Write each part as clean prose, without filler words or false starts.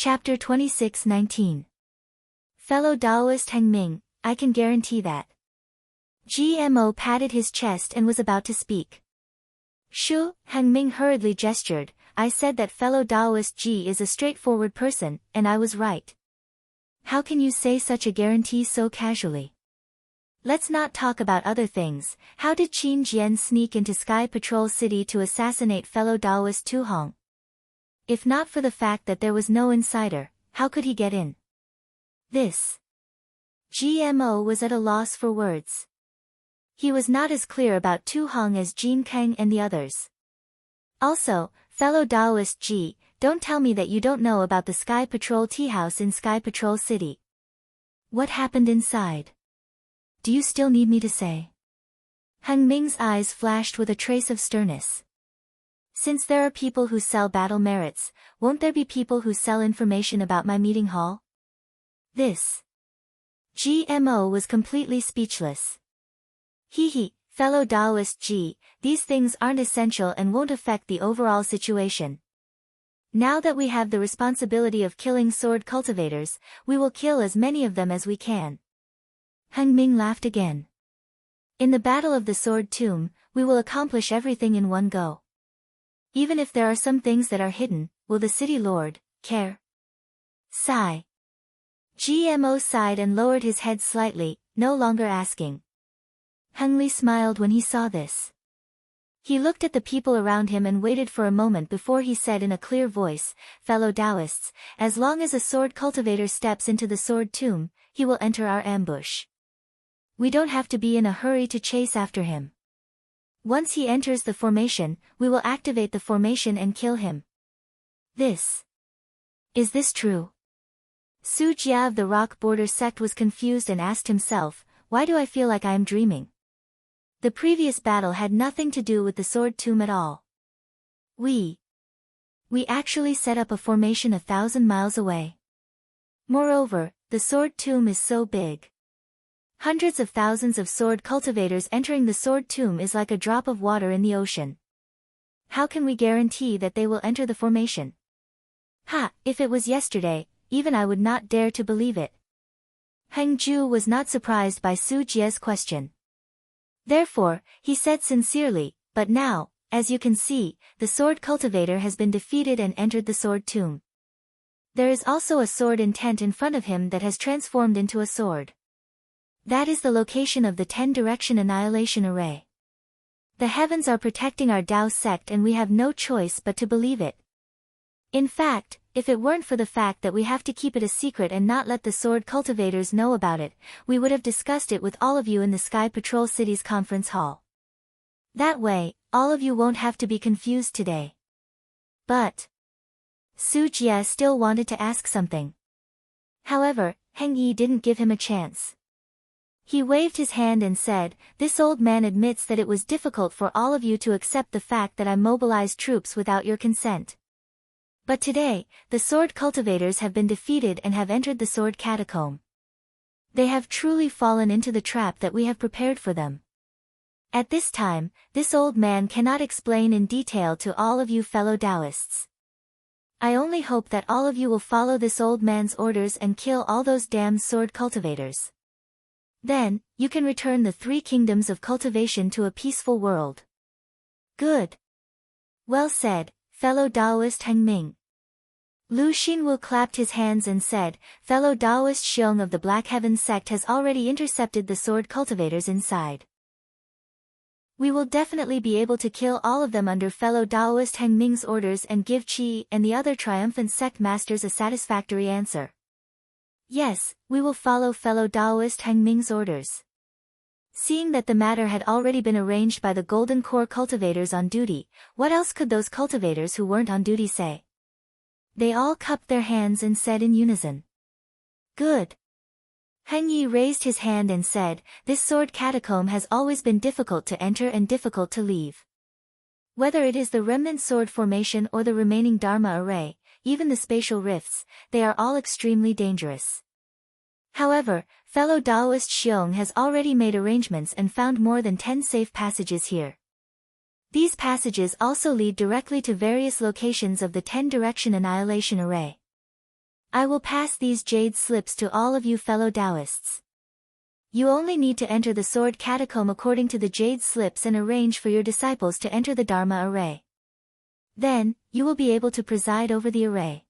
Chapter 26:19. Fellow Taoist Heng Ming, I can guarantee that. GMO patted his chest and was about to speak. Shu, Heng Ming hurriedly gestured, I said that fellow Taoist G is a straightforward person, and I was right. How can you say such a guarantee so casually? Let's not talk about other things. How did Qin Jian sneak into Sky Patrol City to assassinate fellow Taoist Tu Hong? If not for the fact that there was no insider, how could he get in? This. GMO was at a loss for words. He was not as clear about Tu Hong as Jean Kang and the others. Also, fellow Taoist G, don't tell me that you don't know about the Sky Patrol tea house in Sky Patrol City. What happened inside? Do you still need me to say? Heng Ming's eyes flashed with a trace of sternness. Since there are people who sell battle merits, won't there be people who sell information about my meeting hall? This. GMO was completely speechless. Fellow Taoist G, these things aren't essential and won't affect the overall situation. Now that we have the responsibility of killing sword cultivators, we will kill as many of them as we can. Heng Ming laughed again. In the Battle of the Sword Tomb, we will accomplish everything in one go. Even if there are some things that are hidden, will the city lord care? Sigh. GMO sighed and lowered his head slightly, no longer asking. Heng Li smiled when he saw this. He looked at the people around him and waited for a moment before he said in a clear voice, Fellow Taoists, as long as a sword cultivator steps into the sword tomb, he will enter our ambush. We don't have to be in a hurry to chase after him. Once he enters the formation, we will activate the formation and kill him. Is this true? Su Jia of the Rock Border sect was confused and asked himself, why do I feel like I am dreaming? The previous battle had nothing to do with the sword tomb at all. We actually set up a formation 1,000 miles away. Moreover, the sword tomb is so big. Hundreds of thousands of sword cultivators entering the sword tomb is like a drop of water in the ocean. How can we guarantee that they will enter the formation? If it was yesterday, even I would not dare to believe it. Heng Ju was not surprised by Su Jia's question. Therefore, he said sincerely, but now, as you can see, the sword cultivator has been defeated and entered the sword tomb. There is also a sword in tent in front of him that has transformed into a sword. That is the location of the 10-direction annihilation array. The heavens are protecting our Tao sect and we have no choice but to believe it. In fact, if it weren't for the fact that we have to keep it a secret and not let the sword cultivators know about it, we would have discussed it with all of you in the Sky Patrol City's conference hall. That way, all of you won't have to be confused today. But Su Jia still wanted to ask something. However, Heng Yi didn't give him a chance. He waved his hand and said, this old man admits that it was difficult for all of you to accept the fact that I mobilized troops without your consent. But today, the sword cultivators have been defeated and have entered the sword catacomb. They have truly fallen into the trap that we have prepared for them. At this time, this old man cannot explain in detail to all of you fellow Taoists. I only hope that all of you will follow this old man's orders and kill all those damned sword cultivators. Then, you can return the 3 kingdoms of cultivation to a peaceful world. Good. Well said, fellow Taoist Heng Ming. Lu Xinwu clapped his hands and said, fellow Taoist Xiong of the Black Heaven sect has already intercepted the sword cultivators inside. We will definitely be able to kill all of them under fellow Taoist Heng Ming's orders and give Qi and the other triumphant sect masters a satisfactory answer. Yes, we will follow fellow Taoist Heng Ming's orders. Seeing that the matter had already been arranged by the Golden Core cultivators on duty, what else could those cultivators who weren't on duty say? They all cupped their hands and said in unison. Good. Heng Yi raised his hand and said, this sword catacomb has always been difficult to enter and difficult to leave. Whether it is the remnant sword formation or the remaining Dharma array, even the spatial rifts, they are all extremely dangerous. However, fellow Taoist Xiong has already made arrangements and found more than 10 safe passages here. These passages also lead directly to various locations of the 10-direction annihilation array. I will pass these jade slips to all of you fellow Taoists. You only need to enter the sword catacomb according to the jade slips and arrange for your disciples to enter the Dharma array. Then, you will be able to preside over the array.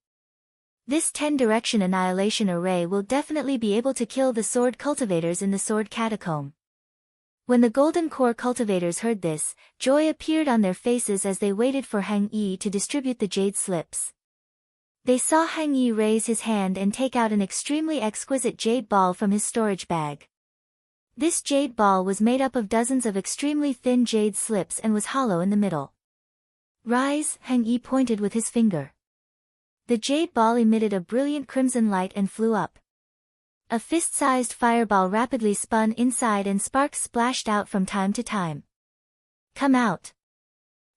This 10-direction annihilation array will definitely be able to kill the sword cultivators in the sword catacomb. When the golden core cultivators heard this, joy appeared on their faces as they waited for Hang Yi to distribute the jade slips. They saw Hang Yi raise his hand and take out an extremely exquisite jade ball from his storage bag. This jade ball was made up of dozens of extremely thin jade slips and was hollow in the middle. Rise, Hang Yi pointed with his finger. The jade ball emitted a brilliant crimson light and flew up. A fist-sized fireball rapidly spun inside and sparks splashed out from time to time. Come out.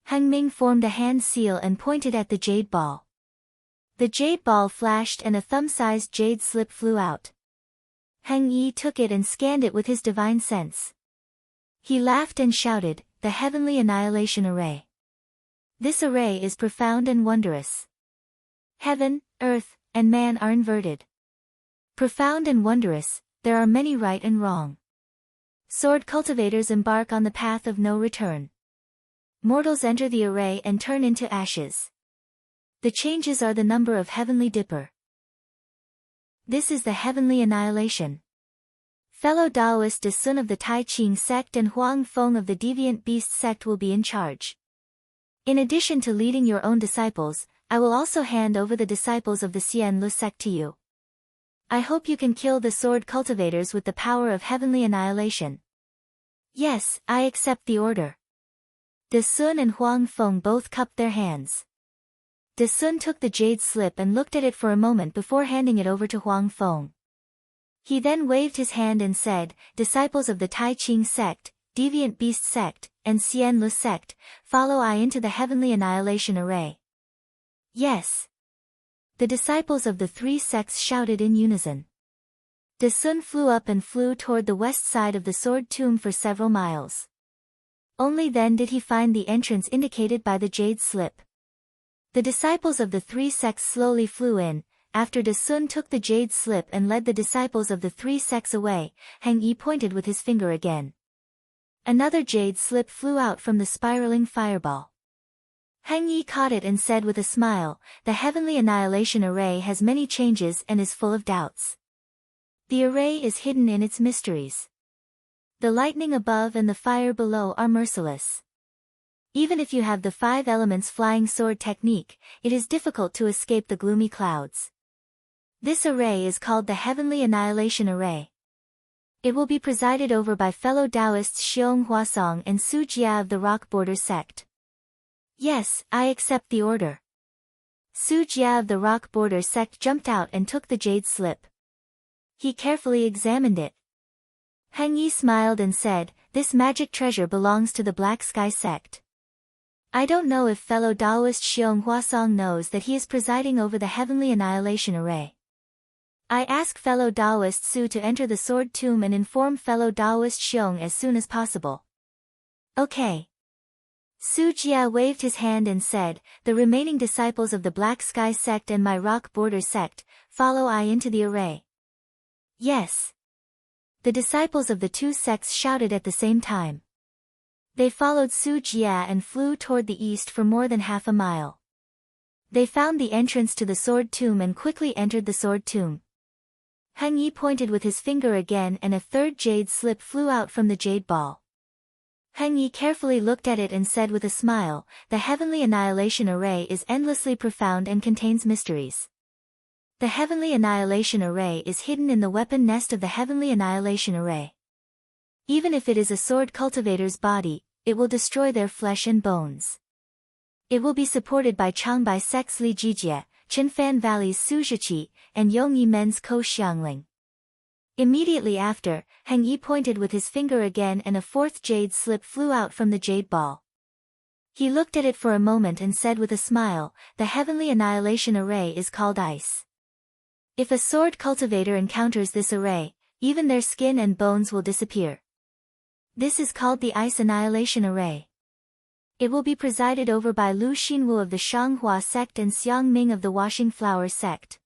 Hang Ming formed a hand seal and pointed at the jade ball. The jade ball flashed and a thumb-sized jade slip flew out. Hang Yi took it and scanned it with his divine sense. He laughed and shouted, "The heavenly annihilation array. This array is profound and wondrous. Heaven, earth, and man are inverted. Profound and wondrous, there are many right and wrong. Sword cultivators embark on the path of no return. Mortals enter the array and turn into ashes. The changes are the number of heavenly dipper. This is the heavenly annihilation. Fellow Taoist De Sun of the Tai Ching sect and Huang Feng of the Deviant Beast sect will be in charge. In addition to leading your own disciples, I will also hand over the disciples of the Xian Lu sect to you. I hope you can kill the sword cultivators with the power of heavenly annihilation." "Yes, I accept the order." De Sun and Huang Feng both cupped their hands. De Sun took the jade slip and looked at it for a moment before handing it over to Huang Feng. He then waved his hand and said, "Disciples of the Tai Ching sect, Deviant Beast sect, and Xian Lu sect, follow I into the heavenly annihilation array." "Yes." The disciples of the three sects shouted in unison. De Sun flew up and flew toward the west side of the sword tomb for several miles. Only then did he find the entrance indicated by the jade slip. The disciples of the three sects slowly flew in. After De Sun took the jade slip and led the disciples of the three sects away, Hang Yi pointed with his finger again. Another jade slip flew out from the spiraling fireball. Hang Yi caught it and said with a smile, "The heavenly annihilation array has many changes and is full of doubts. The array is hidden in its mysteries. The lightning above and the fire below are merciless. Even if you have the 5 elements flying sword technique, it is difficult to escape the gloomy clouds. This array is called the heavenly annihilation array. It will be presided over by fellow Taoists Xiong Huasong and Su Jia of the Rock Border sect." "Yes, I accept the order." Su Jia of the Rock Border sect jumped out and took the jade slip. He carefully examined it. Hang Yi smiled and said, "This magic treasure belongs to the Black Sky sect. I don't know if fellow Taoist Xiong Huasong knows that he is presiding over the heavenly annihilation array. I ask fellow Taoist Su to enter the sword tomb and inform fellow Taoist Xiong as soon as possible." "Okay." Su Jia waved his hand and said, "The remaining disciples of the Black Sky sect and my Rock Border sect, follow I into the array." "Yes." The disciples of the two sects shouted at the same time. They followed Su Jia and flew toward the east for more than half a mile. They found the entrance to the sword tomb and quickly entered the sword tomb. Hang Yi pointed with his finger again and a third jade slip flew out from the jade ball. Hang Yi carefully looked at it and said with a smile, "The heavenly annihilation array is endlessly profound and contains mysteries. The heavenly annihilation array is hidden in the weapon nest of the heavenly annihilation array. Even if it is a sword cultivator's body, it will destroy their flesh and bones. It will be supported by Changbai sect's Li Jijie, Qinfan Valley's Su Zhiqi, and Yongyi Men's Ko Xiangling." Immediately after, Hang Yi pointed with his finger again and a fourth jade slip flew out from the jade ball. He looked at it for a moment and said with a smile, "The heavenly annihilation array is called ice. If a sword cultivator encounters this array, even their skin and bones will disappear. This is called the ice annihilation array. It will be presided over by Lu Xinwu of the Shanghua sect and Xiang Ming of the Washing Flower sect.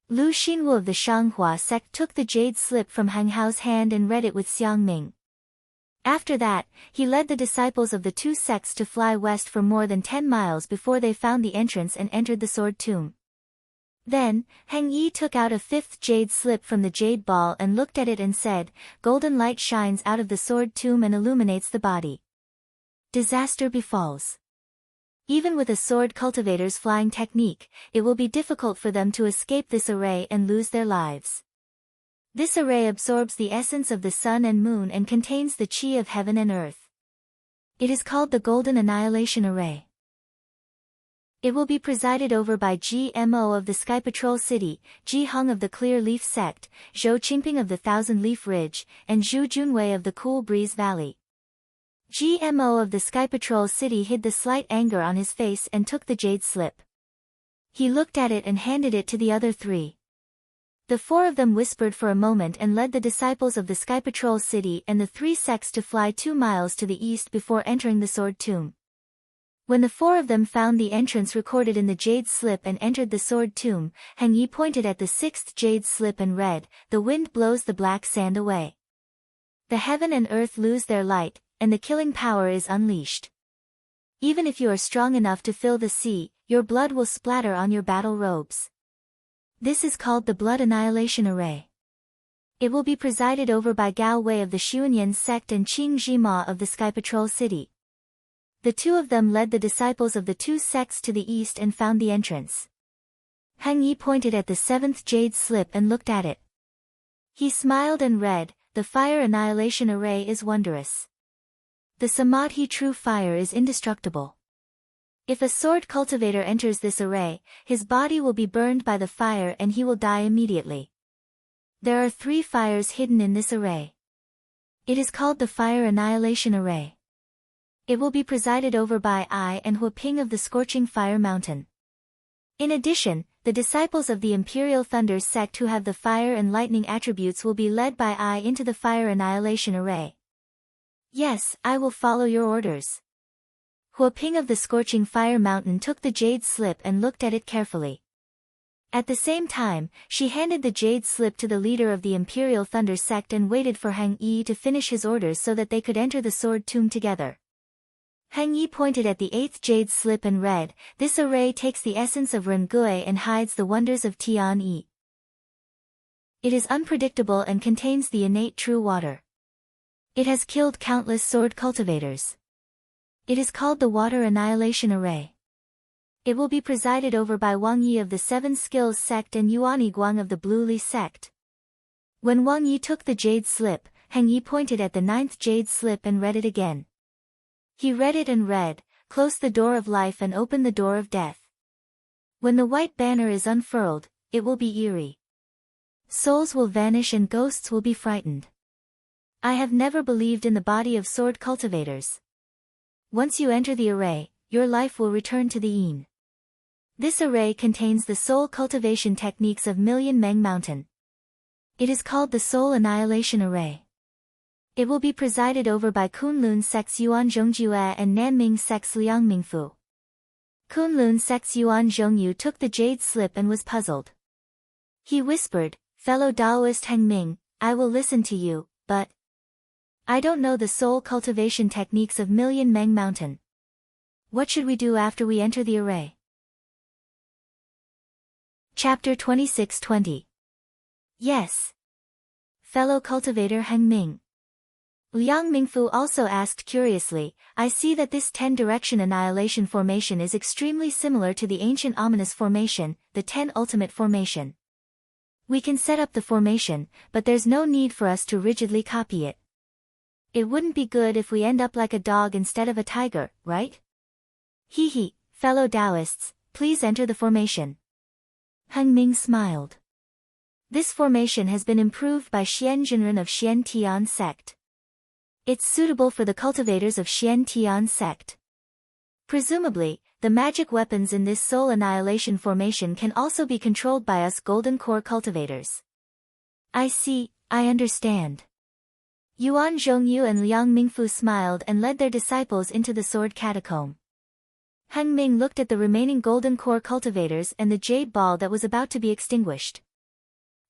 Lu Xinwu of the Shanghua sect took the jade slip from Hang Hao's hand and read it with Xiangming. After that, he led the disciples of the two sects to fly west for more than 10 miles before they found the entrance and entered the sword tomb. Then, Hang Yi took out a fifth jade slip from the jade ball and looked at it and said, "Golden light shines out of the sword tomb and illuminates the body. Disaster befalls. Even with a sword cultivator's flying technique, it will be difficult for them to escape this array and lose their lives. This array absorbs the essence of the sun and moon and contains the qi of heaven and earth. It is called the Golden Annihilation Array. It will be presided over by GMO of the Sky Patrol City, Ji Heng of the Clear Leaf Sect, Zhou Qingping of the Thousand Leaf Ridge, and Zhu Junwei of the Cool Breeze Valley." GMO of the Sky Patrol City hid the slight anger on his face and took the jade slip. He looked at it and handed it to the other three. The four of them whispered for a moment and led the disciples of the Sky Patrol City and the three sects to fly 2 miles to the east before entering the sword tomb. When the four of them found the entrance recorded in the jade slip and entered the sword tomb, Hang Yi pointed at the sixth jade slip and read, "The wind blows the black sand away. The heaven and earth lose their light, and the killing power is unleashed. Even if you are strong enough to fill the sea, your blood will splatter on your battle robes. This is called the Blood Annihilation Array. It will be presided over by Gao Wei of the Xuanyan sect and Qing Zhima of the Sky Patrol City." The two of them led the disciples of the two sects to the east and found the entrance. Hang Yi pointed at the seventh jade slip and looked at it. He smiled and read, "The Fire Annihilation Array is wondrous. The Samadhi true fire is indestructible. If a sword cultivator enters this array, his body will be burned by the fire and he will die immediately. There are 3 fires hidden in this array. It is called the Fire Annihilation Array. It will be presided over by I and Huaping of the Scorching Fire Mountain. In addition, the disciples of the Imperial Thunder sect who have the fire and lightning attributes will be led by I into the Fire Annihilation Array." "Yes, I will follow your orders." Huaping of the Scorching Fire Mountain took the jade slip and looked at it carefully. At the same time, she handed the jade slip to the leader of the Imperial Thunder sect and waited for Hang Yi to finish his orders so that they could enter the sword tomb together. Hang Yi pointed at the 8th jade slip and read, "This array takes the essence of Rengui and hides the wonders of Tian Yi. It is unpredictable and contains the innate true water. It has killed countless sword cultivators. It is called the Water Annihilation Array. It will be presided over by Wang Yi of the Seven Skills sect and Yuan Guang of the Blue Li sect." When Wang Yi took the jade slip, Hang Yi pointed at the 9th jade slip and read it again. He read it and read, "Close the door of life and open the door of death. When the white banner is unfurled, it will be eerie. Souls will vanish and ghosts will be frightened. I have never believed in the body of sword cultivators. Once you enter the array, your life will return to the yin. This array contains the soul cultivation techniques of Million Meng Mountain. It is called the Soul Annihilation Array. It will be presided over by Kunlun sect's Yuan Zhongjue and Nanming sect's Liang Mingfu." Kunlun sect's Yuan Zhongyu took the jade slip and was puzzled. He whispered, "Fellow Daoist Heng Ming, I will listen to you, but I don't know the soul cultivation techniques of Million Meng Mountain. What should we do after we enter the array?" Chapter 26-20. "Yes. Fellow cultivator Heng Ming." Liang Mingfu also asked curiously, "I see that this 10-direction annihilation formation is extremely similar to the ancient ominous formation, the 10 ultimate formation. We can set up the formation, but there's no need for us to rigidly copy it. It wouldn't be good if we end up like a dog instead of a tiger, right? Hee hee, fellow Taoists, please enter the formation." Heng Ming smiled. This formation has been improved by Xian Jinren of Xian Tian sect. It's suitable for the cultivators of Xian Tian sect. Presumably, the magic weapons in this soul annihilation formation can also be controlled by us golden core cultivators. "I see, I understand." Yuan Zhongyu and Liang Mingfu smiled and led their disciples into the sword catacomb. Heng Ming looked at the remaining golden core cultivators and the jade ball that was about to be extinguished.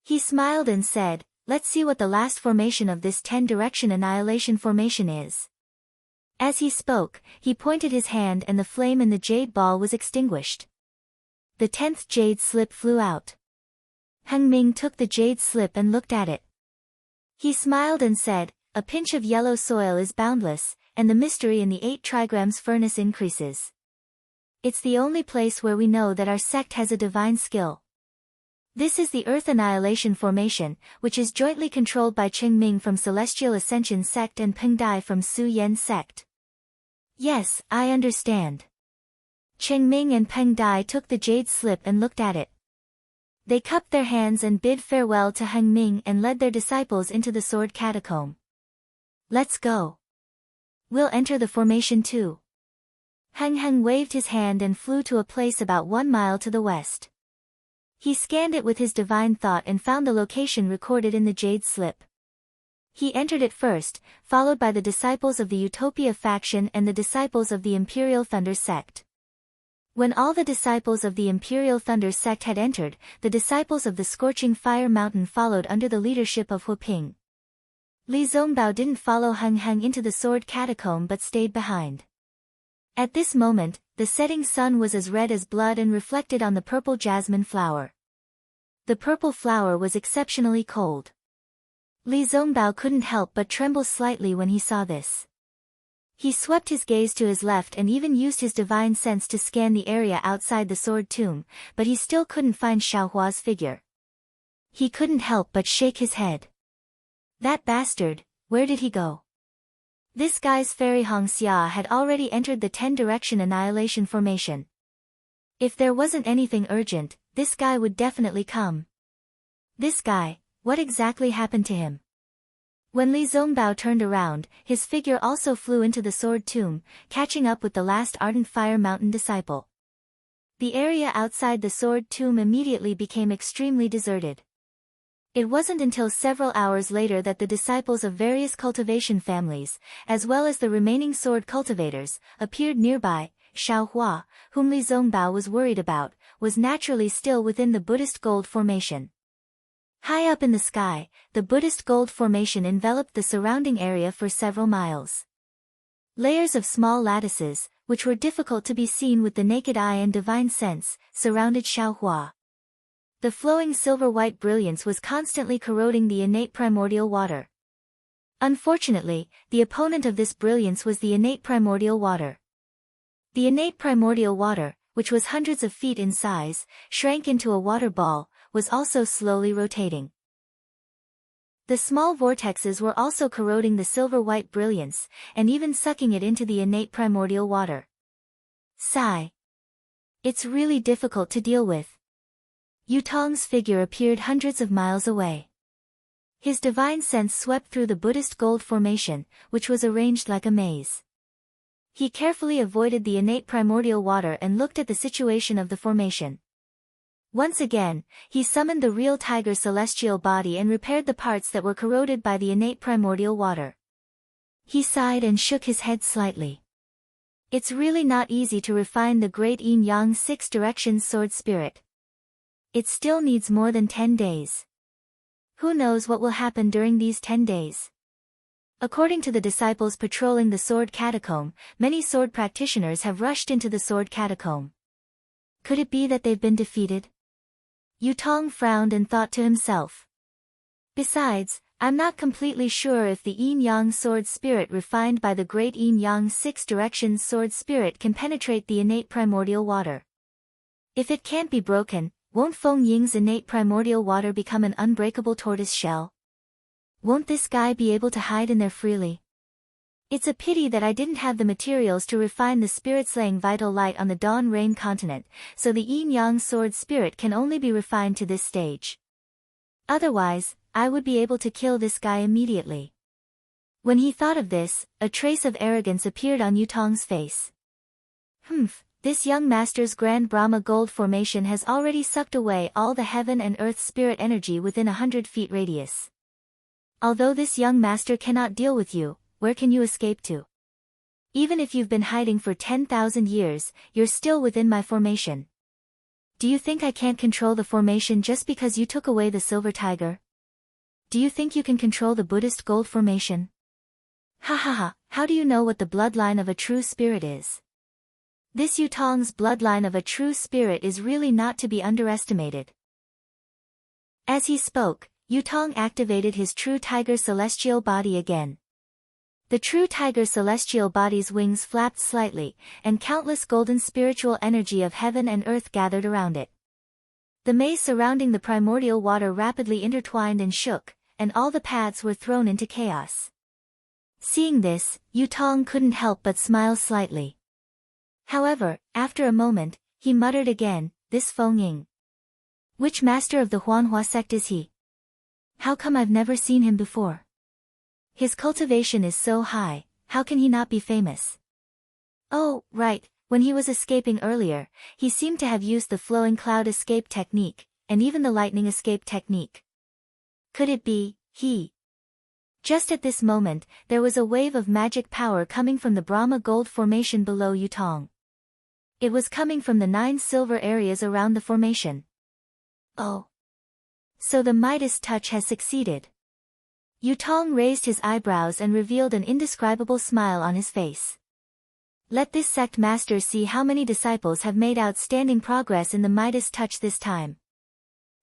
He smiled and said, let's see what the last formation of this 10-direction annihilation formation is. As he spoke, he pointed his hand and the flame in the jade ball was extinguished. The 10th jade slip flew out. Heng Ming took the jade slip and looked at it. He smiled and said, a pinch of yellow soil is boundless, and the mystery in the 8 trigrams furnace increases. It's the only place where we know that our sect has a divine skill. This is the Earth Annihilation Formation, which is jointly controlled by Cheng Ming from Celestial Ascension Sect and Peng Dai from Su Yen Sect. Yes, I understand. Cheng Ming and Peng Dai took the jade slip and looked at it. They cupped their hands and bid farewell to Heng Ming and led their disciples into the sword catacomb. Let's go. We'll enter the formation too. Heng waved his hand and flew to a place about 1 mile to the west. He scanned it with his divine thought and found the location recorded in the jade slip. He entered it first, followed by the disciples of the Utopia faction and the disciples of the Imperial Thunder sect. When all the disciples of the Imperial Thunder sect had entered, the disciples of the Scorching Fire Mountain followed under the leadership of Huaping. Li Zongbao didn't follow Heng into the sword catacomb but stayed behind. At this moment, the setting sun was as red as blood and reflected on the purple jasmine flower. The purple flower was exceptionally cold. Li Zongbao couldn't help but tremble slightly when he saw this. He swept his gaze to his left and even used his divine sense to scan the area outside the sword tomb, but he still couldn't find Xiaohua's figure. He couldn't help but shake his head. That bastard, where did he go? This guy's fairy Hong Xia had already entered the 10-direction annihilation formation. If there wasn't anything urgent, this guy would definitely come. This guy, what exactly happened to him? When Li Zongbao turned around, his figure also flew into the sword tomb, catching up with the last Ardent Fire Mountain disciple. The area outside the sword tomb immediately became extremely deserted. It wasn't until several hours later that the disciples of various cultivation families, as well as the remaining sword cultivators, appeared nearby. Xiaohua, whom Li Zongbao was worried about, was naturally still within the Buddhist Gold Formation. High up in the sky, the Buddhist Gold Formation enveloped the surrounding area for several miles. Layers of small lattices, which were difficult to be seen with the naked eye and divine sense, surrounded Xiaohua. The flowing silver-white brilliance was constantly corroding the innate primordial water. Unfortunately, the opponent of this brilliance was the innate primordial water. The innate primordial water, which was hundreds of feet in size, shrank into a water ball, was also slowly rotating. The small vortexes were also corroding the silver-white brilliance, and even sucking it into the innate primordial water. Sigh. It's really difficult to deal with. Yutong's figure appeared hundreds of miles away. His divine sense swept through the Buddhist Gold Formation, which was arranged like a maze. He carefully avoided the innate primordial water and looked at the situation of the formation. Once again, he summoned the real tiger celestial body and repaired the parts that were corroded by the innate primordial water. He sighed and shook his head slightly. It's really not easy to refine the great yin-yang 6 directions sword spirit. It still needs more than 10 days. Who knows what will happen during these 10 days? According to the disciples patrolling the sword catacomb, many sword practitioners have rushed into the sword catacomb. Could it be that they've been defeated? Yutong frowned and thought to himself. Besides, I'm not completely sure if the yin-yang sword spirit refined by the great yin-yang 6 directions sword spirit can penetrate the innate primordial water. If it can't be broken, won't Feng Ying's innate primordial water become an unbreakable tortoise shell? Won't this guy be able to hide in there freely? It's a pity that I didn't have the materials to refine the spirit-slaying vital light on the Dawn Rain continent, so the yin-yang sword spirit can only be refined to this stage. Otherwise, I would be able to kill this guy immediately. When he thought of this, a trace of arrogance appeared on Yutong's face. This young master's Grand Brahma Gold Formation has already sucked away all the heaven and earth spirit energy within 100 feet radius. Although this young master cannot deal with you, where can you escape to? Even if you've been hiding for 10,000 years, you're still within my formation. Do you think I can't control the formation just because you took away the silver tiger? Do you think you can control the Buddhist gold formation? Ha ha ha, how do you know what the bloodline of a true spirit is? This Yutong's bloodline of a true spirit is really not to be underestimated. As he spoke, Yutong activated his true tiger celestial body again. The true tiger celestial body's wings flapped slightly, and countless golden spiritual energy of heaven and earth gathered around it. The maze surrounding the primordial water rapidly intertwined and shook, and all the paths were thrown into chaos. Seeing this, Yutong couldn't help but smile slightly. However, after a moment, he muttered again, "This Feng Ying. Which master of the Huanhua sect is he? How come I've never seen him before? His cultivation is so high, how can he not be famous?" Oh, right, when he was escaping earlier, he seemed to have used the flowing cloud escape technique, and even the lightning escape technique. Could it be he? Just at this moment, there was a wave of magic power coming from the Brahma gold formation below Yutong. It was coming from the 9 silver areas around the formation. Oh. So the Midas touch has succeeded. Yutong raised his eyebrows and revealed an indescribable smile on his face. Let this sect master see how many disciples have made outstanding progress in the Midas touch this time.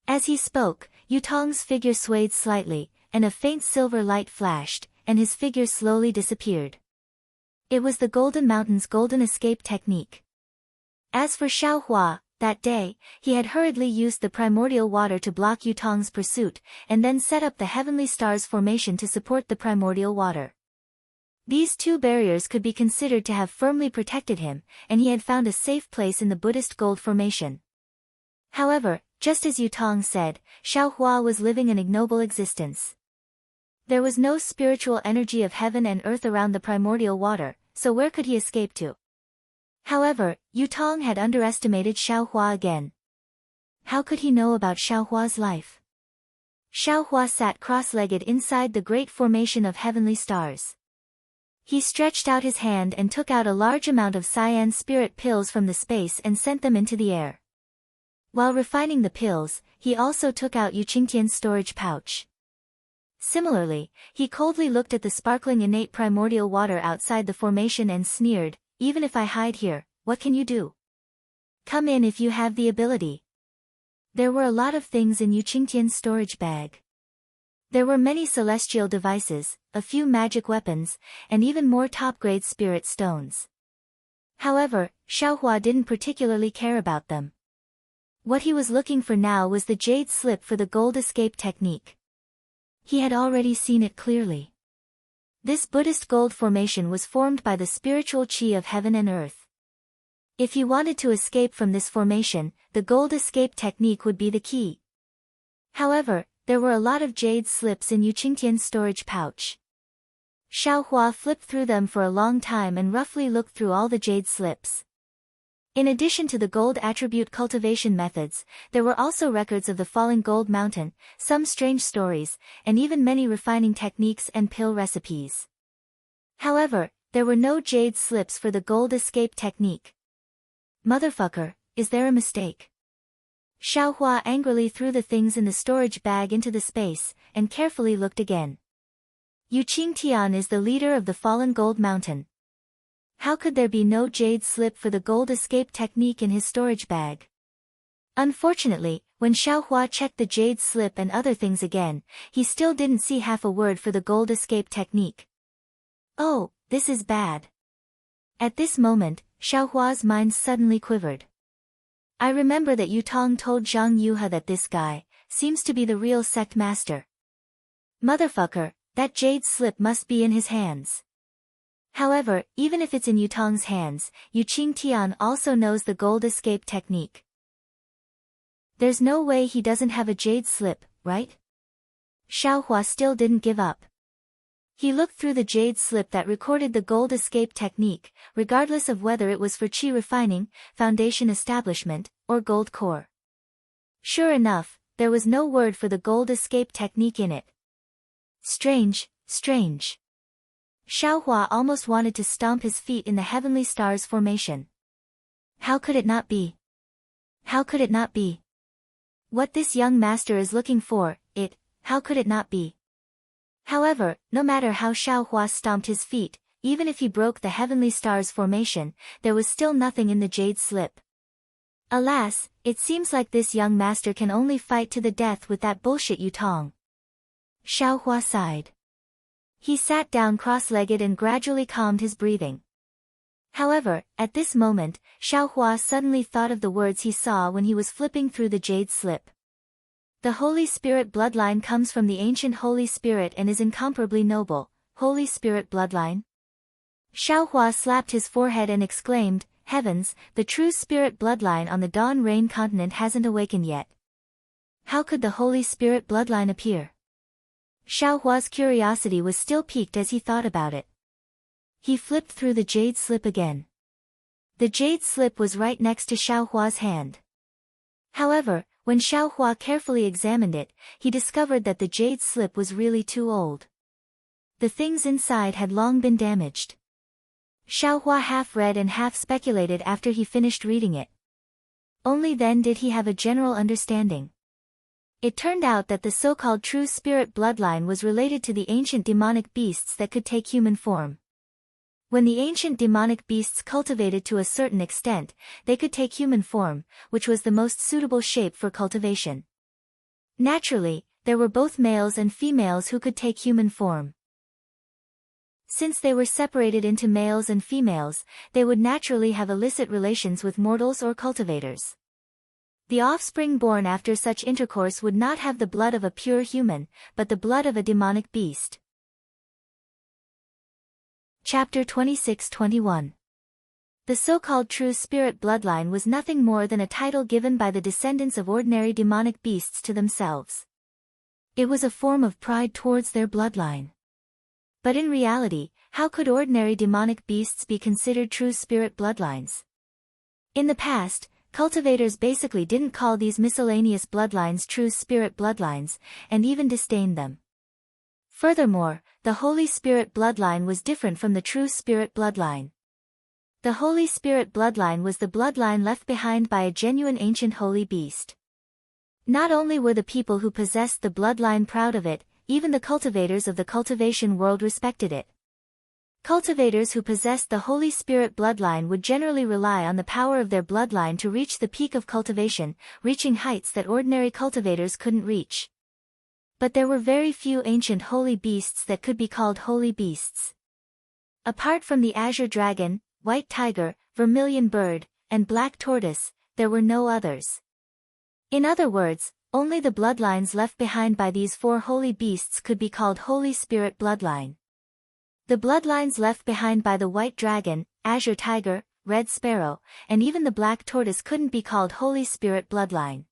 As he spoke, Yutong's figure swayed slightly, and a faint silver light flashed, and his figure slowly disappeared. It was the Golden Mountain's golden escape technique. As for Xiaohua, that day, he had hurriedly used the primordial water to block Yutong's pursuit, and then set up the Heavenly Stars formation to support the primordial water. These 2 barriers could be considered to have firmly protected him, and he had found a safe place in the Buddhist gold formation. However, just as Yutong said, Xiaohua was living an ignoble existence. There was no spiritual energy of heaven and earth around the primordial water, so where could he escape to? However, Yutong had underestimated Xiaohua again. How could he know about Xiaohua's life? Xiaohua sat cross-legged inside the great formation of heavenly stars. He stretched out his hand and took out a large amount of cyan spirit pills from the space and sent them into the air. While refining the pills, he also took out Yuqingtian's storage pouch. Similarly, he coldly looked at the sparkling innate primordial water outside the formation and sneered, "Even if I hide here, what can you do? Come in if you have the ability." There were a lot of things in Yuqingtian's storage bag. There were many celestial devices, a few magic weapons, and even more top-grade spirit stones. However, Xiaohua didn't particularly care about them. What he was looking for now was the jade slip for the gold escape technique. He had already seen it clearly. This Buddhist gold formation was formed by the spiritual chi of heaven and earth. If he wanted to escape from this formation, the gold escape technique would be the key. However, there were a lot of jade slips in Yuqingtian's storage pouch. Xiaohua flipped through them for a long time and roughly looked through all the jade slips. In addition to the gold attribute cultivation methods, there were also records of the falling gold mountain, some strange stories, and even many refining techniques and pill recipes. However, there were no jade slips for the gold escape technique. Motherfucker, is there a mistake? Xiaohua angrily threw the things in the storage bag into the space, and carefully looked again. Yuqingtian is the leader of the fallen gold mountain. How could there be no jade slip for the gold escape technique in his storage bag? Unfortunately, when Xiaohua checked the jade slip and other things again, he still didn't see half a word for the gold escape technique. Oh, this is bad. At this moment, Xiaohua's mind suddenly quivered. I remember that Yutong told Zhang Yuha that this guy seems to be the real sect master. Motherfucker, that jade slip must be in his hands. However, even if it's in Yutong's hands, Yuqingtian also knows the gold escape technique. There's no way he doesn't have a jade slip, right? Xiaohua still didn't give up. He looked through the jade slip that recorded the gold escape technique, regardless of whether it was for chi refining, foundation establishment, or gold core. Sure enough, there was no word for the gold escape technique in it. Strange, strange. Xiaohua almost wanted to stomp his feet in the heavenly stars formation. How could it not be? How could it not be? What this young master is looking for, how could it not be? However, no matter how Xiaohua stomped his feet, even if he broke the heavenly star's formation, there was still nothing in the jade slip. Alas, it seems like this young master can only fight to the death with that bullshit Yutong. Xiaohua sighed. He sat down cross-legged and gradually calmed his breathing. However, at this moment, Xiaohua suddenly thought of the words he saw when he was flipping through the jade slip. The Holy Spirit bloodline comes from the ancient Holy Spirit and is incomparably noble. Holy Spirit bloodline? Xiaohua slapped his forehead and exclaimed, Heavens, the true Spirit bloodline on the Dawn Rain continent hasn't awakened yet. How could the Holy Spirit bloodline appear? Xiaohua's curiosity was still piqued as he thought about it. He flipped through the jade slip again. The jade slip was right next to Xiaohua's hand. However, when Xiaohua carefully examined it, he discovered that the jade slip was really too old. The things inside had long been damaged. Xiaohua half read and half speculated after he finished reading it. Only then did he have a general understanding. It turned out that the so-called true spirit bloodline was related to the ancient demonic beasts that could take human form. When the ancient demonic beasts cultivated to a certain extent, they could take human form, which was the most suitable shape for cultivation. Naturally, there were both males and females who could take human form. Since they were separated into males and females, they would naturally have illicit relations with mortals or cultivators. The offspring born after such intercourse would not have the blood of a pure human, but the blood of a demonic beast. Chapter 26-21. The so-called true spirit bloodline was nothing more than a title given by the descendants of ordinary demonic beasts to themselves. It was a form of pride towards their bloodline. But in reality, how could ordinary demonic beasts be considered true spirit bloodlines? In the past, cultivators basically didn't call these miscellaneous bloodlines true spirit bloodlines, and even disdained them. Furthermore, the Holy Spirit bloodline was different from the true spirit bloodline. The Holy Spirit bloodline was the bloodline left behind by a genuine ancient holy beast. Not only were the people who possessed the bloodline proud of it, even the cultivators of the cultivation world respected it. Cultivators who possessed the Holy Spirit bloodline would generally rely on the power of their bloodline to reach the peak of cultivation, reaching heights that ordinary cultivators couldn't reach. But there were very few ancient holy beasts that could be called holy beasts. Apart from the azure dragon, white tiger, vermilion bird, and black tortoise, there were no others. In other words, only the bloodlines left behind by these four holy beasts could be called Holy Spirit bloodline. The bloodlines left behind by the white dragon, azure tiger, red sparrow, and even the black tortoise couldn't be called Holy Spirit bloodline.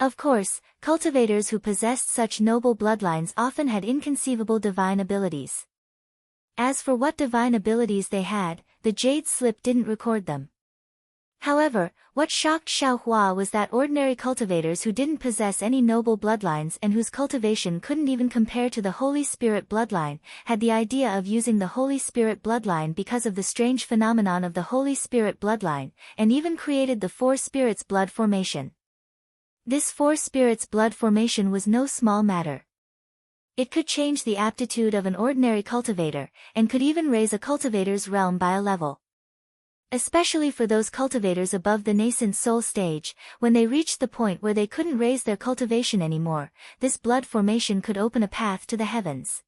Of course, cultivators who possessed such noble bloodlines often had inconceivable divine abilities. As for what divine abilities they had, the jade slip didn't record them. However, what shocked Xiaohua was that ordinary cultivators who didn't possess any noble bloodlines and whose cultivation couldn't even compare to the Holy Spirit bloodline, had the idea of using the Holy Spirit bloodline because of the strange phenomenon of the Holy Spirit bloodline, and even created the Four Spirits blood formation. This Four Spirits blood formation was no small matter. It could change the aptitude of an ordinary cultivator, and could even raise a cultivator's realm by a level. Especially for those cultivators above the nascent soul stage, when they reached the point where they couldn't raise their cultivation anymore, this blood formation could open a path to the heavens.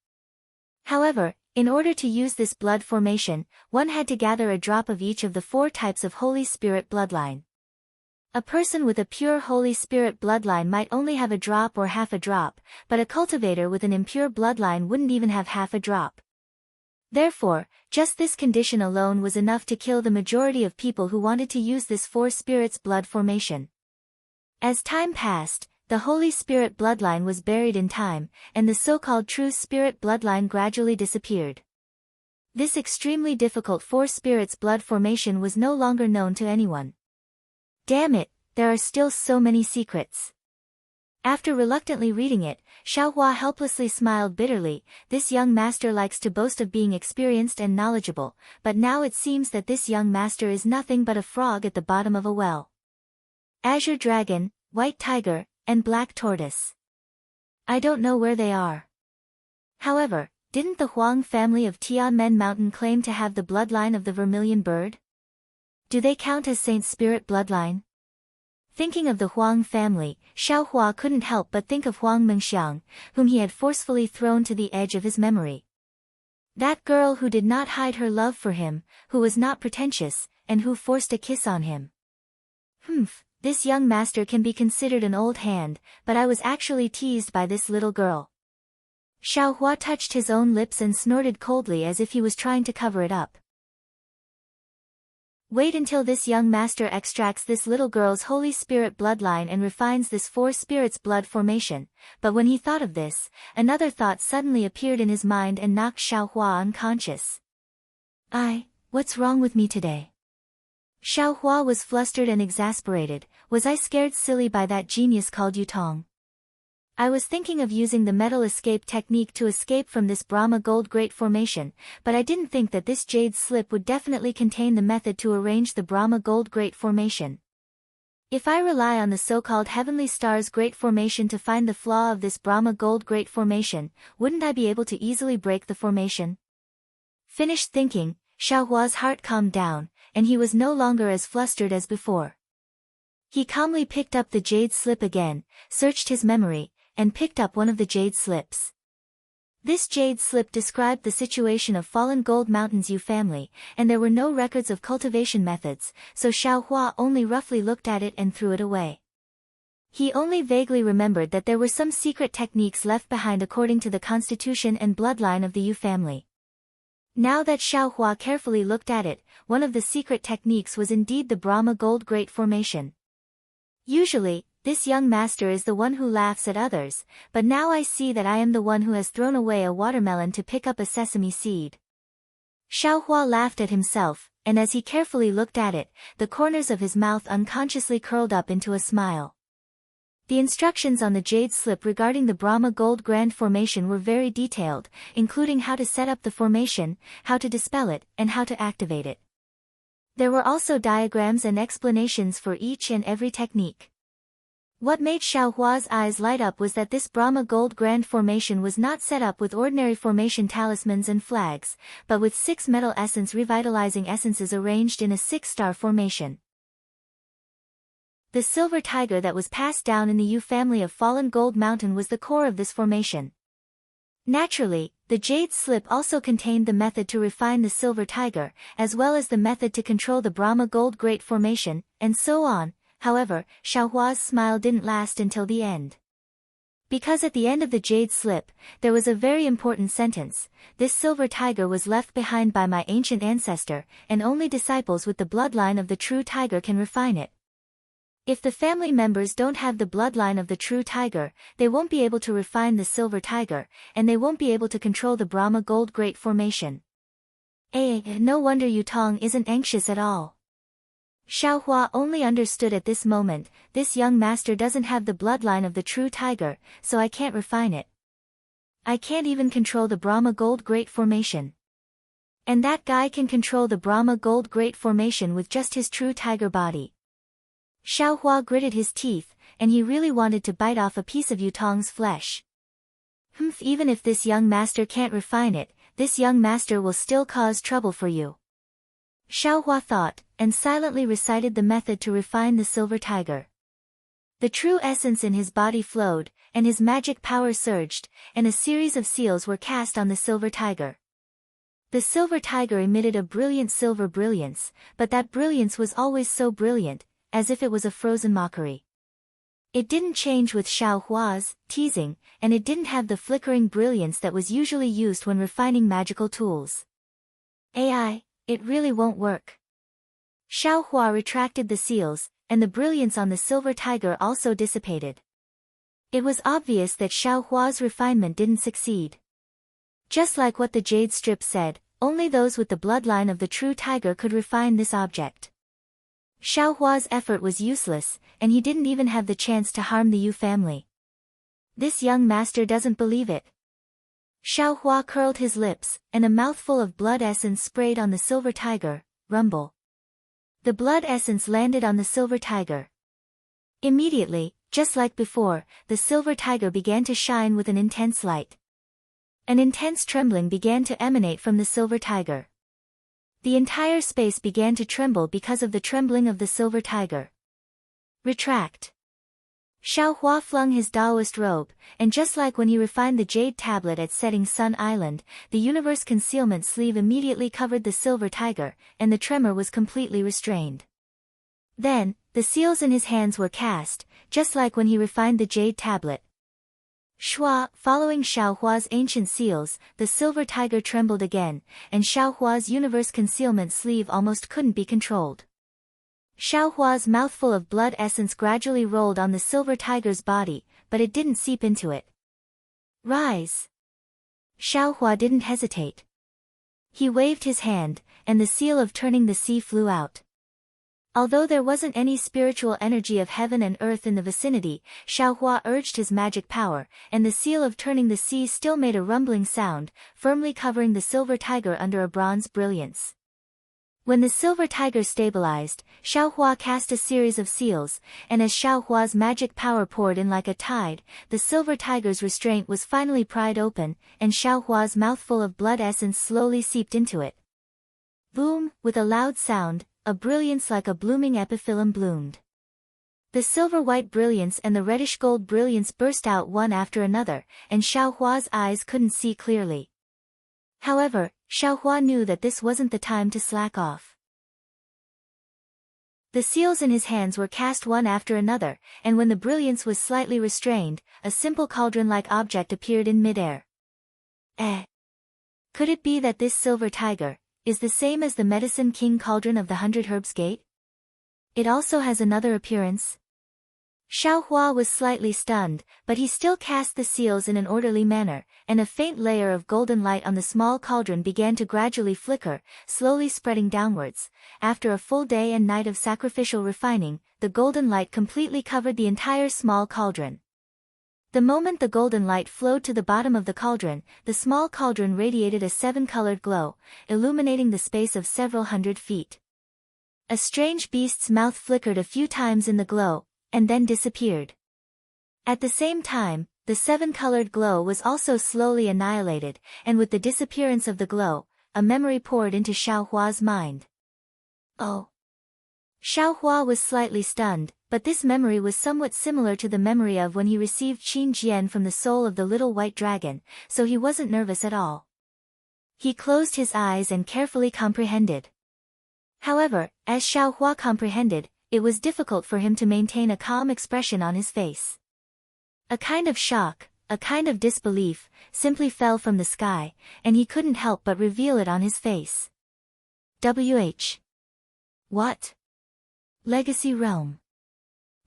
However, in order to use this blood formation, one had to gather a drop of each of the four types of Holy Spirit bloodline. A person with a pure Holy Spirit bloodline might only have a drop or half a drop, but a cultivator with an impure bloodline wouldn't even have half a drop. Therefore, just this condition alone was enough to kill the majority of people who wanted to use this Four Spirits blood formation. As time passed, the Holy Spirit bloodline was buried in time, and the so-called true spirit bloodline gradually disappeared. This extremely difficult Four Spirits blood formation was no longer known to anyone. Damn it, there are still so many secrets. After reluctantly reading it, Xiaohua helplessly smiled bitterly. This young master likes to boast of being experienced and knowledgeable, but now it seems that this young master is nothing but a frog at the bottom of a well. azure dragon, white tiger, and black tortoise. I don't know where they are. However, didn't the Huang family of Tianmen Mountain claim to have the bloodline of the vermilion bird? Do they count as Saint Spirit bloodline? Thinking of the Huang family, Xiaohua couldn't help but think of Huang Mengxiang, whom he had forcefully thrown to the edge of his memory. That girl who did not hide her love for him, who was not pretentious, and who forced a kiss on him. This young master can be considered an old hand, but I was actually teased by this little girl. Xiaohua touched his own lips and snorted coldly as if he was trying to cover it up. Wait until this young master extracts this little girl's Holy Spirit bloodline and refines this four spirits blood formation, but when he thought of this, another thought suddenly appeared in his mind and knocked Xiaohua unconscious. What's wrong with me today? Xiaohua was flustered and exasperated. Was I scared silly by that genius called Yutong? I was thinking of using the metal escape technique to escape from this Brahma Gold Great Formation, but I didn't think that this jade slip would definitely contain the method to arrange the Brahma Gold Great Formation. If I rely on the so-called Heavenly Star's Great Formation to find the flaw of this Brahma Gold Great Formation, wouldn't I be able to easily break the formation? Finished thinking, Xiaohua's heart calmed down, and he was no longer as flustered as before. He calmly picked up the jade slip again, searched his memory, and picked up one of the jade slips. This jade slip described the situation of fallen Gold Mountain's Yu family, and there were no records of cultivation methods, so Xiaohua only roughly looked at it and threw it away. He only vaguely remembered that there were some secret techniques left behind according to the constitution and bloodline of the Yu family. Now that Xiaohua carefully looked at it, one of the secret techniques was indeed the Brahma Gold Great Formation. Usually, this young master is the one who laughs at others, but now I see that I am the one who has thrown away a watermelon to pick up a sesame seed. Xiaohua laughed at himself, and as he carefully looked at it, the corners of his mouth unconsciously curled up into a smile. The instructions on the jade slip regarding the Brahma Gold Grand Formation were very detailed, including how to set up the formation, how to dispel it, and how to activate it. There were also diagrams and explanations for each and every technique. What made Xiaohua's eyes light up was that this Brahma Gold Grand Formation was not set up with ordinary formation talismans and flags, but with 6 metal essence revitalizing essences arranged in a 6-star formation. The silver tiger that was passed down in the Yu family of fallen Gold Mountain was the core of this formation. Naturally, the jade slip also contained the method to refine the silver tiger, as well as the method to control the Brahma Gold Great Formation, and so on. However, Xiaohua's smile didn't last until the end. Because at the end of the jade slip, there was a very important sentence: this silver tiger was left behind by my ancient ancestor, and only disciples with the bloodline of the true tiger can refine it. If the family members don't have the bloodline of the true tiger, they won't be able to refine the silver tiger, and they won't be able to control the Brahma Gold Great Formation. No wonder Yutong isn't anxious at all. Xiaohua only understood at this moment, this young master doesn't have the bloodline of the true tiger, so I can't refine it. I can't even control the Brahma Gold Great Formation. And that guy can control the Brahma Gold Great Formation with just his true tiger body. Xiaohua gritted his teeth, and he really wanted to bite off a piece of Yutong's flesh. Even if this young master can't refine it, this young master will still cause trouble for you. Xiaohua thought, and silently recited the method to refine the silver tiger. The true essence in his body flowed, and his magic power surged, and a series of seals were cast on the silver tiger. The silver tiger emitted a brilliant silver brilliance, but that brilliance was always so brilliant, as if it was a frozen mockery. It didn't change with Xiaohua's teasing, and it didn't have the flickering brilliance that was usually used when refining magical tools. It really won't work. Xiaohua retracted the seals, and the brilliance on the silver tiger also dissipated. It was obvious that Xiaohua's refinement didn't succeed. Just like what the jade strip said, only those with the bloodline of the true tiger could refine this object. Xiaohua's effort was useless, and he didn't even have the chance to harm the Yu family. This young master doesn't believe it. Xiaohua curled his lips, and a mouthful of blood essence sprayed on the silver tiger. Rumble. The blood essence landed on the silver tiger. Immediately, just like before, the silver tiger began to shine with an intense light. An intense trembling began to emanate from the silver tiger. The entire space began to tremble because of the trembling of the silver tiger. Retract. Xiaohua flung his Taoist robe, and just like when he refined the jade tablet at Setting Sun Island, the universe concealment sleeve immediately covered the silver tiger, and the tremor was completely restrained. Then, the seals in his hands were cast, just like when he refined the jade tablet. Shua, following Xiaohua's ancient seals, the silver tiger trembled again, and Xiaohua's universe concealment sleeve almost couldn't be controlled. Xiaohua's mouthful of blood essence gradually rolled on the silver tiger's body, but it didn't seep into it. Rise! Xiaohua didn't hesitate. He waved his hand, and the seal of turning the sea flew out. Although there wasn't any spiritual energy of heaven and earth in the vicinity, Xiaohua urged his magic power, and the seal of turning the sea still made a rumbling sound, firmly covering the silver tiger under a bronze brilliance. When the silver tiger stabilized, Xiaohua cast a series of seals, and as Xiaohua's magic power poured in like a tide, the silver tiger's restraint was finally pried open, and Xiaohua's mouthful of blood essence slowly seeped into it. Boom! With a loud sound, a brilliance like a blooming epiphyllum bloomed. The silver-white brilliance and the reddish-gold brilliance burst out one after another, and Xiaohua's eyes couldn't see clearly. However, Xiaohua knew that this wasn't the time to slack off. The seals in his hands were cast one after another, and when the brilliance was slightly restrained, a simple cauldron-like object appeared in midair. Could it be that this silver tiger is the same as the Medicine King cauldron of the 100 Herbs Gate? It also has another appearance? Xiaohua was slightly stunned, but he still cast the seals in an orderly manner, and a faint layer of golden light on the small cauldron began to gradually flicker, slowly spreading downwards. After a full day and night of sacrificial refining, the golden light completely covered the entire small cauldron. The moment the golden light flowed to the bottom of the cauldron, the small cauldron radiated a 7-colored glow, illuminating the space of several hundred feet. A strange beast's mouth flickered a few times in the glow, and then disappeared. At the same time, the 7-colored glow was also slowly annihilated, and with the disappearance of the glow, a memory poured into Xiaohua's mind. Oh! Xiaohua was slightly stunned, but this memory was somewhat similar to the memory of when he received Qin Jian from the soul of the little white dragon, so he wasn't nervous at all. He closed his eyes and carefully comprehended. However, as Xiaohua comprehended, it was difficult for him to maintain a calm expression on his face. A kind of shock, a kind of disbelief, simply fell from the sky, and he couldn't help but reveal it on his face. What? Legacy Realm.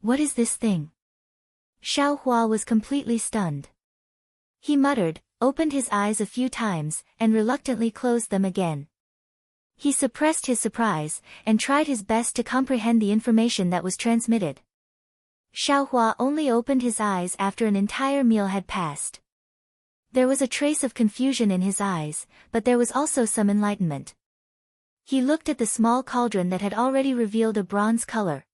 What is this thing? Xiaohua was completely stunned. He muttered, opened his eyes a few times, and reluctantly closed them again. He suppressed his surprise, and tried his best to comprehend the information that was transmitted. Xiaohua only opened his eyes after an entire meal had passed. There was a trace of confusion in his eyes, but there was also some enlightenment. He looked at the small cauldron that had already revealed a bronze color.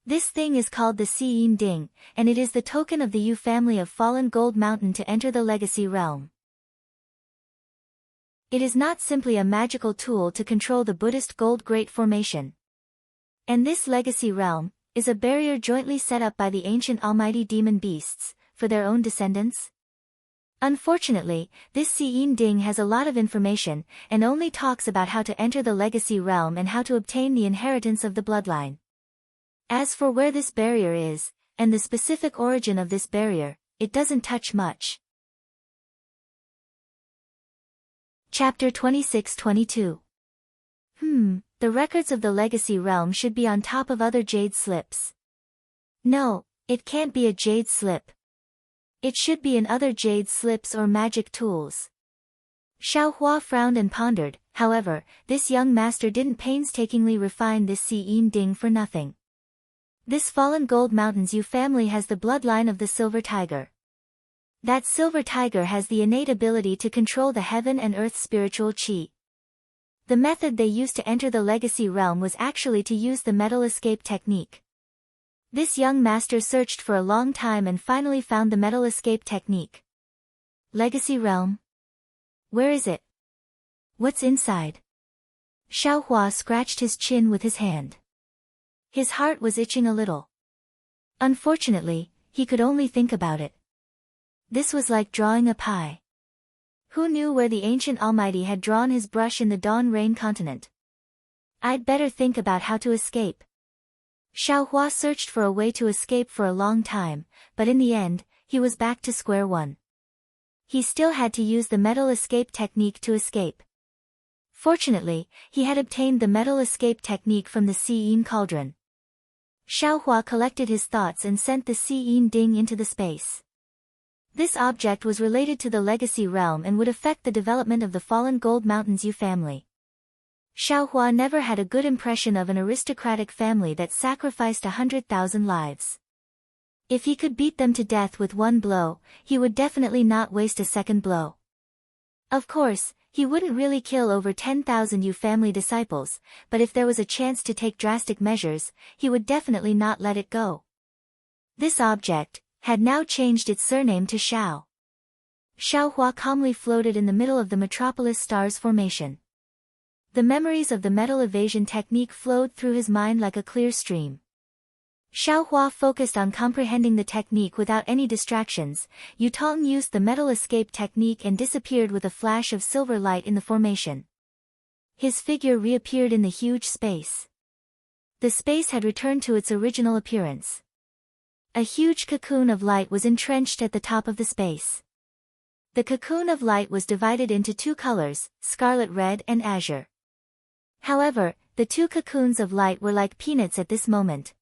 This thing is called the Xiyin Ding, and it is the token of the Yu family of fallen Gold Mountain to enter the Legacy Realm. It is not simply a magical tool to control the Buddhist Gold Great Formation. And this Legacy Realm is a barrier jointly set up by the ancient almighty demon beasts, for their own descendants. Unfortunately, this Xiyin Ding has a lot of information, and only talks about how to enter the Legacy Realm and how to obtain the inheritance of the bloodline. As for where this barrier is, and the specific origin of this barrier, it doesn't touch much. Chapter 26-22. The records of the Legacy Realm should be on top of other jade slips. No, it can't be a jade slip. It should be in other jade slips or magic tools. Xiaohua frowned and pondered. However, this young master didn't painstakingly refine this Xiyin Ding for nothing. This fallen Gold Mountain's Yu family has the bloodline of the Silver Tiger. That Silver Tiger has the innate ability to control the heaven and earth spiritual qi. The method they used to enter the Legacy Realm was actually to use the metal escape technique. This young master searched for a long time and finally found the metal escape technique. Legacy Realm? Where is it? What's inside? Xiaohua scratched his chin with his hand. His heart was itching a little. Unfortunately, he could only think about it. This was like drawing a pie. Who knew where the ancient Almighty had drawn his brush in the Dawn Rain continent? I'd better think about how to escape. Xiaohua searched for a way to escape for a long time, but in the end, he was back to square one. He still had to use the metal escape technique to escape. Fortunately, he had obtained the metal escape technique from the Yin cauldron. Xiaohua collected his thoughts and sent the Yin ding into the space. This object was related to the Legacy Realm and would affect the development of the fallen Gold Mountains Yu family. Xiaohua never had a good impression of an aristocratic family that sacrificed 100,000 lives. If he could beat them to death with one blow, he would definitely not waste a second blow. Of course, he wouldn't really kill over 10,000 Yu family disciples, but if there was a chance to take drastic measures, he would definitely not let it go. This object had now changed its surname to Xiao. Xiaohua calmly floated in the middle of the Metropolis Stars formation. The memories of the metal evasion technique flowed through his mind like a clear stream. Xiaohua focused on comprehending the technique without any distractions. Yutong used the metal escape technique and disappeared with a flash of silver light in the formation. His figure reappeared in the huge space. The space had returned to its original appearance. A huge cocoon of light was entrenched at the top of the space. The cocoon of light was divided into two colors, scarlet red and azure. However, the two cocoons of light were like peanuts at this moment.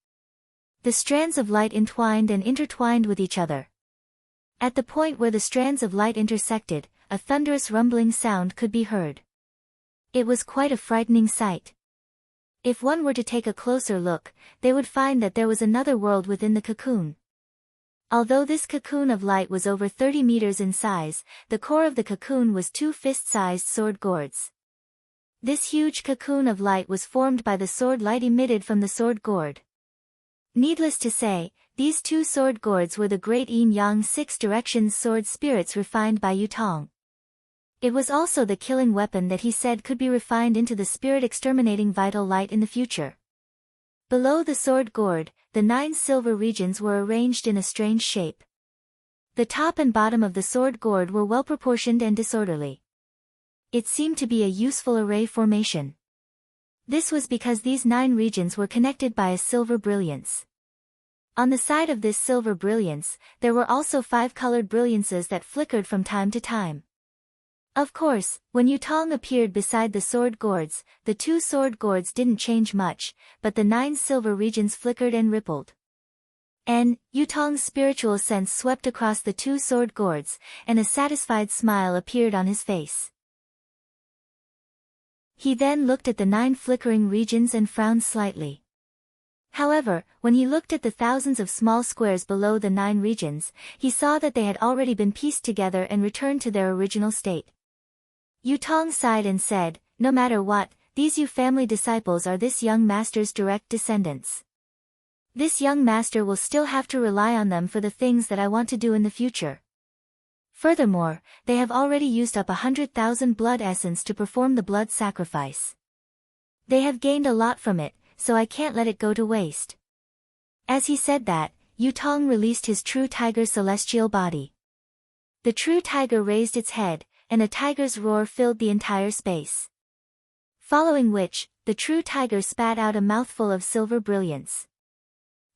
The strands of light entwined and intertwined with each other. At the point where the strands of light intersected, a thunderous rumbling sound could be heard. It was quite a frightening sight. If one were to take a closer look, they would find that there was another world within the cocoon. Although this cocoon of light was over 30 meters in size, the core of the cocoon was 2 fist-sized sword gourds. This huge cocoon of light was formed by the sword light emitted from the sword gourd. Needless to say, these 2 sword gourds were the great yin-yang 6 directions sword spirits refined by Yutong. It was also the killing weapon that he said could be refined into the spirit-exterminating vital light in the future. Below the sword gourd, the 9 silver regions were arranged in a strange shape. The top and bottom of the sword gourd were well-proportioned and disorderly. It seemed to be a useful array formation. This was because these 9 regions were connected by a silver brilliance. On the side of this silver brilliance, there were also 5 colored brilliances that flickered from time to time. Of course, when Yutong appeared beside the sword gourds, the 2 sword gourds didn't change much, but the 9 silver regions flickered and rippled. Yutong's spiritual sense swept across the 2 sword gourds, and a satisfied smile appeared on his face. He then looked at the 9 flickering regions and frowned slightly. However, when he looked at the thousands of small squares below the 9 regions, he saw that they had already been pieced together and returned to their original state. Yutong sighed and said, "No matter what, these Yu family disciples are this young master's direct descendants. This young master will still have to rely on them for the things that I want to do in the future. Furthermore, they have already used up 100,000 blood essence to perform the blood sacrifice. They have gained a lot from it, so I can't let it go to waste." As he said that, Yutong released his true tiger celestial body. The true tiger raised its head, and a tiger's roar filled the entire space. Following which, the true tiger spat out a mouthful of silver brilliance.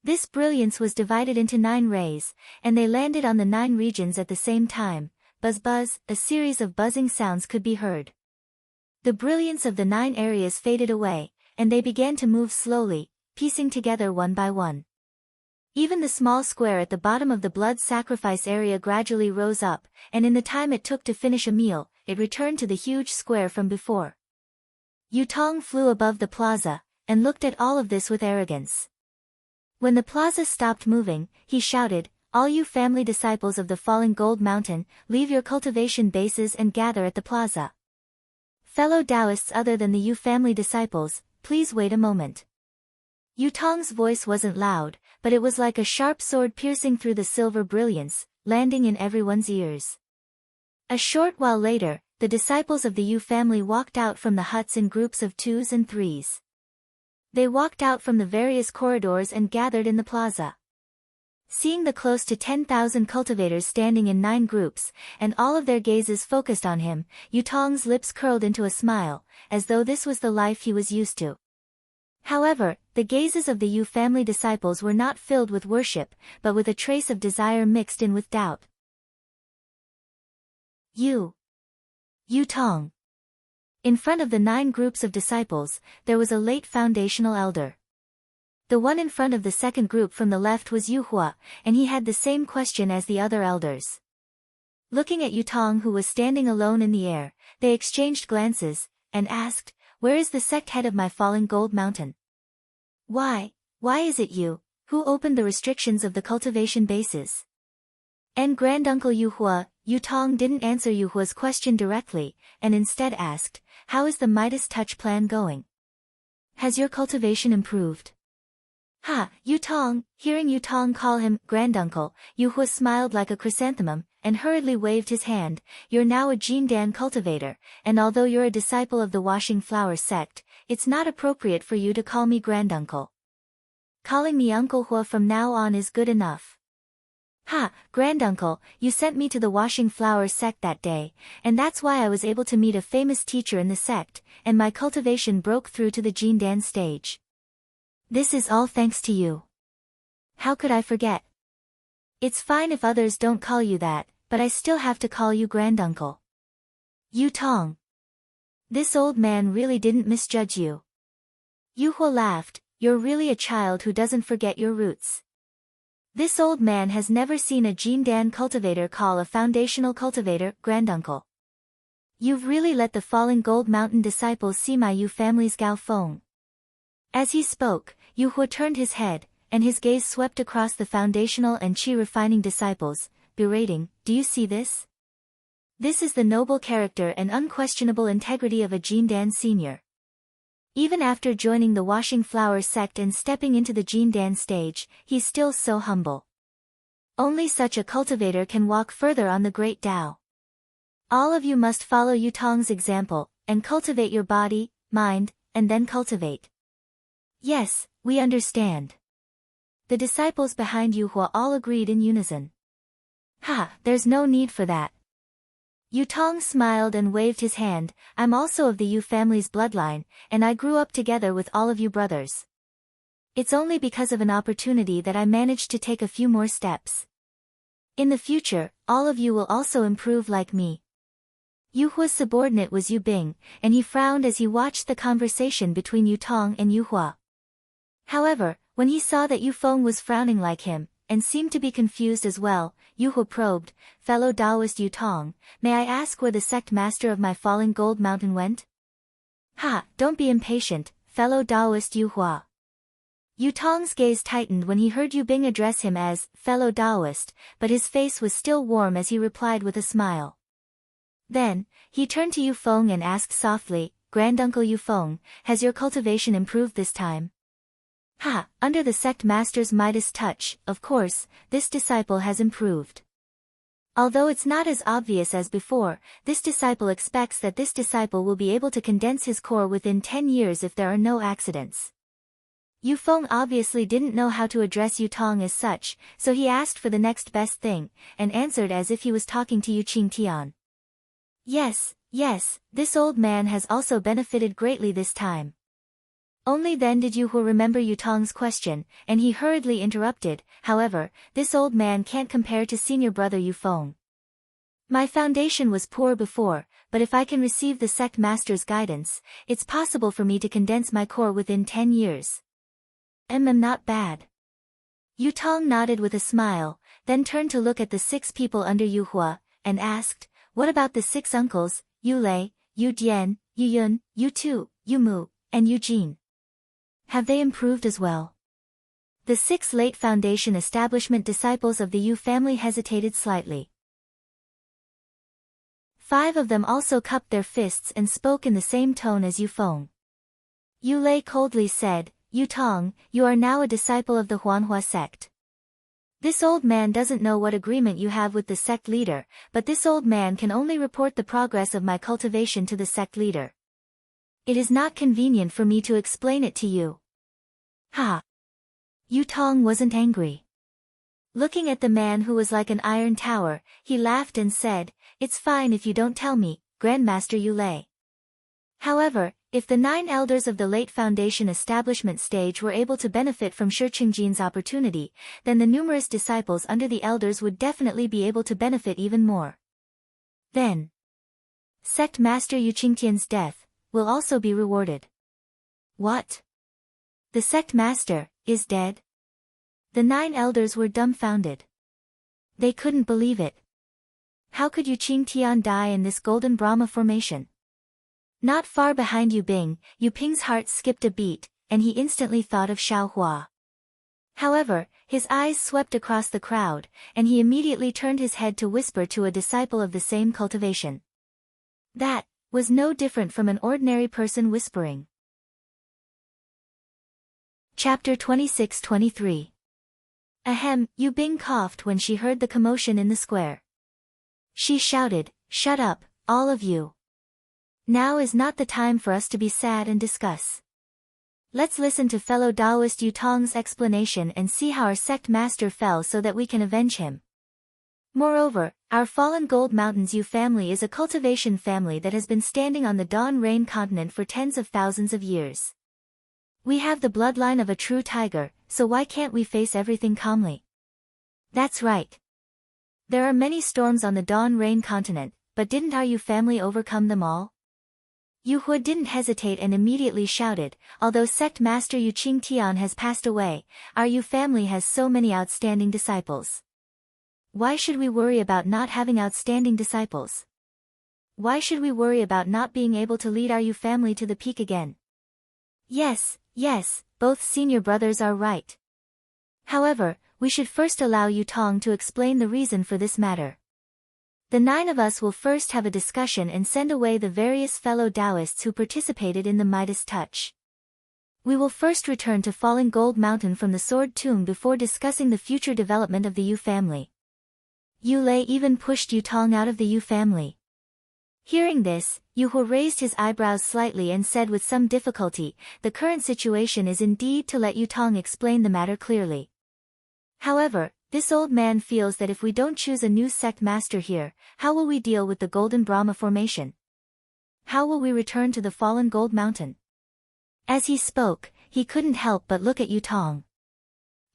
This brilliance was divided into 9 rays, and they landed on the 9 regions at the same time. Buzz buzz, a series of buzzing sounds could be heard. The brilliance of the 9 areas faded away, and they began to move slowly, piecing together one by one. Even the small square at the bottom of the blood sacrifice area gradually rose up, and in the time it took to finish a meal, it returned to the huge square from before. Yutong flew above the plaza, and looked at all of this with arrogance. When the plaza stopped moving, he shouted, "All you family disciples of the fallen Gold Mountain, leave your cultivation bases and gather at the plaza. Fellow Taoists other than the Yu family disciples, please wait a moment." Yutong's voice wasn't loud, but it was like a sharp sword piercing through the silver brilliance, landing in everyone's ears. A short while later, the disciples of the Yu family walked out from the huts in groups of 2s and 3s. They walked out from the various corridors and gathered in the plaza. Seeing the close to 10,000 cultivators standing in 9 groups, and all of their gazes focused on him, Yutong's lips curled into a smile, as though this was the life he was used to. However, the gazes of the Yu family disciples were not filled with worship, but with a trace of desire mixed in with doubt. Yutong. In front of the 9 groups of disciples, there was a late foundational elder. The one in front of the second group from the left was Yuhua, and he had the same question as the other elders. Looking at Yutong, who was standing alone in the air, they exchanged glances, and asked, "Where is the sect head of my falling gold mountain? Why is it you, who opened the restrictions of the cultivation bases?" And granduncle Yuhua, Yutong didn't answer Yuhua's question directly, and instead asked, "How is the Midas touch plan going? Has your cultivation improved?" Yutong. Hearing Yutong call him granduncle, Yuhua smiled like a chrysanthemum, and hurriedly waved his hand. "You're now a Jindan cultivator, and although you're a disciple of the washing flower sect, it's not appropriate for you to call me granduncle. Calling me Uncle Hua from now on is good enough." Granduncle, you sent me to the washing flower sect that day, and that's why I was able to meet a famous teacher in the sect, and my cultivation broke through to the Jindan stage. This is all thanks to you. How could I forget? It's fine if others don't call you that, but I still have to call you granduncle. Yutong. This old man really didn't misjudge you. Yuhua laughed. You're really a child who doesn't forget your roots. This old man has never seen a Jindan cultivator call a foundational cultivator granduncle. You've really let the falling gold mountain disciples see my Yu family's Gao Feng. As he spoke, Yuhua turned his head, and his gaze swept across the foundational and qi refining disciples, berating, "Do you see this? This is the noble character and unquestionable integrity of a Jindan senior. Even after joining the washing flower sect and stepping into the Jindan stage, he's still so humble. Only such a cultivator can walk further on the great Tao. All of you must follow Yutong's example, and cultivate your body, mind, and then cultivate." "Yes, we understand." The disciples behind Yuhua all agreed in unison. There's no need for that. Yutong smiled and waved his hand. "I'm also of the Yu family's bloodline, and I grew up together with all of you brothers. It's only because of an opportunity that I managed to take a few more steps. In the future, all of you will also improve like me." Yuhua's subordinate was Yu Bing, and he frowned as he watched the conversation between Yutong and Yuhua. However, when he saw that Yu Feng was frowning like him, and seemed to be confused as well, Yuhua probed, "Fellow Taoist Yutong, may I ask where the sect master of my falling gold mountain went?" Don't be impatient, fellow Taoist Yuhua." Yutong's gaze tightened when he heard Yu Bing address him as fellow Taoist, but his face was still warm as he replied with a smile. Then, he turned to Yu Feng and asked softly, "Granduncle Yu Feng, has your cultivation improved this time?" Under the sect master's Midas touch, of course, this disciple has improved. Although it's not as obvious as before, this disciple expects that this disciple will be able to condense his core within 10 years if there are no accidents. Yu Feng obviously didn't know how to address Yutong as such, so he asked for the next best thing, and answered as if he was talking to Yu Qingtian. Yes, this old man has also benefited greatly this time." Only then did Yuhua remember Yutong's question, and he hurriedly interrupted, "However, this old man can't compare to senior brother Yu Feng. My foundation was poor before, but if I can receive the sect master's guidance, it's possible for me to condense my core within 10 years. Not bad." Yutong nodded with a smile, then turned to look at the 6 people under Yuhua, and asked, "What about the 6 uncles, Yu Lei, Yu Dian, Yu Yun, Yu Tu, Yu Mu, and Yu Jin? Have they improved as well?" The 6 late foundation establishment disciples of the Yu family hesitated slightly. 5 of them also cupped their fists and spoke in the same tone as Yu Feng. Yu Lei coldly said, Yu Tong, you are now a disciple of the Huanhua sect. This old man doesn't know what agreement you have with the sect leader, but this old man can only report the progress of my cultivation to the sect leader. It is not convenient for me to explain it to you. Ha! Yu Tong wasn't angry. Looking at the man who was like an iron tower, he laughed and said, "It's fine if you don't tell me, Grandmaster Yu Lei. However, if the 9 elders of the late foundation establishment stage were able to benefit from Shi Qingjin's opportunity, then the numerous disciples under the elders would definitely be able to benefit even more. Then, Sect Master Yu Qingtian's death will also be rewarded." What? The Sect Master is dead? The 9 elders were dumbfounded. They couldn't believe it. How could Yu Qingtian die in this golden Brahma formation? Not far behind Yu Bing, Yu Ping's heart skipped a beat, and he instantly thought of Xiaohua. However, his eyes swept across the crowd, and he immediately turned his head to whisper to a disciple of the same cultivation. That was no different from an ordinary person whispering. Chapter 26-23. Ahem, Yu Bing coughed when she heard the commotion in the square. She shouted, "Shut up, all of you. Now is not the time for us to be sad and discuss. Let's listen to fellow Taoist Yu Tong's explanation and see how our sect master fell so that we can avenge him. Moreover, our fallen Gold Mountains Yu family is a cultivation family that has been standing on the Dawn Rain continent for tens of thousands of years. We have the bloodline of a true tiger, so why can't we face everything calmly? That's right. There are many storms on the Dawn Rain continent, but didn't our Yu family overcome them all?" Yu Hui didn't hesitate and immediately shouted, "Although Sect Master Yu Qingtian has passed away, our Yu family has so many outstanding disciples. Why should we worry about not having outstanding disciples? Why should we worry about not being able to lead our Yu family to the peak again?" Yes, both senior brothers are right. However, we should first allow Yu Tong to explain the reason for this matter. The 9 of us will first have a discussion and send away the various fellow Taoists who participated in the Midas Touch. We will first return to Falling Gold Mountain from the Sword Tomb before discussing the future development of the Yu family. Yu Lei even pushed Yu Tong out of the Yu family. Hearing this, Yu Hui raised his eyebrows slightly and said with some difficulty, "The current situation is indeed to let Yu Tong explain the matter clearly. However, this old man feels that if we don't choose a new sect master here, how will we deal with the Golden Brahma formation? How will we return to the fallen Gold Mountain?" As he spoke, he couldn't help but look at Yu Tong.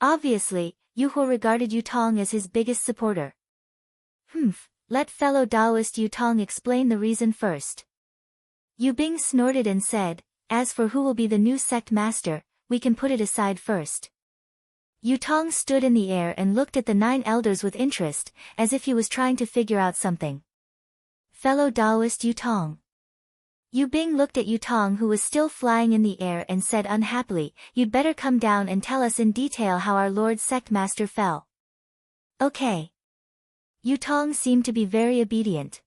Obviously, Yu Hui regarded Yu Tong as his biggest supporter. Let fellow Taoist Yu Tong explain the reason first. Yu Bing snorted and said, "As for who will be the new sect master, we can put it aside first." Yu Tong stood in the air and looked at the 9 elders with interest, as if he was trying to figure out something. Fellow Taoist Yu Tong. Yu Bing looked at Yu Tong who was still flying in the air and said unhappily, "You'd better come down and tell us in detail how our Lord Sect Master fell." Okay. Yu Tong seemed to be very obedient.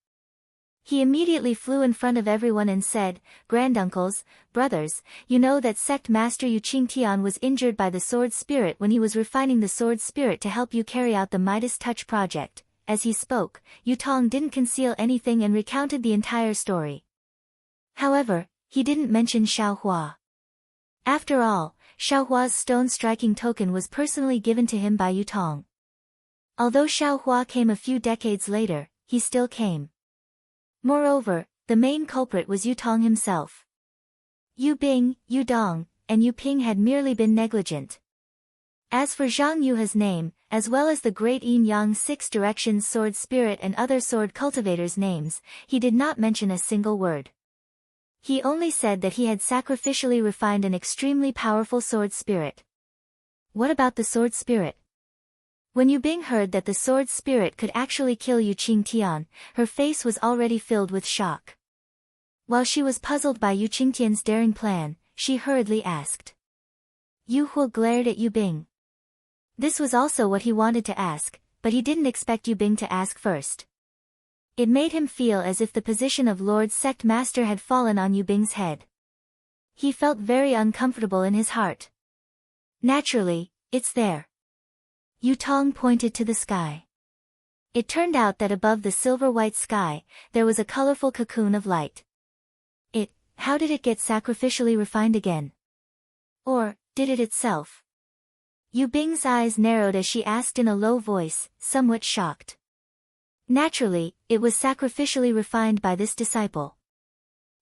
He immediately flew in front of everyone and said, "Granduncles, brothers, you know that Sect Master Yu Qingtian was injured by the Sword Spirit when he was refining the Sword Spirit to help you carry out the Midas Touch project." As he spoke, Yu Tong didn't conceal anything and recounted the entire story. However, he didn't mention Xiaohua. After all, Xiaohua's stone-striking token was personally given to him by Yu Tong. Although Xiaohua came a few decades later, he still came. Moreover, the main culprit was Yu Tong himself. Yu Bing, Yu Dong, and Yu Ping had merely been negligent. As for Zhang Yuha's name, as well as the great Yin Yang 6 Directions Sword Spirit and other sword cultivators' names, he did not mention a single word. He only said that he had sacrificially refined an extremely powerful sword spirit. What about the sword spirit? When Yu Bing heard that the sword spirit could actually kill Yu Qingtian, her face was already filled with shock. While she was puzzled by Yu Qingtian's daring plan, she hurriedly asked. Yu Hui glared at Yu Bing. This was also what he wanted to ask, but he didn't expect Yu Bing to ask first. It made him feel as if the position of Lord Sect Master had fallen on Yu Bing's head. He felt very uncomfortable in his heart. Naturally, it's there. Yu Tong pointed to the sky. It turned out that above the silver-white sky, there was a colorful cocoon of light. How did it get sacrificially refined again? Or, did it itself? Yu Bing's eyes narrowed as she asked in a low voice, somewhat shocked. Naturally, it was sacrificially refined by this disciple.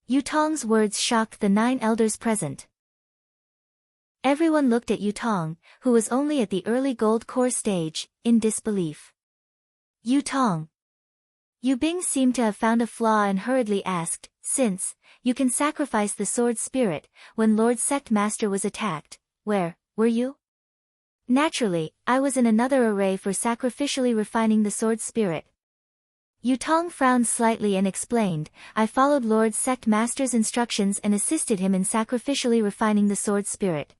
Yu Tong's words shocked the 9 elders present. Everyone looked at Yu Tong, who was only at the early gold core stage, in disbelief. Yu Tong. Yu Bing seemed to have found a flaw and hurriedly asked, since you can sacrifice the sword spirit, when Lord Sect Master was attacked, where were you? Naturally, I was in another array for sacrificially refining the sword spirit. Yu Tong frowned slightly and explained, I followed Lord Sect Master's instructions and assisted him in sacrificially refining the sword spirit.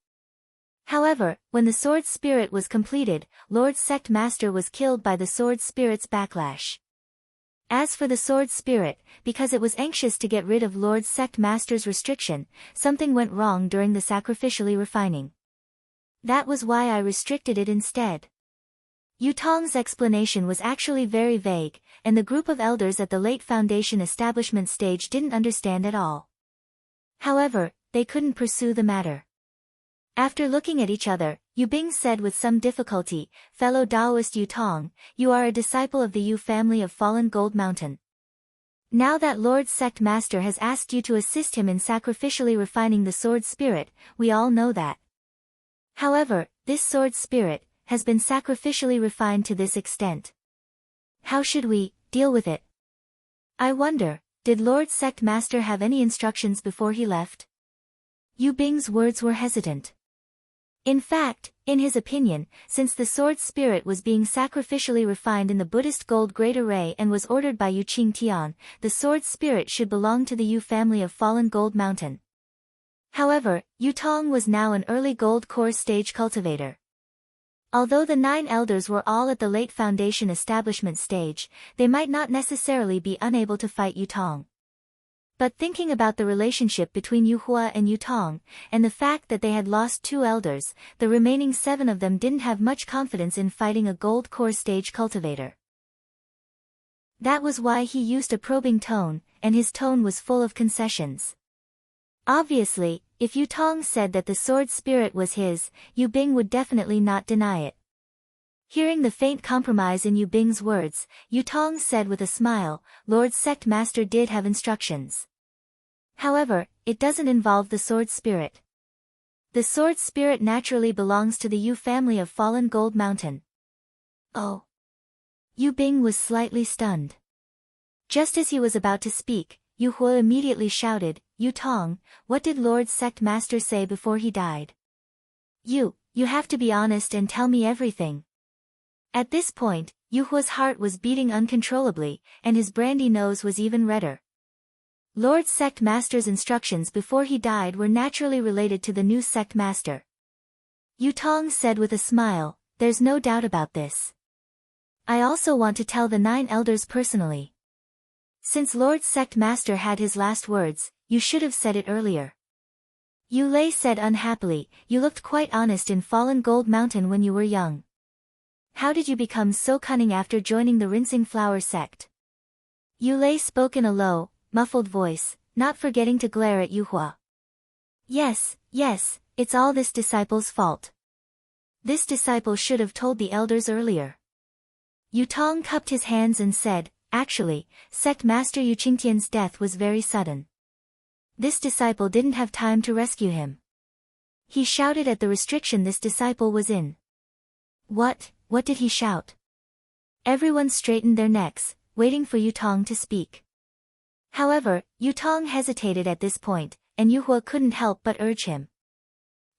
However, when the sword spirit was completed, Lord Sect Master was killed by the sword spirit's backlash. As for the sword spirit, because it was anxious to get rid of Lord Sect Master's restriction, something went wrong during the sacrificially refining. That was why I restricted it instead. Yu Tong's explanation was actually very vague, and the group of elders at the late Foundation establishment stage didn't understand at all. However, they couldn't pursue the matter. After looking at each other, Yu Bing said with some difficulty, fellow Taoist Yu Tong, you are a disciple of the Yu family of fallen Gold Mountain. Now that Lord Sect Master has asked you to assist him in sacrificially refining the sword spirit, we all know that. However, this sword spirit has been sacrificially refined to this extent. How should we deal with it? I wonder, did Lord Sect Master have any instructions before he left? Yu Bing's words were hesitant. In fact, in his opinion, since the sword spirit was being sacrificially refined in the Buddhist Gold Great Array and was ordered by Yu Qingtian, the sword spirit should belong to the Yu family of fallen Gold Mountain. However, Yu Tong was now an early gold core stage cultivator. Although the 9 elders were all at the late Foundation establishment stage, they might not necessarily be unable to fight Yu Tong. But thinking about the relationship between Yu Hua and Yu Tong, and the fact that they had lost 2 elders, the remaining 7 of them didn't have much confidence in fighting a gold core stage cultivator. That was why he used a probing tone, and his tone was full of concessions. Obviously, if Yu Tong said that the sword spirit was his, Yu Bing would definitely not deny it. Hearing the faint compromise in Yu Bing's words, Yu Tong said with a smile, Lord Sect Master did have instructions. However, it doesn't involve the sword spirit. The sword spirit naturally belongs to the Yu family of fallen Gold Mountain. Oh. Yu Bing was slightly stunned. Just as he was about to speak, Yu Hua immediately shouted, Yu Tong, what did Lord Sect Master say before he died? You have to be honest and tell me everything. At this point, Yu Hua's heart was beating uncontrollably, and his brandy nose was even redder. Lord Sect Master's instructions before he died were naturally related to the new Sect Master. Yu Tong said with a smile, there's no doubt about this. I also want to tell the 9 elders personally. Since Lord Sect Master had his last words, you should have said it earlier. Yu Lei said unhappily, you looked quite honest in Fallen Gold Mountain when you were young. How did you become so cunning after joining the Rinsing Flower sect? Yu Lei spoke in a low, muffled voice, not forgetting to glare at Yu Hua. Yes, it's all this disciple's fault. This disciple should have told the elders earlier. Yu Tong cupped his hands and said, actually, Sect Master Yu Qingtian's death was very sudden. This disciple didn't have time to rescue him. He shouted at the restriction this disciple was in. What did he shout? Everyone straightened their necks, waiting for Yu Tong to speak. However, Yu Tong hesitated at this point, and Yu Hua couldn't help but urge him.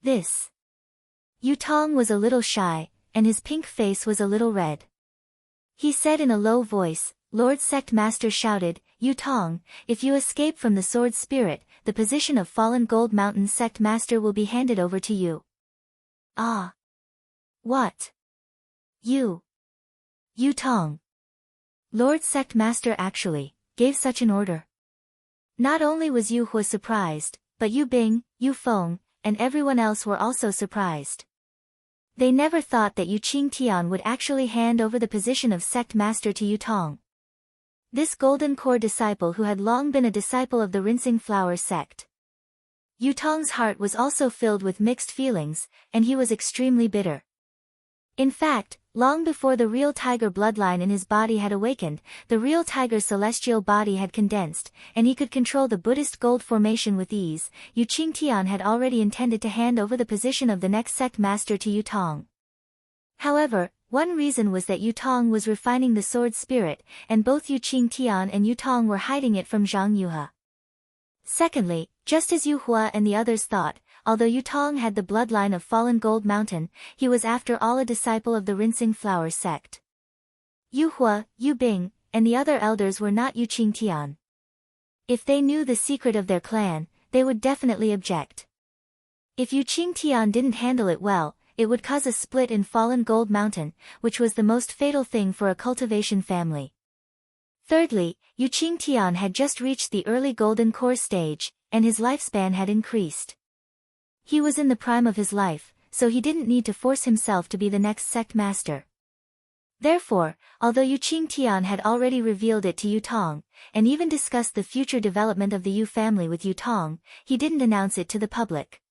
This. Yu Tong was a little shy, and his pink face was a little red. He said in a low voice, Lord Sect Master shouted, Yu Tong, if you escape from the sword spirit, the position of Fallen Gold Mountain Sect Master will be handed over to you. Ah. What? Yu Tong. Lord Sect Master actually gave such an order. Not only was Yu Hua surprised, but Yu Bing, Yu Feng, and everyone else were also surprised. They never thought that Yuqing Tian would actually hand over the position of sect master to Yutong. This golden core disciple who had long been a disciple of the rinsing flower sect. Yutong's heart was also filled with mixed feelings, and he was extremely bitter. In fact, long before the real tiger bloodline in his body had awakened, the real tiger's celestial body had condensed, and he could control the Buddhist gold formation with ease. Yuqing Tian had already intended to hand over the position of the next sect master to Yutong. However, one reason was that Yutong was refining the sword spirit, and both Yuqing Tian and Yutong were hiding it from Zhang Yuhe. Secondly, just as Yu Hua and the others thought, although Yutong had the bloodline of fallen Gold Mountain, he was after all a disciple of the rinsing flower sect. Yu Hua, Yu Bing, and the other elders were not Yuqing Tian. If they knew the secret of their clan, they would definitely object. If Yuqing Tian didn't handle it well, it would cause a split in fallen Gold Mountain, which was the most fatal thing for a cultivation family. Thirdly, Yuqing Tian had just reached the early golden core stage, and his lifespan had increased. He was in the prime of his life, so he didn't need to force himself to be the next sect master. Therefore, although Yuqing Tian had already revealed it to Yutong, and even discussed the future development of the Yu family with Yutong, he didn't announce it to the public.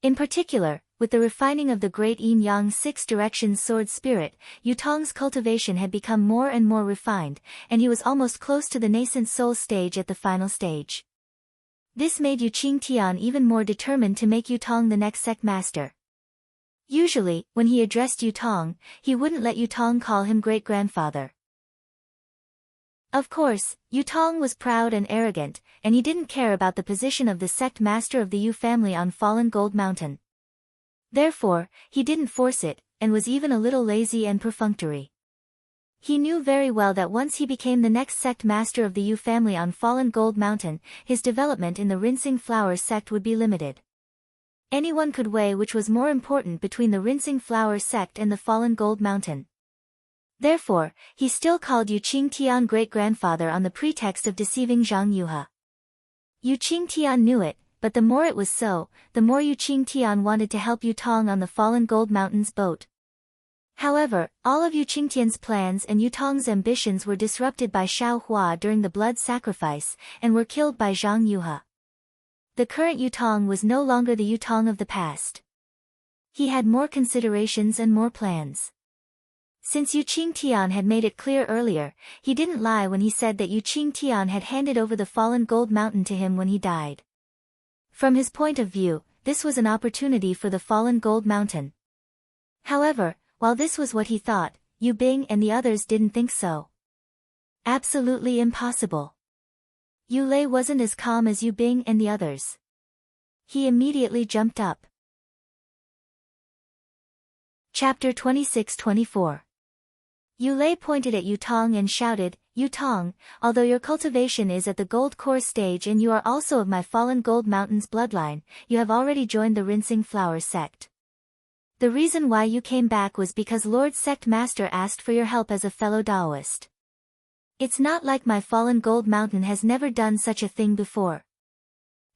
In particular, with the refining of the great yin-yang six directions sword spirit, Yutong's cultivation had become more and more refined, and he was almost close to the nascent soul stage at the final stage. This made Yuqing Tian even more determined to make Yutong the next sect master. Usually, when he addressed Yutong, he wouldn't let Yutong call him great-grandfather. Of course, Yutong was proud and arrogant, and he didn't care about the position of the sect master of the Yu family on fallen Gold Mountain. Therefore, he didn't force it, and was even a little lazy and perfunctory. He knew very well that once he became the next sect master of the Yu family on fallen Gold Mountain, his development in the rinsing flower sect would be limited. Anyone could weigh which was more important between the rinsing flower sect and the fallen Gold Mountain. Therefore, he still called Yuqing Tian great-grandfather on the pretext of deceiving Zhang Yuhe. Yuqing Tian knew it, but the more it was so, the more Yuqing Tian wanted to help Yutong on the fallen Gold Mountain's boat. However, all of Yuqing Tian's plans and Yutong's ambitions were disrupted by Xiao Hua during the blood sacrifice, and were killed by Zhang Yuhe. The current Yutong was no longer the Yutong of the past. He had more considerations and more plans. Since Yuqing Tian had made it clear earlier, he didn't lie when he said that Yuqing Tian had handed over the fallen Gold Mountain to him when he died. From his point of view, this was an opportunity for the fallen Gold Mountain. However, while this was what he thought, Yu Bing and the others didn't think so. Absolutely impossible. Yu Lei wasn't as calm as Yu Bing and the others. He immediately jumped up. Chapter 26-24. Yu Lei pointed at Yutong and shouted, Yutong, although your cultivation is at the gold core stage and you are also of my fallen Gold Mountain's bloodline, you have already joined the rinsing flower sect. The reason why you came back was because Lord Sect Master asked for your help as a fellow Taoist. It's not like my fallen Gold Mountain has never done such a thing before.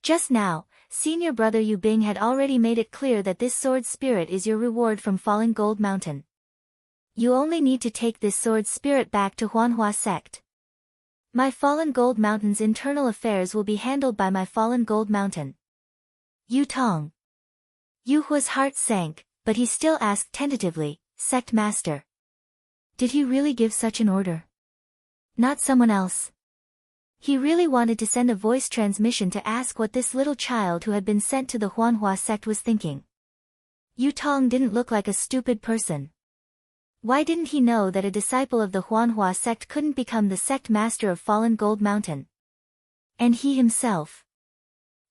Just now, senior brother Yu Bing had already made it clear that this sword spirit is your reward from fallen Gold Mountain. You only need to take this sword spirit back to Huanhua sect. My fallen Gold Mountain's internal affairs will be handled by my fallen Gold Mountain. Yutong. Yu Hua's heart sank, but he still asked tentatively, Sect Master. Did he really give such an order? Not someone else. He really wanted to send a voice transmission to ask what this little child who had been sent to the Huanhua sect was thinking. Yutong didn't look like a stupid person. Why didn't he know that a disciple of the Huanhua sect couldn't become the sect master of fallen Gold Mountain? And he himself.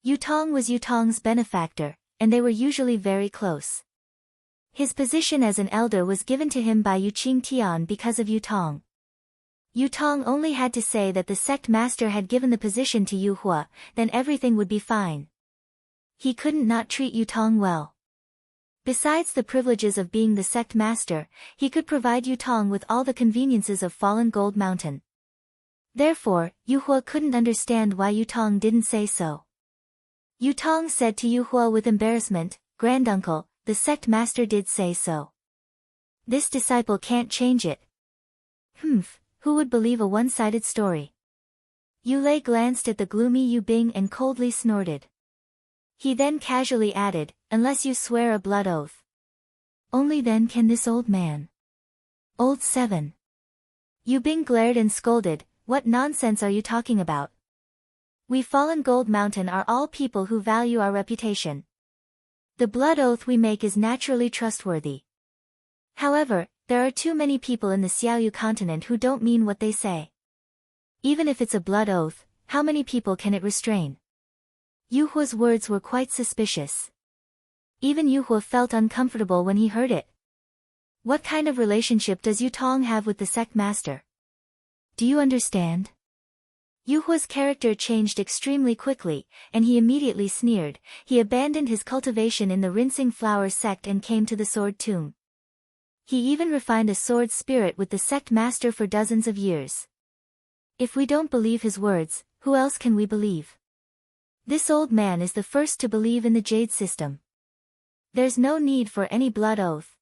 Yutong was Yutong's benefactor, and they were usually very close. His position as an elder was given to him by Yuqing Tian because of Yutong. Yutong only had to say that the sect master had given the position to Yu Hua, then everything would be fine. He couldn't not treat Yutong well. Besides the privileges of being the sect master, he could provide Yutong with all the conveniences of fallen Gold Mountain. Therefore, Yu Hua couldn't understand why Yutong didn't say so. Yutong said to Yu Hua with embarrassment, Granduncle, the sect master did say so. This disciple can't change it. Who would believe a one-sided story? Yulei glanced at the gloomy Yu Bing and coldly snorted. He then casually added, unless you swear a blood oath. Only then can this old man. Old 7. Yu Bing glared and scolded, what nonsense are you talking about? We Fallen Gold Mountain are all people who value our reputation. The blood oath we make is naturally trustworthy. However, there are too many people in the Xiaoyu continent who don't mean what they say. Even if it's a blood oath, how many people can it restrain? Yu Hua's words were quite suspicious. Even Yu Hua felt uncomfortable when he heard it. What kind of relationship does Yu Tong have with the sect master? Do you understand? Yu Hua's character changed extremely quickly, and he immediately sneered. He abandoned his cultivation in the Rinsing Flower sect and came to the Sword Tomb. He even refined a sword spirit with the sect master for dozens of years. If we don't believe his words, who else can we believe? This old man is the first to believe in the Jade system. There's no need for any blood oath.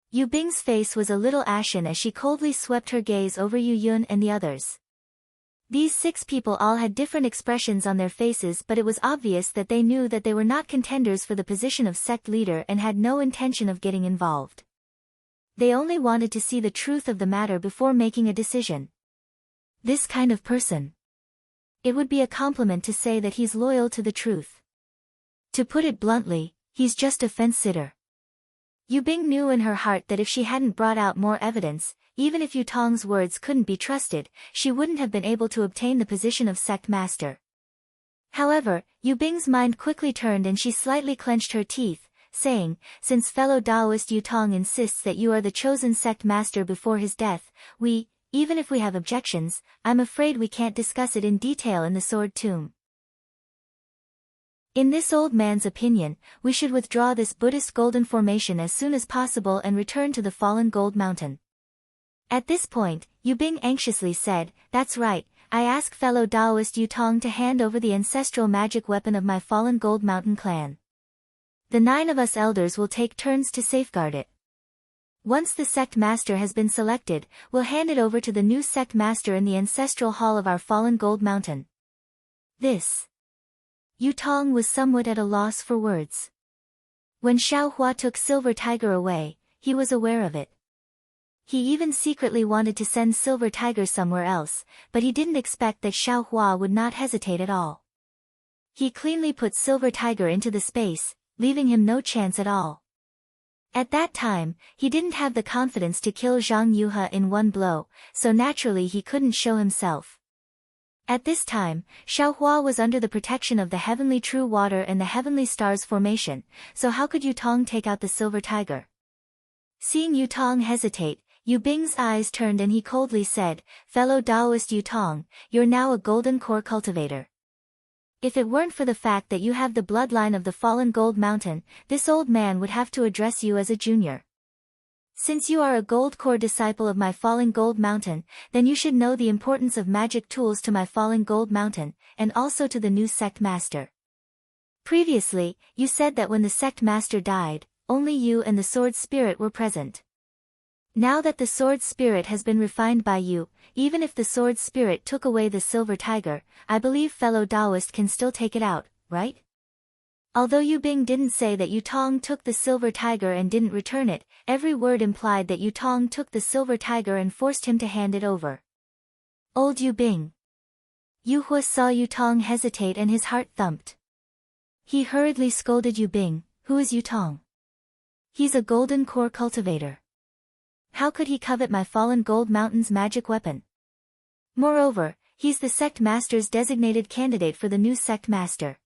Yu Bing's face was a little ashen as she coldly swept her gaze over Yu Yun and the others. These 6 people all had different expressions on their faces, but it was obvious that they knew that they were not contenders for the position of sect leader and had no intention of getting involved. They only wanted to see the truth of the matter before making a decision. This kind of person. It would be a compliment to say that he's loyal to the truth. To put it bluntly, he's just a fence-sitter. Yu Bing knew in her heart that if she hadn't brought out more evidence, even if Yu Tong's words couldn't be trusted, she wouldn't have been able to obtain the position of sect master. However, Yu Bing's mind quickly turned and she slightly clenched her teeth, saying, since fellow Taoist Yu Tong insists that you are the chosen sect master before his death, even if we have objections, I'm afraid we can't discuss it in detail in the Sword Tomb. In this old man's opinion, we should withdraw this Buddhist golden formation as soon as possible and return to the Fallen Gold Mountain. At this point, Yu Bing anxiously said, that's right, I ask fellow Taoist Yu Tong to hand over the ancestral magic weapon of my Fallen Gold Mountain clan. The 9 of us elders will take turns to safeguard it. Once the sect master has been selected, we'll hand it over to the new sect master in the ancestral hall of our Fallen Gold Mountain. Yu Tong was somewhat at a loss for words. When Xiao Hua took Silver Tiger away, he was aware of it. He even secretly wanted to send Silver Tiger somewhere else, but he didn't expect that Xiao Hua would not hesitate at all. He cleanly put Silver Tiger into the space, leaving him no chance at all. At that time, he didn't have the confidence to kill Zhang Yuhe in one blow, so naturally he couldn't show himself. At this time, Xiao Hua was under the protection of the Heavenly True Water and the Heavenly Stars formation, so how could Yu Tong take out the Silver Tiger? Seeing Yu Tong hesitate, Yu Bing's eyes turned and he coldly said, fellow Taoist Yu Tong, you're now a golden core cultivator. If it weren't for the fact that you have the bloodline of the Fallen Gold Mountain, this old man would have to address you as a junior. Since you are a gold core disciple of my Fallen Gold Mountain, then you should know the importance of magic tools to my Fallen Gold Mountain, and also to the new sect master. Previously, you said that when the sect master died, only you and the sword spirit were present. Now that the sword spirit has been refined by you, even if the sword spirit took away the Silver Tiger, I believe fellow Taoist can still take it out, right? Although Yu Bing didn't say that Yu Tong took the Silver Tiger and didn't return it, every word implied that Yu Tong took the Silver Tiger and forced him to hand it over. Old Yu Bing. Yu Hua saw Yu Tong hesitate and his heart thumped. He hurriedly scolded Yu Bing, who is Yu Tong? He's a golden core cultivator. How could he covet my Fallen Gold Mountain's magic weapon? Moreover, he's the sect master's designated candidate for the new sect master.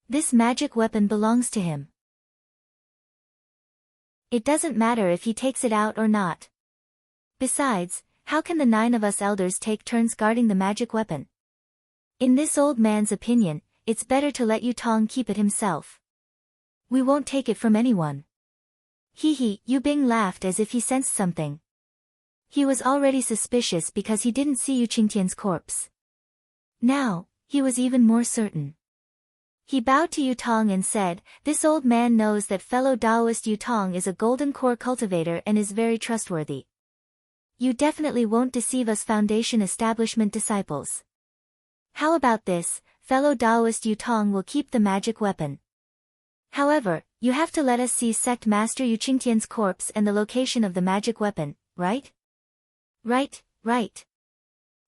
This magic weapon belongs to him. It doesn't matter if he takes it out or not. Besides, how can the 9 of us elders take turns guarding the magic weapon? In this old man's opinion, it's better to let Yu Tong keep it himself. We won't take it from anyone. Yu Bing laughed as if he sensed something. He was already suspicious because he didn't see Yu Qingtian's corpse. Now, he was even more certain. He bowed to Yutong and said, "This old man knows that fellow Taoist Yutong is a golden core cultivator and is very trustworthy. You definitely won't deceive us Foundation Establishment disciples. How about this, fellow Taoist Yutong will keep the magic weapon. However, you have to let us see Sect Master Yu Qingtian's corpse and the location of the magic weapon, right?" Right.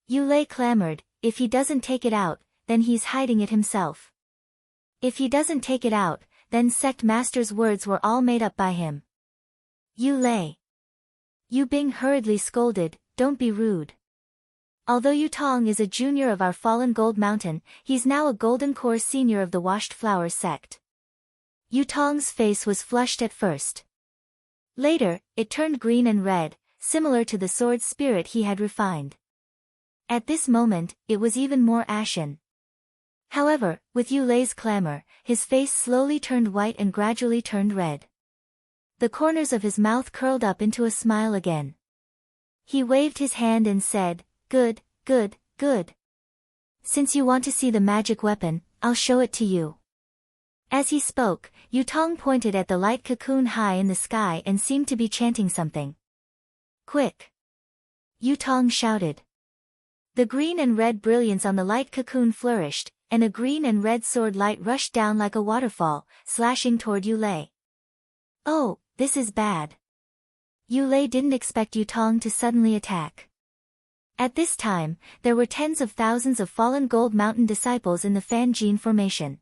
Yu Lei clamored, "If he doesn't take it out, then he's hiding it himself. If he doesn't take it out, then Sect Master's words were all made up by him." "Yu Lei." Yu Bing hurriedly scolded, "Don't be rude. Although Yutong is a junior of our fallen Gold Mountain, he's now a Golden Core senior of the Washed Flowers sect." Yutong's face was flushed at first. Later, it turned green and red, similar to the sword spirit he had refined. At this moment, it was even more ashen. However, with Yu Lei's clamor, his face slowly turned white and gradually turned red. The corners of his mouth curled up into a smile again. He waved his hand and said, Good. Since you want to see the magic weapon, I'll show it to you." As he spoke, Yutong pointed at the light cocoon high in the sky and seemed to be chanting something. "Quick!" Yutong shouted. The green and red brilliance on the light cocoon flourished, and a green and red sword light rushed down like a waterfall, slashing toward Yu Lei. "Oh, this is bad." Yu Lei didn't expect Yutong to suddenly attack. At this time, there were tens of thousands of fallen Gold Mountain disciples in the Fan Jin formation.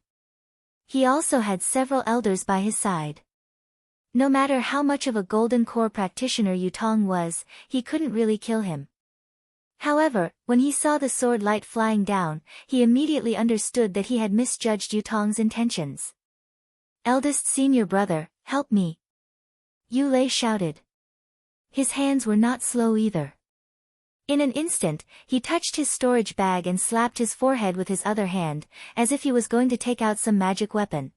He also had several elders by his side. No matter how much of a Golden Core practitioner Yutong was, he couldn't really kill him. However, when he saw the sword light flying down, he immediately understood that he had misjudged Yutong's intentions. "Eldest senior brother, help me!" Yu Lei shouted. His hands were not slow either. In an instant, he touched his storage bag and slapped his forehead with his other hand, as if he was going to take out some magic weapon.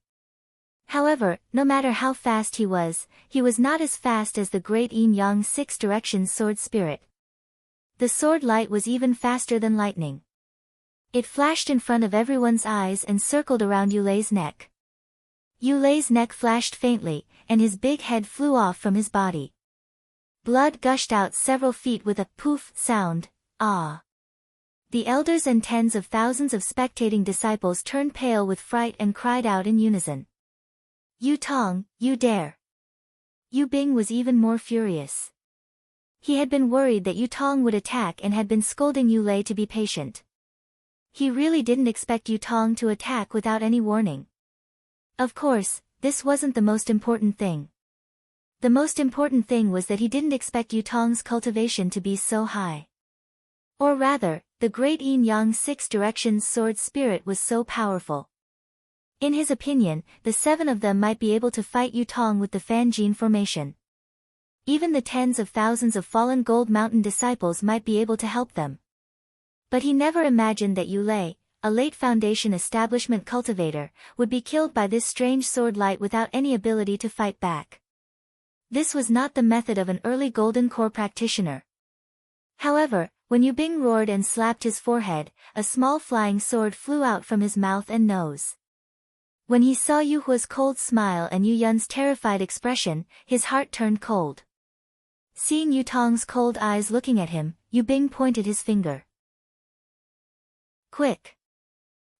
However, no matter how fast he was not as fast as the great Yin Yang 6 Directions sword spirit. The sword light was even faster than lightning. It flashed in front of everyone's eyes and circled around Yu Lei's neck. Yu Lei's neck flashed faintly, and his big head flew off from his body. Blood gushed out several feet with a poof sound. Ah! The elders and tens of thousands of spectating disciples turned pale with fright and cried out in unison. "Yutong, you dare!" Yu Bing was even more furious. He had been worried that Yutong would attack and had been scolding Yu Lei to be patient. He really didn't expect Yutong to attack without any warning. Of course, this wasn't the most important thing. The most important thing was that he didn't expect Yutong's cultivation to be so high. Or rather, the great Yin Yang 6 Directions sword spirit was so powerful. In his opinion, the 7 of them might be able to fight Yutong with the Fan Jin formation. Even the tens of thousands of fallen Gold Mountain disciples might be able to help them. But he never imagined that Yu Lei, a late Foundation Establishment cultivator, would be killed by this strange sword light without any ability to fight back. This was not the method of an early Golden Core practitioner. However, when Yu Bing roared and slapped his forehead, a small flying sword flew out from his mouth and nose. When he saw Yu Hua's cold smile and Yu Yun's terrified expression, his heart turned cold. Seeing Yutong's cold eyes looking at him, Yu Bing pointed his finger. "Quick!"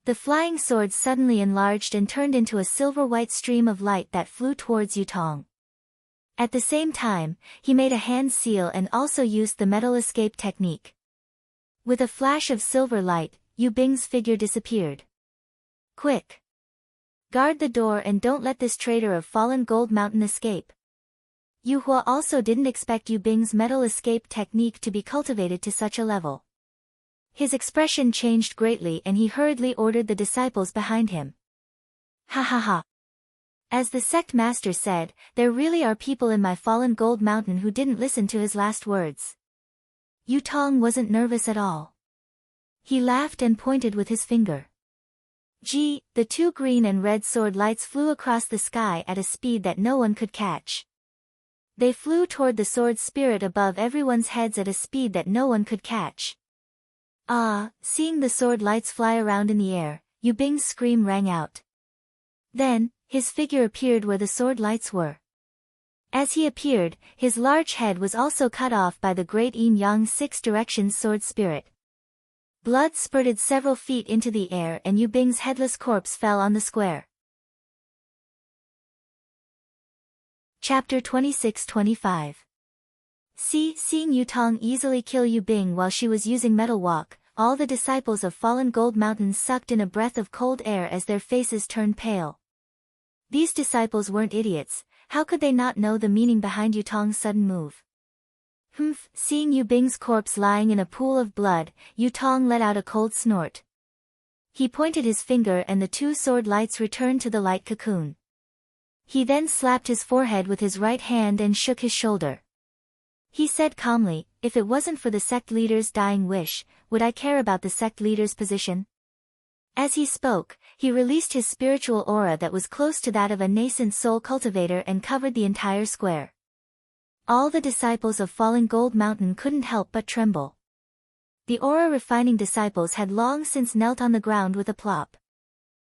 The flying sword suddenly enlarged and turned into a silver-white stream of light that flew towards Yutong. At the same time, he made a hand seal and also used the metal escape technique. With a flash of silver light, Yu Bing's figure disappeared. "Quick! Guard the door and don't let this traitor of fallen Gold Mountain escape." Yu Hua also didn't expect Yu Bing's metal escape technique to be cultivated to such a level. His expression changed greatly and he hurriedly ordered the disciples behind him. "Ha ha ha! As the sect master said, there really are people in my fallen Gold Mountain who didn't listen to his last words." Yutong wasn't nervous at all. He laughed and pointed with his finger. Gee, the 2 green and red sword lights flew across the sky at a speed that no one could catch. They flew toward the sword spirit above everyone's heads at a speed that no one could catch. Ah, seeing the sword lights fly around in the air, Yu Bing's scream rang out. Then, his figure appeared where the sword lights were. As he appeared, his large head was also cut off by the great Yin-Yang Six Directions sword spirit. Blood spurted several feet into the air and Yu Bing's headless corpse fell on the square. Chapter 26-25. Seeing Yu Tong easily kill Yu Bing while she was using Metal Walk, all the disciples of Fallen Gold Mountain sucked in a breath of cold air as their faces turned pale. These disciples weren't idiots. How could they not know the meaning behind Yu Tong's sudden move? Humph! Seeing Yu Bing's corpse lying in a pool of blood, Yu Tong let out a cold snort. He pointed his finger and the two sword lights returned to the light cocoon. He then slapped his forehead with his right hand and shook his shoulder. He said calmly, "If it wasn't for the sect leader's dying wish, would I care about the sect leader's position?" As he spoke, he released his spiritual aura that was close to that of a nascent soul cultivator and covered the entire square. All the disciples of Fallen Gold Mountain couldn't help but tremble. The aura-refining disciples had long since knelt on the ground with a plop.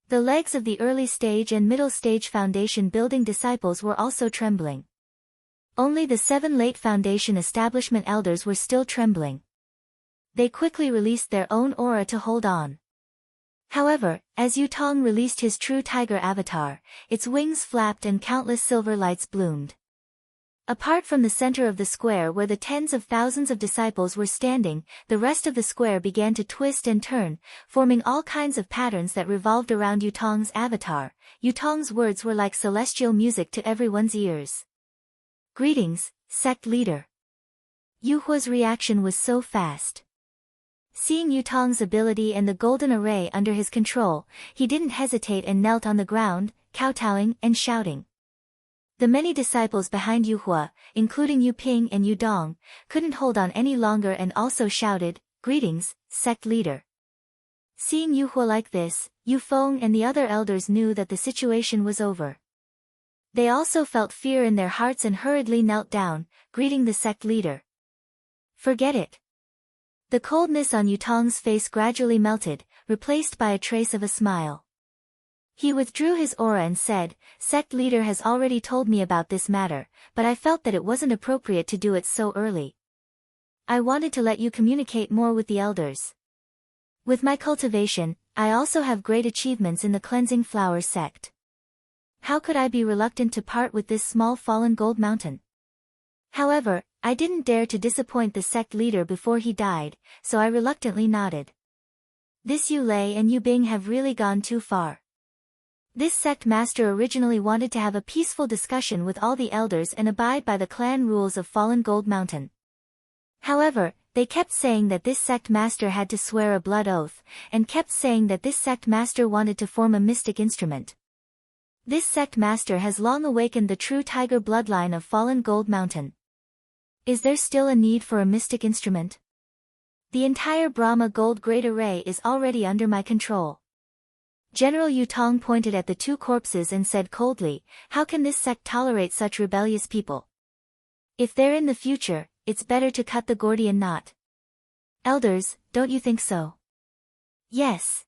The legs of the early stage and middle stage foundation building disciples were also trembling. Only the 7 late foundation establishment elders were still trembling. They quickly released their own aura to hold on. However, as Yu Tong released his true tiger avatar, its wings flapped and countless silver lights bloomed. Apart from the center of the square where the tens of thousands of disciples were standing, the rest of the square began to twist and turn, forming all kinds of patterns that revolved around Yu Tong's avatar. Yu Tong's words were like celestial music to everyone's ears. "Greetings, sect leader." Yu Hua's reaction was so fast. Seeing Yu Tong's ability and the golden array under his control, he didn't hesitate and knelt on the ground, kowtowing and shouting. The many disciples behind Yu Hua, including Yu Ping and Yu Dong, couldn't hold on any longer and also shouted, "Greetings, sect leader." Seeing Yu Hua like this, Yu Feng and the other elders knew that the situation was over. They also felt fear in their hearts and hurriedly knelt down, greeting the sect leader. "Forget it." The coldness on Yu Tong's face gradually melted, replaced by a trace of a smile. He withdrew his aura and said, "Sect leader has already told me about this matter, but I felt that it wasn't appropriate to do it so early. I wanted to let you communicate more with the elders. With my cultivation, I also have great achievements in the Cleansing Flowers sect. How could I be reluctant to part with this small fallen gold mountain? However, I didn't dare to disappoint the sect leader before he died, so I reluctantly nodded. This Yu Lei and Yu Bing have really gone too far. This sect master originally wanted to have a peaceful discussion with all the elders and abide by the clan rules of Fallen Gold Mountain. However, they kept saying that this sect master had to swear a blood oath, and kept saying that this sect master wanted to form a mystic instrument. This sect master has long awakened the true tiger bloodline of Fallen Gold Mountain. Is there still a need for a mystic instrument? The entire Brahma Gold Great Array is already under my control." General Yu Tong pointed at the two corpses and said coldly, "How can this sect tolerate such rebellious people? If they're in the future, it's better to cut the Gordian knot. Elders, don't you think so?" "Yes."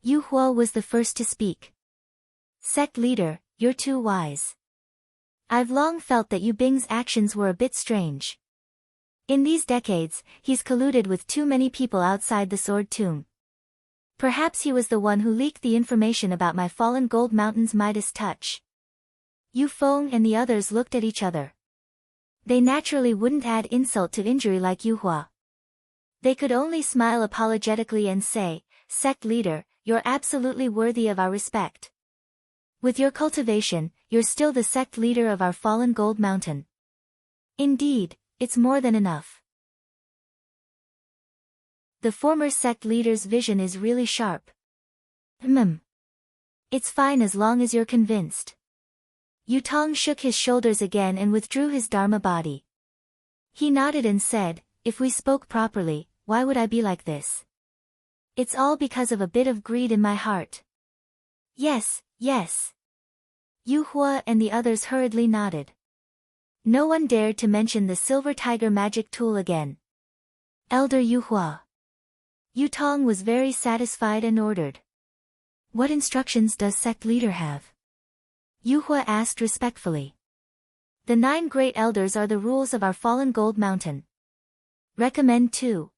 Yu Hua was the first to speak. "Sect leader, you're too wise. I've long felt that Yu Bing's actions were a bit strange. In these decades, he's colluded with too many people outside the Sword Tomb. Perhaps he was the one who leaked the information about my Fallen Gold Mountain's Midas touch." Yu Feng and the others looked at each other. They naturally wouldn't add insult to injury like Yu Hua. They could only smile apologetically and say, "Sect leader, you're absolutely worthy of our respect. With your cultivation, you're still the sect leader of our Fallen Gold Mountain. Indeed, it's more than enough." The former sect leader's vision is really sharp. It's fine as long as you're convinced." Yu Tong shook his shoulders again and withdrew his Dharma body. He nodded and said, "If we spoke properly, why would I be like this? It's all because of a bit of greed in my heart." "Yes, yes." Yu Hua and the others hurriedly nodded. No one dared to mention the Silver Tiger magic tool again. "Elder Yu Hua." Yu Tong was very satisfied and ordered, What instructions does sect leader have? Yuhua asked respectfully. The 9 great elders are the rules of our fallen gold mountain. Recommend 2.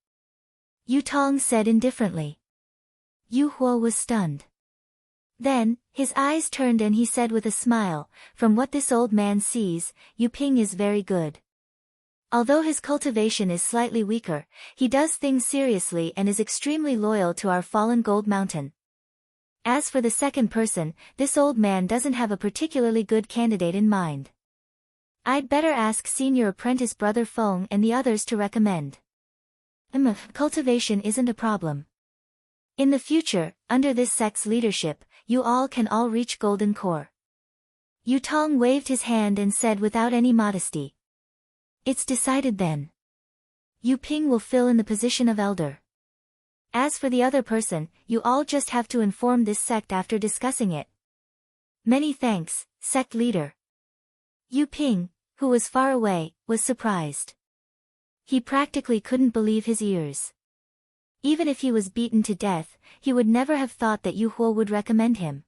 Yutong said indifferently. Yuhua was stunned. Then, his eyes turned and he said with a smile, from what this old man sees, Yu Ping is very good. Although his cultivation is slightly weaker, he does things seriously and is extremely loyal to our fallen gold mountain. As for the second person, this old man doesn't have a particularly good candidate in mind. I'd better ask senior apprentice brother Feng and the others to recommend. Cultivation isn't a problem. In the future, under this sect's leadership, you all can all reach golden core. Yutong waved his hand and said without any modesty. It's decided then. Yu Ping will fill in the position of elder. As for the other person, you all just have to inform this sect after discussing it. Many thanks, sect leader. Yu Ping, who was far away, was surprised. He practically couldn't believe his ears. Even if he was beaten to death, he would never have thought that Yu Huo would recommend him.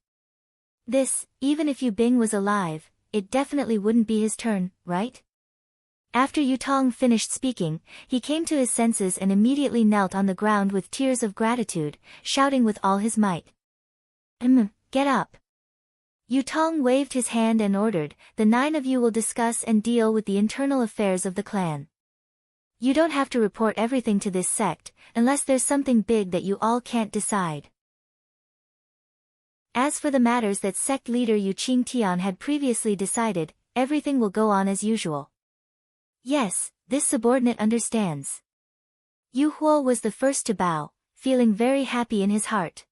This, even if Yu Bing was alive, it definitely wouldn't be his turn, right? After Yutong finished speaking, he came to his senses and immediately knelt on the ground with tears of gratitude, shouting with all his might. Get up. Yutong waved his hand and ordered, the 9 of you will discuss and deal with the internal affairs of the clan. You don't have to report everything to this sect, unless there's something big that you all can't decide. As for the matters that sect leader Yu Qingtian had previously decided, everything will go on as usual. Yes, this subordinate understands. Yu Huo was the first to bow, feeling very happy in his heart.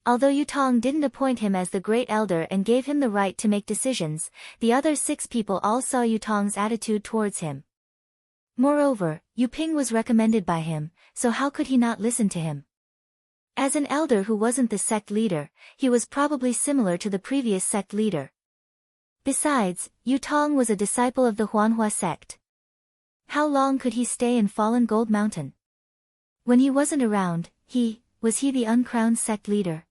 Although Yutong didn't appoint him as the great elder and gave him the right to make decisions, the other 6 people all saw Yutong's attitude towards him. Moreover, Yu Ping was recommended by him, so how could he not listen to him? As an elder who wasn't the sect leader, he was probably similar to the previous sect leader. Besides, Yutong was a disciple of the Huanhua sect. How long could he stay in Fallen Gold Mountain? When he wasn't around, was he the uncrowned sect leader?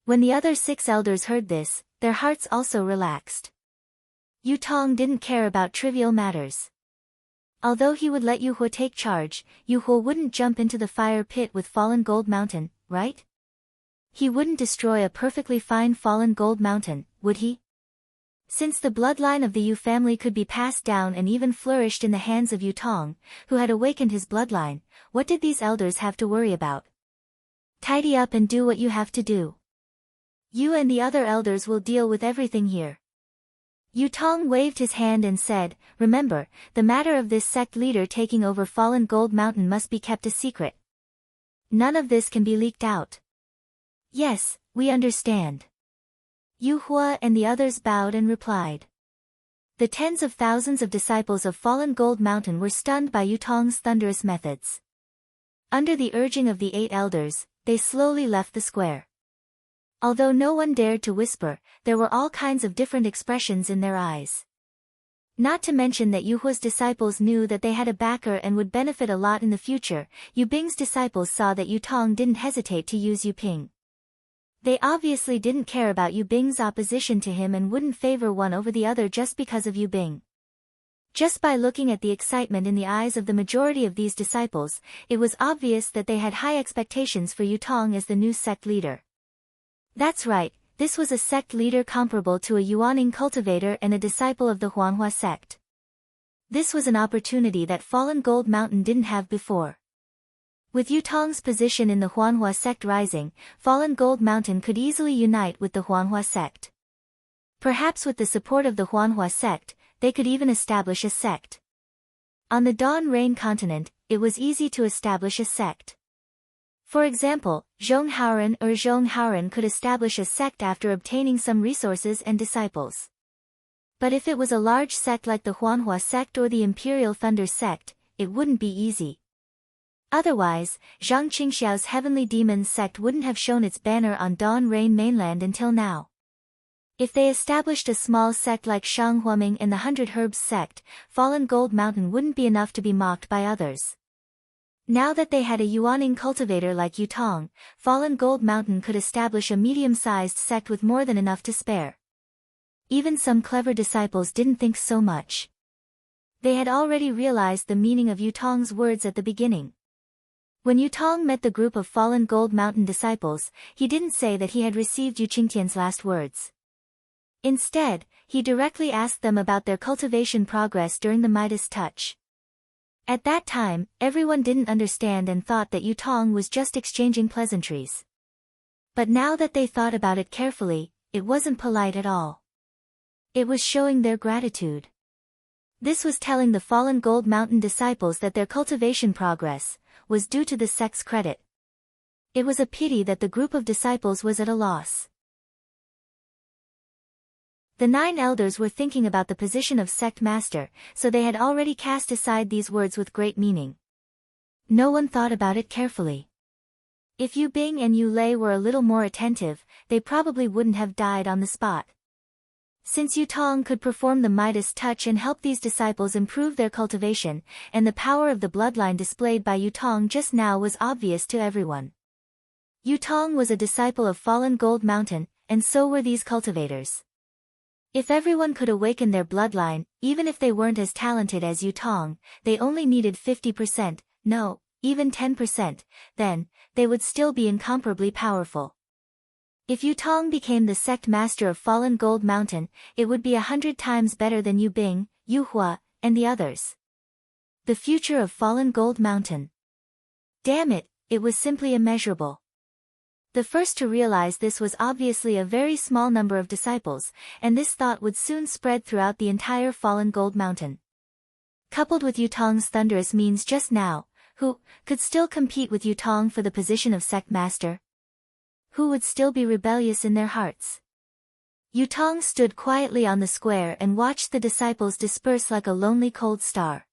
When the other 6 elders heard this, their hearts also relaxed. Yutong didn't care about trivial matters. Although he would let Yu Huo take charge, Yu Huo wouldn't jump into the fire pit with Fallen Gold Mountain, right? He wouldn't destroy a perfectly fine Fallen Gold Mountain, would he? Since the bloodline of the Yu family could be passed down and even flourished in the hands of Yutong, who had awakened his bloodline, what did these elders have to worry about? Tidy up and do what you have to do. You and the other elders will deal with everything here. Yutong waved his hand and said, remember, the matter of this sect leader taking over Fallen Gold Mountain must be kept a secret. None of this can be leaked out. Yes, we understand. Yu Hua and the others bowed and replied. The tens of thousands of disciples of Fallen Gold Mountain were stunned by Yutong's thunderous methods. Under the urging of the 8 elders, they slowly left the square. Although no one dared to whisper, there were all kinds of different expressions in their eyes. Not to mention that Yu Hua's disciples knew that they had a backer and would benefit a lot in the future. Yu Bing's disciples saw that Yutong didn't hesitate to use Yu Ping. They obviously didn't care about Yu Bing's opposition to him and wouldn't favor one over the other just because of Yu Bing. Just by looking at the excitement in the eyes of the majority of these disciples, it was obvious that they had high expectations for Yutong as the new sect leader. That's right, this was a sect leader comparable to a Yuaning cultivator and a disciple of the Huanhua sect. This was an opportunity that Fallen Gold Mountain didn't have before. With Yutong's position in the Huanhua sect rising, Fallen Gold Mountain could easily unite with the Huanhua sect. Perhaps with the support of the Huanhua sect, they could even establish a sect. On the Dawn Rain continent, it was easy to establish a sect. For example, Zhonghaoren could establish a sect after obtaining some resources and disciples. But if it was a large sect like the Huanhua sect or the Imperial Thunder sect, it wouldn't be easy. Otherwise, Zhang Qingxiao's Heavenly Demons sect wouldn't have shown its banner on Dawn Rain mainland until now. If they established a small sect like Shang Huaming and the 100 Herbs sect, Fallen Gold Mountain wouldn't be enough to be mocked by others. Now that they had a Yuaning cultivator like Yutong, Fallen Gold Mountain could establish a medium-sized sect with more than enough to spare. Even some clever disciples didn't think so much. They had already realized the meaning of Yutong's words at the beginning. When Yutong met the group of Fallen Gold Mountain disciples, he didn't say that he had received Yu Qingtian's last words. Instead, he directly asked them about their cultivation progress during the Midas touch. At that time, everyone didn't understand and thought that Yutong was just exchanging pleasantries. But now that they thought about it carefully, it wasn't polite at all. It was showing their gratitude. This was telling the Fallen Gold Mountain disciples that their cultivation progress was due to the sect's credit. It was a pity that the group of disciples was at a loss. The 9 elders were thinking about the position of sect master, so they had already cast aside these words with great meaning. No one thought about it carefully. If Yu Bing and Yu Lei were a little more attentive, they probably wouldn't have died on the spot. Since Yutong could perform the Midas touch and help these disciples improve their cultivation, and the power of the bloodline displayed by Yutong just now was obvious to everyone. Yutong was a disciple of Fallen Gold Mountain, and so were these cultivators. If everyone could awaken their bloodline, even if they weren't as talented as Yutong, they only needed 50%, no, even 10%, then, they would still be incomparably powerful. If Yutong became the sect master of Fallen Gold Mountain, it would be 100 times better than Yu Bing, Yu Hua, and the others. The future of Fallen Gold Mountain. Damn it, it was simply immeasurable. The first to realize this was obviously a very small number of disciples, and this thought would soon spread throughout the entire Fallen Gold Mountain. Coupled with Yutong's thunderous means just now, who could still compete with Yutong for the position of sect master? Who would still be rebellious in their hearts? Yutong stood quietly on the square and watched the disciples disperse like a lonely cold star.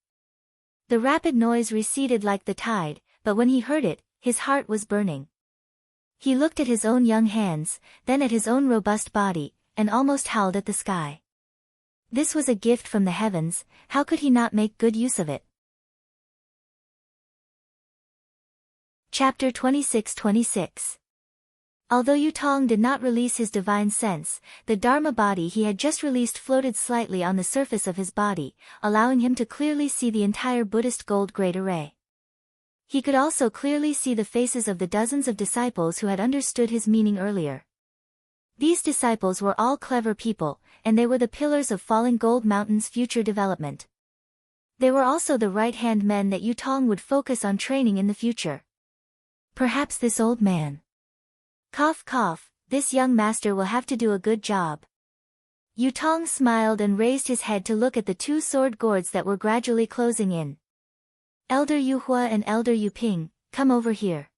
The rapid noise receded like the tide, but when he heard it, his heart was burning. He looked at his own young hands, then at his own robust body, and almost howled at the sky. This was a gift from the heavens, how could he not make good use of it? Chapter 26-26. Although Yutong did not release his divine sense, the Dharma body he had just released floated slightly on the surface of his body, allowing him to clearly see the entire Buddhist gold grade array. He could also clearly see the faces of the dozens of disciples who had understood his meaning earlier. These disciples were all clever people, and they were the pillars of Fallen Gold Mountain's future development. They were also the right-hand men that Yutong would focus on training in the future. Perhaps this old man. Cough cough, this young master will have to do a good job. Yutong smiled and raised his head to look at the 2 sword gourds that were gradually closing in. Elder Yu Hua and Elder Yu Ping, come over here.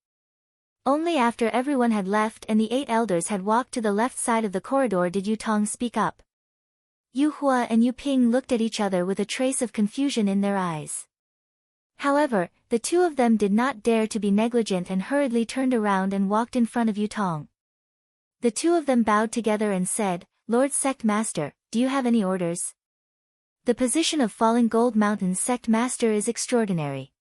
Only after everyone had left and the 8 elders had walked to the left side of the corridor did Yutong speak up. Yu Hua and Yu Ping looked at each other with a trace of confusion in their eyes. However, the 2 of them did not dare to be negligent and hurriedly turned around and walked in front of Yutong. The 2 of them bowed together and said, Lord Sect Master, do you have any orders? The position of Fallen Gold Mountain's sect master is extraordinary.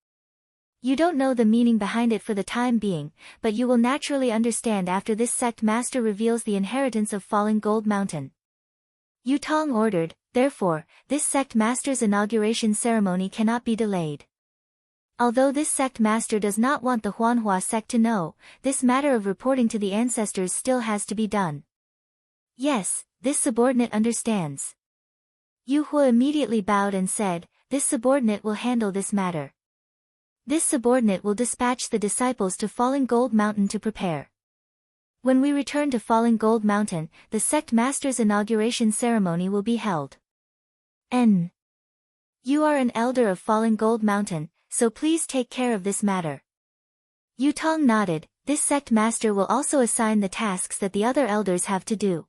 You don't know the meaning behind it for the time being, but you will naturally understand after this sect master reveals the inheritance of Fallen Gold Mountain. Yutong ordered, therefore, this sect master's inauguration ceremony cannot be delayed. Although this sect master does not want the Huanhua sect to know, this matter of reporting to the ancestors still has to be done. Yes, this subordinate understands. Yu Hua immediately bowed and said, this subordinate will handle this matter. This subordinate will dispatch the disciples to Fallen Gold Mountain to prepare. When we return to Fallen Gold Mountain, the sect master's inauguration ceremony will be held. You are an elder of Fallen Gold Mountain, so please take care of this matter. Yutong nodded, this sect master will also assign the tasks that the other elders have to do.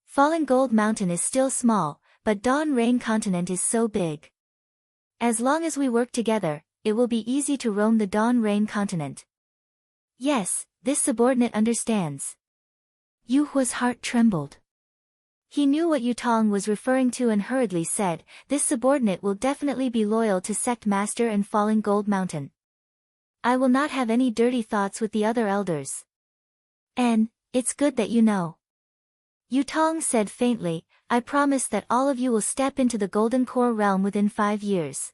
Fallen Gold Mountain is still small, but Dawn Rain Continent is so big. As long as we work together, it will be easy to roam the Dawn Rain Continent. Yes, this subordinate understands. Yu Hua's heart trembled. He knew what Yutong was referring to and hurriedly said, this subordinate will definitely be loyal to Sect Master and Fallen Gold Mountain. I will not have any dirty thoughts with the other elders. And, it's good that you know. Yutong said faintly, I promise that all of you will step into the golden core realm within 5 years.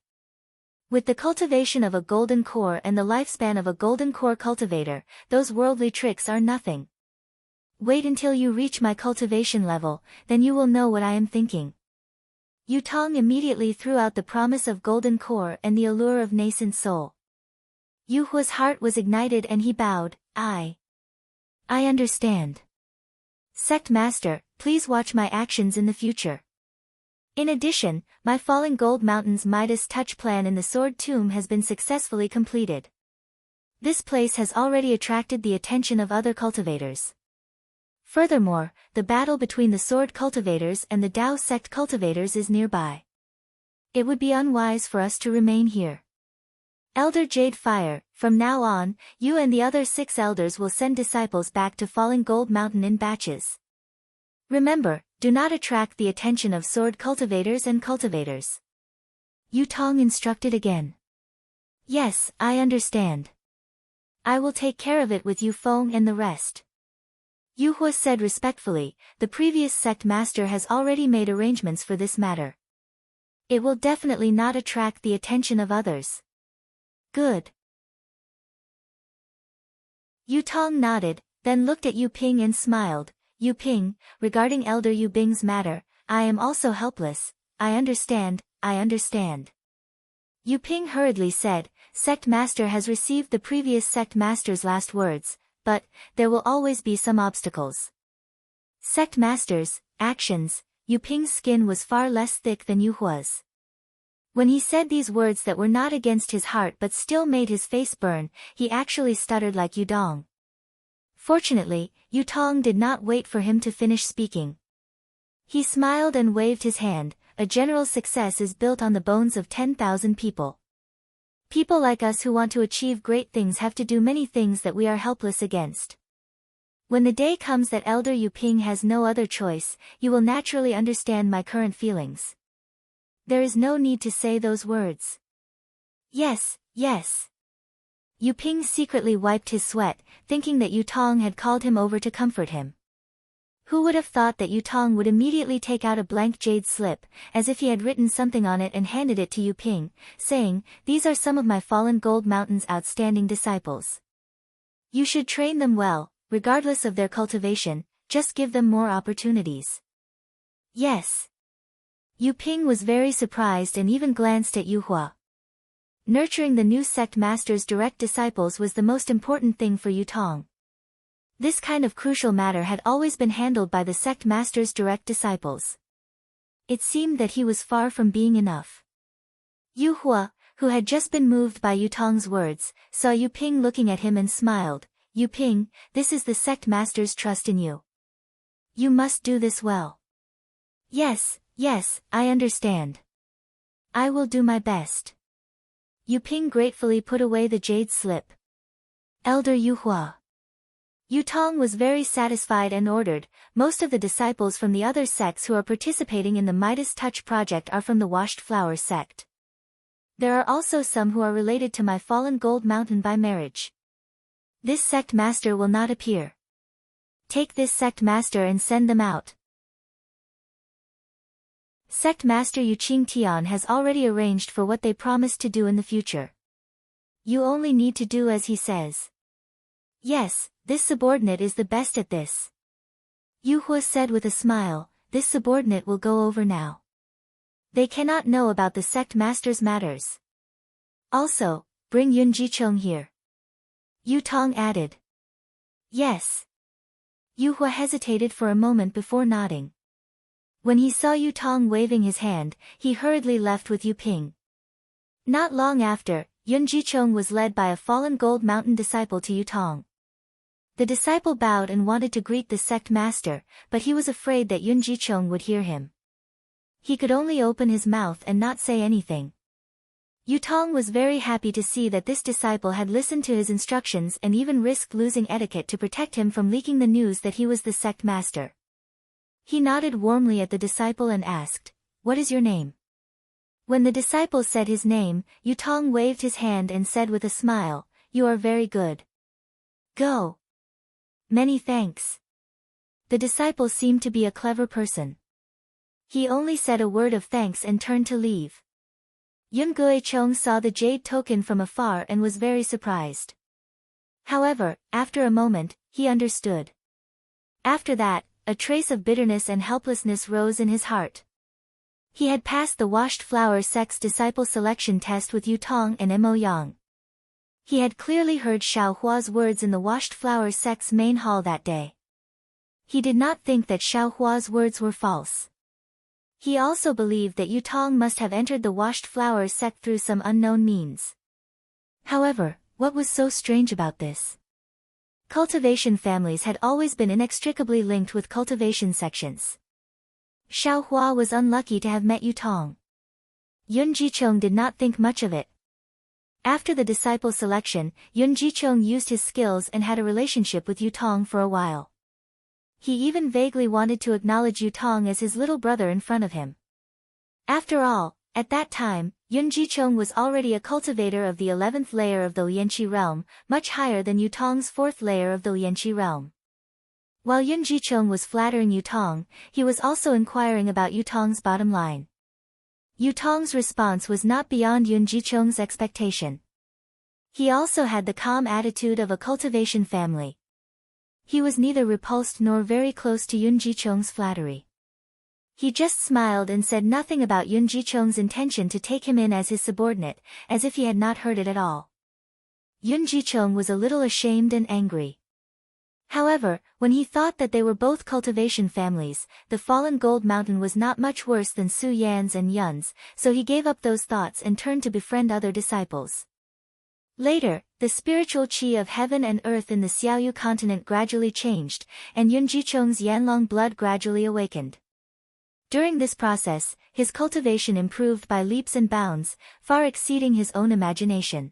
With the cultivation of a golden core and the lifespan of a golden core cultivator, those worldly tricks are nothing. Wait until you reach my cultivation level, then you will know what I am thinking. Yutong immediately threw out the promise of golden core and the allure of nascent soul. Yu Hua's heart was ignited and he bowed, I understand. Sect Master, please watch my actions in the future. In addition, my Falling Gold Mountain's Midas Touch plan in the Sword Tomb has been successfully completed. This place has already attracted the attention of other cultivators. Furthermore, the battle between the Sword Cultivators and the Dao Sect Cultivators is nearby. It would be unwise for us to remain here. Elder Jade Fire, from now on, you and the other 6 elders will send disciples back to Falling Gold Mountain in batches. Remember, do not attract the attention of sword cultivators and cultivators. Yutong instructed again. Yes, I understand. I will take care of it with Yu Feng and the rest. Yu Hua said respectfully, the previous sect master has already made arrangements for this matter. It will definitely not attract the attention of others. Good. Yutong nodded, then looked at Yu Ping and smiled. Yu Ping, regarding Elder Yu Bing's matter, I am also helpless. I understand. Yu Ping hurriedly said, Sect Master has received the previous Sect Master's last words, but there will always be some obstacles. Sect Master's actions. Yu Ping's skin was far less thick than Yu Hua's. When he said these words that were not against his heart but still made his face burn, he actually stuttered like Yudong. Fortunately, Yutong did not wait for him to finish speaking. He smiled and waved his hand. A general success is built on the bones of 10,000 people. People like us who want to achieve great things have to do many things that we are helpless against. When the day comes that Elder Yu Ping has no other choice, you will naturally understand my current feelings. There is no need to say those words. Yes. Yu Ping secretly wiped his sweat, thinking that Yutong had called him over to comfort him. Who would have thought that Yutong would immediately take out a blank jade slip, as if he had written something on it and handed it to Yu Ping, saying, These are some of my Fallen Gold Mountain's outstanding disciples. You should train them well, regardless of their cultivation, just give them more opportunities. Yes. Yu Ping was very surprised and even glanced at Yu Hua. Nurturing the new sect master's direct disciples was the most important thing for Yutong. This kind of crucial matter had always been handled by the sect master's direct disciples. It seemed that he was far from being enough. Yu Hua, who had just been moved by Yutong's words, saw Yu Ping looking at him and smiled. Yu Ping, this is the sect master's trust in you. You must do this well. Yes, I understand. I will do my best. Yu Ping gratefully put away the jade slip. Elder Yu Hua. Yutong was very satisfied and ordered, most of the disciples from the other sects who are participating in the Midas Touch project are from the Washed Flower sect. There are also some who are related to my Fallen Gold Mountain by marriage. This sect master will not appear. Take this sect master and send them out. Sect Master Yuqing Tian has already arranged for what they promised to do in the future. You only need to do as he says. Yes, this subordinate is the best at this. Yu Hua said with a smile, this subordinate will go over now. They cannot know about the sect master's matters. Also, bring Yun Jicheng here. Yutong added. Yes. Yu Hua hesitated for a moment before nodding. When he saw Yutong waving his hand, he hurriedly left with Yu Ping. Not long after, Yun Jicheng was led by a Fallen Gold Mountain disciple to Yutong. The disciple bowed and wanted to greet the sect master, but he was afraid that Yun Jicheng would hear him. He could only open his mouth and not say anything. Yutong was very happy to see that this disciple had listened to his instructions and even risked losing etiquette to protect him from leaking the news that he was the sect master. He nodded warmly at the disciple and asked, What is your name? When the disciple said his name, Yutong waved his hand and said with a smile, you are very good. Go. Many thanks. The disciple seemed to be a clever person. He only said a word of thanks and turned to leave. Yun Guichong saw the jade token from afar and was very surprised. However, after a moment, he understood. After that, a trace of bitterness and helplessness rose in his heart. He had passed the washed flower sect's disciple selection test with Yu Tong and Mo Yang. He had clearly heard Xiao Hua's words in the washed flower sect's main hall that day. He did not think that Xiao Hua's words were false. He also believed that Yu Tong must have entered the washed flower sect through some unknown means. However, what was so strange about this? Cultivation families had always been inextricably linked with cultivation sections. Xiao Hua was unlucky to have met Yu Tong. Yun Jichong did not think much of it. After the disciple selection, Yun Jichong used his skills and had a relationship with Yu Tong for a while. He even vaguely wanted to acknowledge Yu Tong as his little brother in front of him. After all, at that time, Yun Jichong was already a cultivator of the 11th layer of the Lianqi realm, much higher than Yu Tong's 4th layer of the Lianqi realm. While Yun Jichong was flattering Yu Tong, he was also inquiring about Yu Tong's bottom line. Yu Tong's response was not beyond Yun Jichong's expectation. He also had the calm attitude of a cultivation family. He was neither repulsed nor very close to Yun Jichong's flattery. He just smiled and said nothing about Yun Jichong's intention to take him in as his subordinate, as if he had not heard it at all. Yun Jichong was a little ashamed and angry. However, when he thought that they were both cultivation families, the fallen gold mountain was not much worse than Su Yan's and Yun's, so he gave up those thoughts and turned to befriend other disciples. Later, the spiritual qi of heaven and earth in the Xiaoyu continent gradually changed, and Yun Jichong's Yanlong blood gradually awakened. During this process, his cultivation improved by leaps and bounds, far exceeding his own imagination.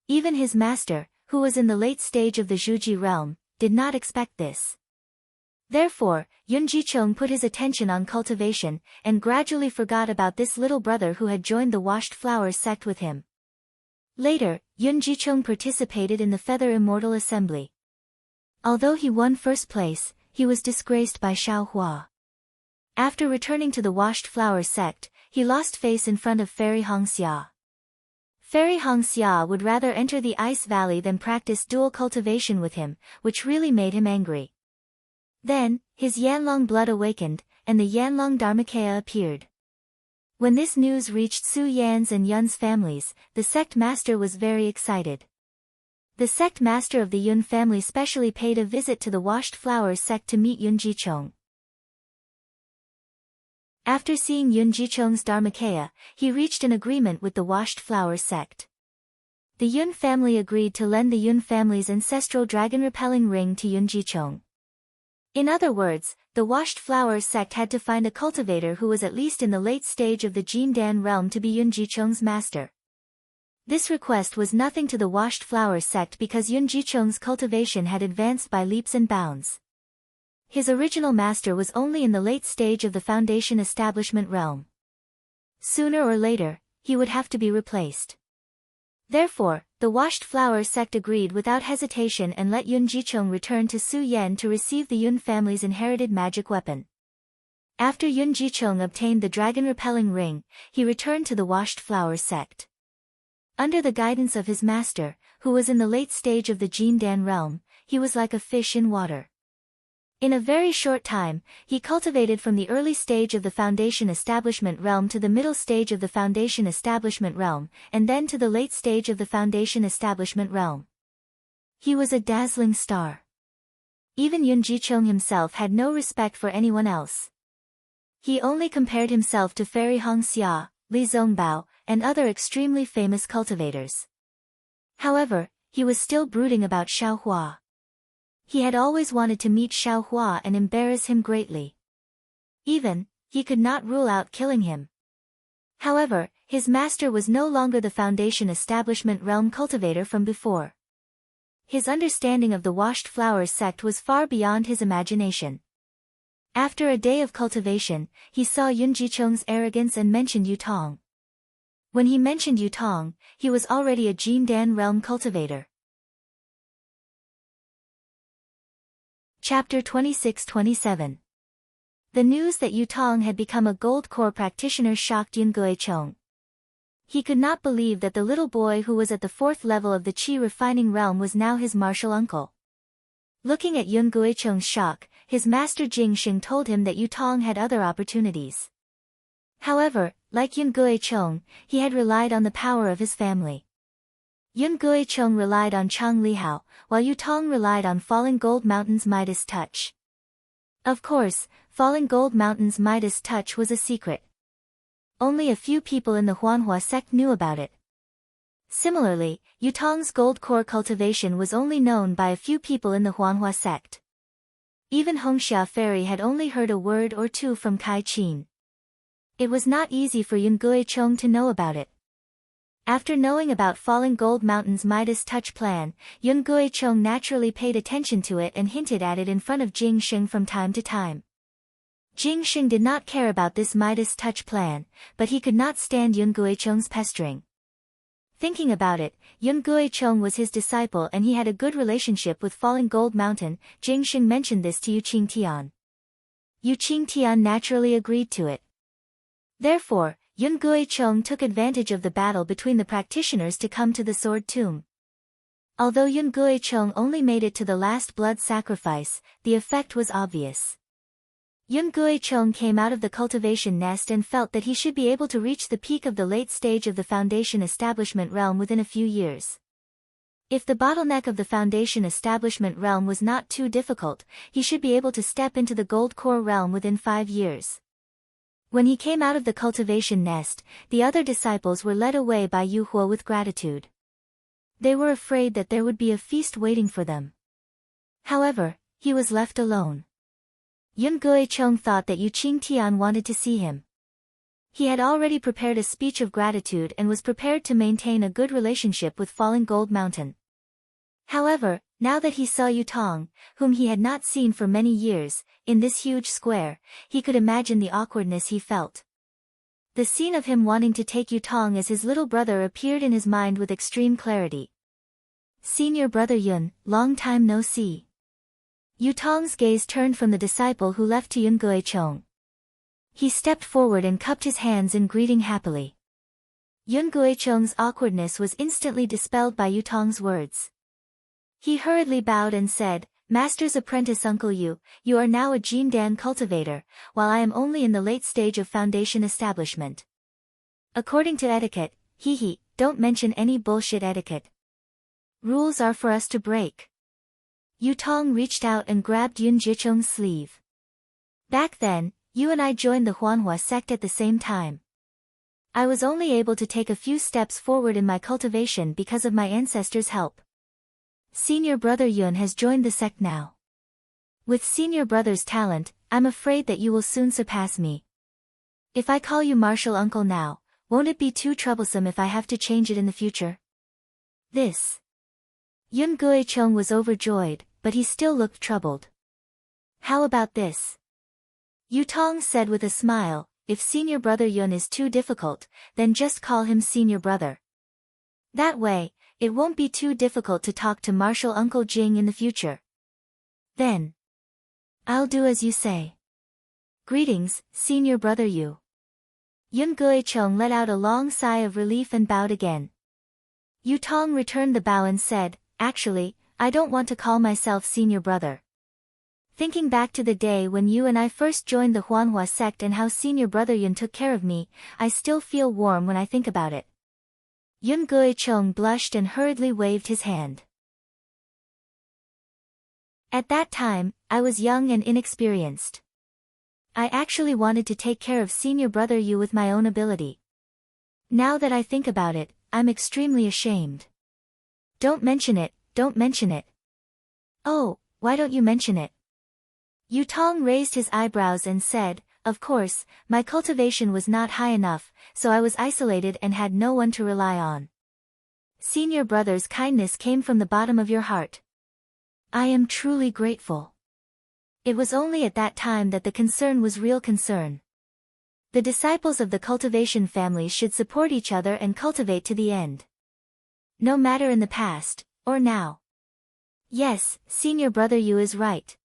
Even his master, who was in the late stage of the Zhuji realm, did not expect this. Therefore, Yun Jichong put his attention on cultivation, and gradually forgot about this little brother who had joined the washed flower sect with him. Later, Yun Jichong participated in the Feather Immortal Assembly. Although he won first place, he was disgraced by Xiao Hua. After returning to the washed flower sect, he lost face in front of Fairy Hongxia. Fairy Hongxia would rather enter the Ice Valley than practice dual cultivation with him, which really made him angry. Then, his Yanlong blood awakened, and the Yanlong Dharmakaya appeared. When this news reached Su Yan's and Yun's families, the sect master was very excited. The sect master of the Yun family specially paid a visit to the washed flowers sect to meet Yun Jichong. After seeing Yun Jichong's Dharmakaya, he reached an agreement with the washed flowers sect. The Yun family agreed to lend the Yun family's ancestral dragon-repelling ring to Yun Jichong. In other words, the washed flowers sect had to find a cultivator who was at least in the late stage of the Jindan realm to be Yun Jichong's master. This request was nothing to the washed flowers sect because Yun Jichong's cultivation had advanced by leaps and bounds. His original master was only in the late stage of the foundation establishment realm. Sooner or later, he would have to be replaced. Therefore, the washed flower sect agreed without hesitation and let Yun Jichong return to Su Yan to receive the Yun family's inherited magic weapon. After Yun Jichong obtained the dragon-repelling ring, he returned to the washed flower sect. Under the guidance of his master, who was in the late stage of the Jindan realm, he was like a fish in water. In a very short time, he cultivated from the early stage of the foundation establishment realm to the middle stage of the foundation establishment realm, and then to the late stage of the foundation establishment realm. He was a dazzling star. Even Yun Jichong himself had no respect for anyone else. He only compared himself to Fairy Hongxia, Li Zongbao, and other extremely famous cultivators. However, he was still brooding about Xiao Hua. He had always wanted to meet Xiao Hua and embarrass him greatly. Even, he could not rule out killing him. However, his master was no longer the foundation establishment realm cultivator from before. His understanding of the washed flowers sect was far beyond his imagination. After a day of cultivation, he saw Yun Jichong's arrogance and mentioned Yu Tong. When he mentioned Yu Tong, he was already a Jindan realm cultivator. Chapter 26-27. The news that Yutong had become a gold core practitioner shocked Yun Guicheng. He could not believe that the little boy who was at the 4th level of the Qi refining realm was now his martial uncle. Looking at Yun Guicheng's shock, his master Jing Xing told him that Yutong had other opportunities. However, like Yun Guicheng, he had relied on the power of his family. Yun Guicheng relied on Chang Lihao, while Yutong relied on Falling Gold Mountain's Midas touch. Of course, Falling Gold Mountain's Midas touch was a secret. Only a few people in the Huanhua sect knew about it. Similarly, Yutong's gold core cultivation was only known by a few people in the Huanhua sect. Even Hongxia Fairy had only heard a word or two from Kai Qin. It was not easy for Yun Guicheng to know about it. After knowing about Falling Gold Mountain's Midas touch plan, Yun Guicheng naturally paid attention to it and hinted at it in front of Jing Xing from time to time. Jing Xing did not care about this Midas touch plan, but he could not stand Yun Guicheng's pestering. Thinking about it, Yun Guicheng was his disciple and he had a good relationship with Falling Gold Mountain. Jing Xing mentioned this to Yu Qingtian. Yu Qingtian naturally agreed to it. Therefore, Yun Guicheng took advantage of the battle between the practitioners to come to the Sword Tomb. Although Yun Guicheng only made it to the last blood sacrifice, the effect was obvious. Yun Guicheng came out of the cultivation nest and felt that he should be able to reach the peak of the late stage of the Foundation Establishment realm within a few years. If the bottleneck of the Foundation Establishment realm was not too difficult, he should be able to step into the Gold Core realm within 5 years. When he came out of the cultivation nest, the other disciples were led away by Yu Huo with gratitude. They were afraid that there would be a feast waiting for them. However, he was left alone. Yun Guicheng thought that Yu Qingtian wanted to see him. He had already prepared a speech of gratitude and was prepared to maintain a good relationship with Falling Gold Mountain. However, now that he saw Yutong, whom he had not seen for many years, in this huge square, he could imagine the awkwardness he felt. The scene of him wanting to take Yutong as his little brother appeared in his mind with extreme clarity. Senior brother Yun, long time no see. Yutong's gaze turned from the disciple who left to Yun Guicheng. He stepped forward and cupped his hands in greeting happily. Yun Guicheng's awkwardness was instantly dispelled by Yutong's words. He hurriedly bowed and said, Master's apprentice Uncle Yu, you are now a Jindan cultivator, while I am only in the late stage of Foundation establishment. According to etiquette, don't mention any bullshit etiquette. Rules are for us to break. Yutong reached out and grabbed Yun Guicheng's sleeve. Back then, you and I joined the Huanhua sect at the same time. I was only able to take a few steps forward in my cultivation because of my ancestors' help. Senior brother Yun has joined the sect now. With senior brother's talent, I'm afraid that you will soon surpass me. If I call you martial uncle now, won't it be too troublesome if I have to change it in the future? This. Yun Guicheng was overjoyed, but he still looked troubled. How about this? Yutong said with a smile, if senior brother Yun is too difficult, then just call him senior brother. That way, it won't be too difficult to talk to martial uncle Jing in the future. Then. I'll do as you say. Greetings, senior brother Yu. Yun Guicheng let out a long sigh of relief and bowed again. Yutong returned the bow and said, actually, I don't want to call myself senior brother. Thinking back to the day when you and I first joined the Huanhua sect and how senior brother Yun took care of me, I still feel warm when I think about it. Yun Guicheng blushed and hurriedly waved his hand. At that time, I was young and inexperienced. I actually wanted to take care of senior brother Yu with my own ability. Now that I think about it, I'm extremely ashamed. Don't mention it, don't mention it. Oh, why don't you mention it? Yutong raised his eyebrows and said, of course, my cultivation was not high enough, so I was isolated and had no one to rely on. Senior brother's kindness came from the bottom of your heart. I am truly grateful. It was only at that time that the concern was real concern. The disciples of the cultivation family should support each other and cultivate to the end. No matter in the past, or now. Yes, senior brother Yu is right.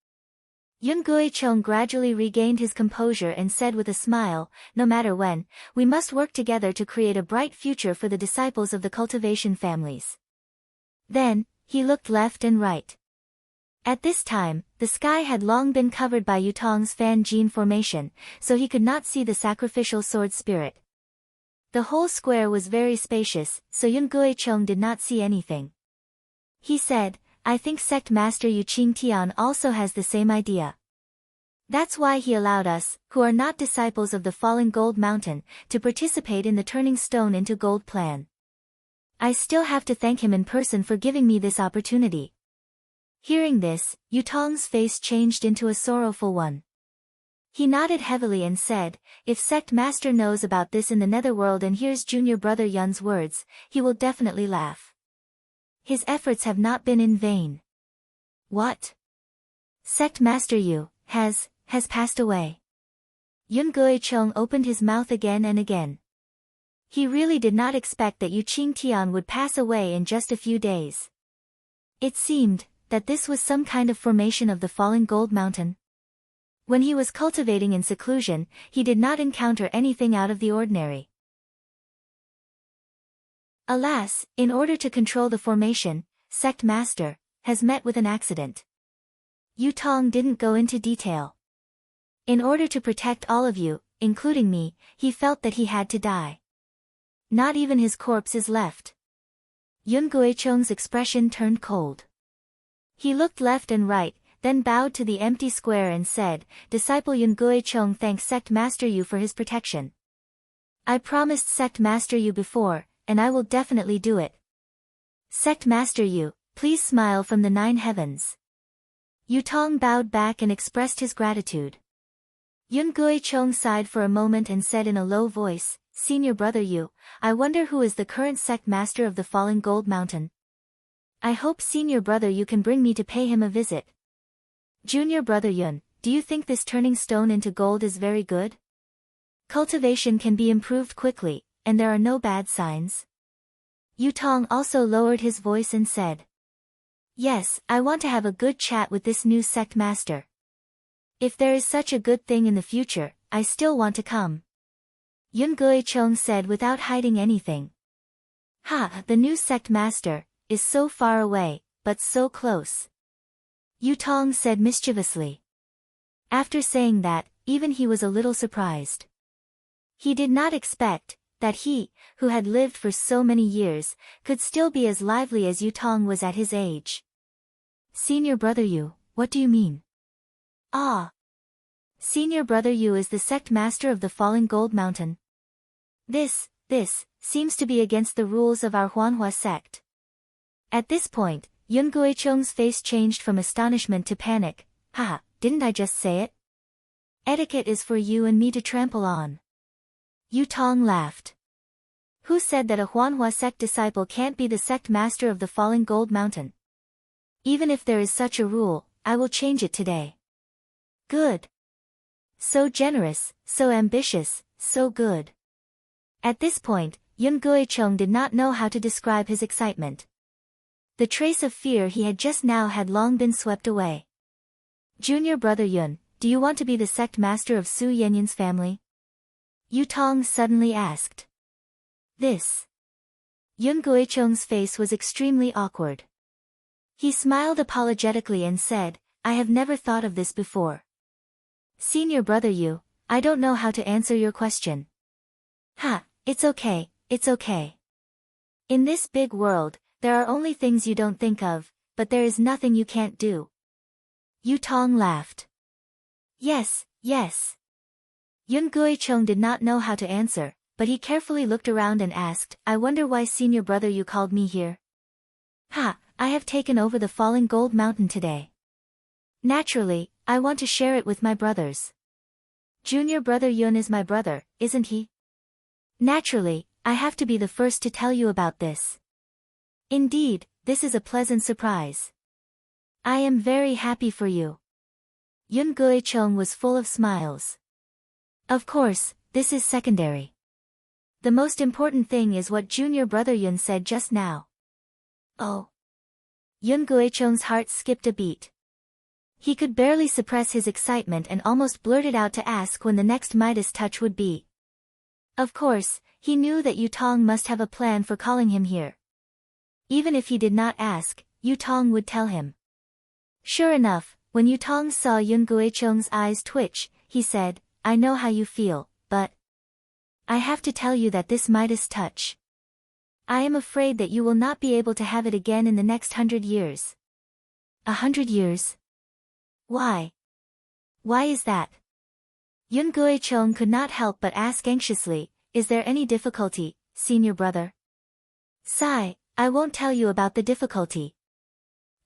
Yun Gui-chong gradually regained his composure and said with a smile, no matter when, we must work together to create a bright future for the disciples of the cultivation families. Then, he looked left and right. At this time, the sky had long been covered by Yutong's fan gene formation, so he could not see the sacrificial sword spirit. The whole square was very spacious, so Yun Gui-chong did not see anything. He said, I think Sect Master Yu Qingtian also has the same idea. That's why he allowed us, who are not disciples of the Fallen Gold Mountain, to participate in the turning stone into gold plan. I still have to thank him in person for giving me this opportunity. Hearing this, Yutong's face changed into a sorrowful one. He nodded heavily and said, if Sect Master knows about this in the netherworld and hears junior brother Yun's words, he will definitely laugh. His efforts have not been in vain. What? Sect Master Yu has passed away. Yun Gui-chong opened his mouth again and again. He really did not expect that Yu Qingtian would pass away in just a few days. It seemed that this was some kind of formation of the fallen gold mountain. When he was cultivating in seclusion, he did not encounter anything out of the ordinary. Alas, in order to control the formation, Sect Master has met with an accident. Yutong didn't go into detail. In order to protect all of you, including me, he felt that he had to die. Not even his corpse is left. Yun Gui-chong's expression turned cold. He looked left and right, then bowed to the empty square and said, Disciple Yun Gui-chong thanks Sect Master Yu for his protection. I promised Sect Master Yu before, and I will definitely do it. Sect Master Yu, please smile from the 9 heavens. Yutong bowed back and expressed his gratitude. Yun Gui-chong sighed for a moment and said in a low voice, Senior Brother Yu, I wonder who is the current Sect Master of the Fallen Gold Mountain. I hope Senior Brother Yu can bring me to pay him a visit. Junior Brother Yun, do you think this turning stone into gold is very good? Cultivation can be improved quickly, and there are no bad signs. Yutong also lowered his voice and said, Yes, I want to have a good chat with this new Sect Master. If there is such a good thing in the future, I still want to come. Yun Gui-chong said without hiding anything. The new Sect Master is so far away, but so close. Yutong said mischievously. After saying that, even he was a little surprised. He did not expect that he, who had lived for so many years, could still be as lively as Yutong was at his age. Senior Brother Yu, what do you mean? Senior Brother Yu is the Sect Master of the Fallen Gold Mountain. This seems to be against the rules of our Huanhua sect. At this point, Yun Gui-chong's face changed from astonishment to panic. Didn't I just say it? Etiquette is for you and me to trample on. Yutong laughed. Who said that a Huanhua sect disciple can't be the Sect Master of the Fallen Gold Mountain? Even if there is such a rule, I will change it today. Good. So generous, so ambitious, so good. At this point, Yun Gui-chong did not know how to describe his excitement. The trace of fear he had just now had long been swept away. Junior Brother Yun, do you want to be the Sect Master of Su Yanyan's family? Yutong suddenly asked. Yun Gui-chong's face was extremely awkward. He smiled apologetically and said, I have never thought of this before. Senior Brother Yu, I don't know how to answer your question. It's okay. In this big world, there are only things you don't think of, but there is nothing you can't do. Yutong laughed. Yes. Yun Gui-chong did not know how to answer, but he carefully looked around and asked, I wonder why Senior Brother Yu called me here. I have taken over the Fallen Gold Mountain today. Naturally, I want to share it with my brothers. Junior Brother Yun is my brother, isn't he? Naturally, I have to be the first to tell you about this. Indeed, this is a pleasant surprise. I am very happy for you. Yun Gui-chong was full of smiles. Of course, this is secondary. The most important thing is what Junior Brother Yun said just now. Oh. Yun Gui-chong's heart skipped a beat. He could barely suppress his excitement and almost blurted out to ask when the next Midas touch would be. Of course, he knew that Yutong must have a plan for calling him here. Even if he did not ask, Yutong would tell him. Sure enough, when Yutong saw Yun Guicheng's eyes twitch, he said, I know how you feel, but I have to tell you that this Midas touch. I am afraid that you will not be able to have it again in the next 100 years. 100 years? Why? Why is that? Yun Guicheng could not help but ask anxiously, is there any difficulty, senior brother? Sigh, I won't tell you about the difficulty.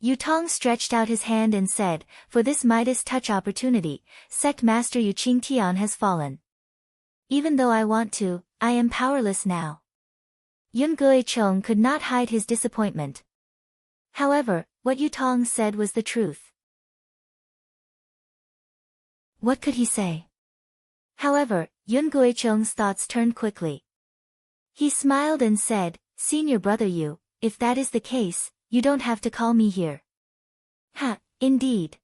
Yutong stretched out his hand and said, for this Midas touch opportunity, Sect Master Yu Qingtian has fallen. Even though I want to, I am powerless now. Yun Guicheng could not hide his disappointment. However, what Yutong said was the truth. What could he say? However, Yun Guicheng's thoughts turned quickly. He smiled and said, Senior brother Yu, if that is the case, you don't have to call me here. Ha, indeed.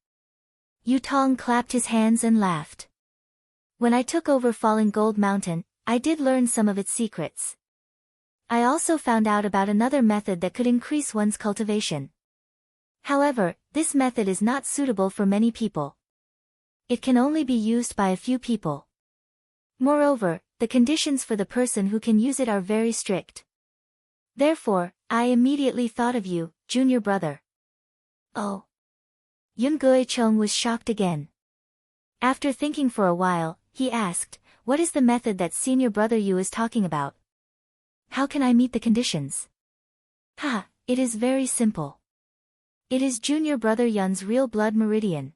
Yutong clapped his hands and laughed. When I took over Falling Gold Mountain, I did learn some of its secrets. I also found out about another method that could increase one's cultivation. However, this method is not suitable for many people. It can only be used by a few people. Moreover, the conditions for the person who can use it are very strict. Therefore, I immediately thought of you, junior brother. Oh. Yun Guicheng was shocked again. After thinking for a while, he asked, what is the method that senior brother Yu is talking about? How can I meet the conditions? Ha, it is very simple. It is junior brother Yun's real blood meridian.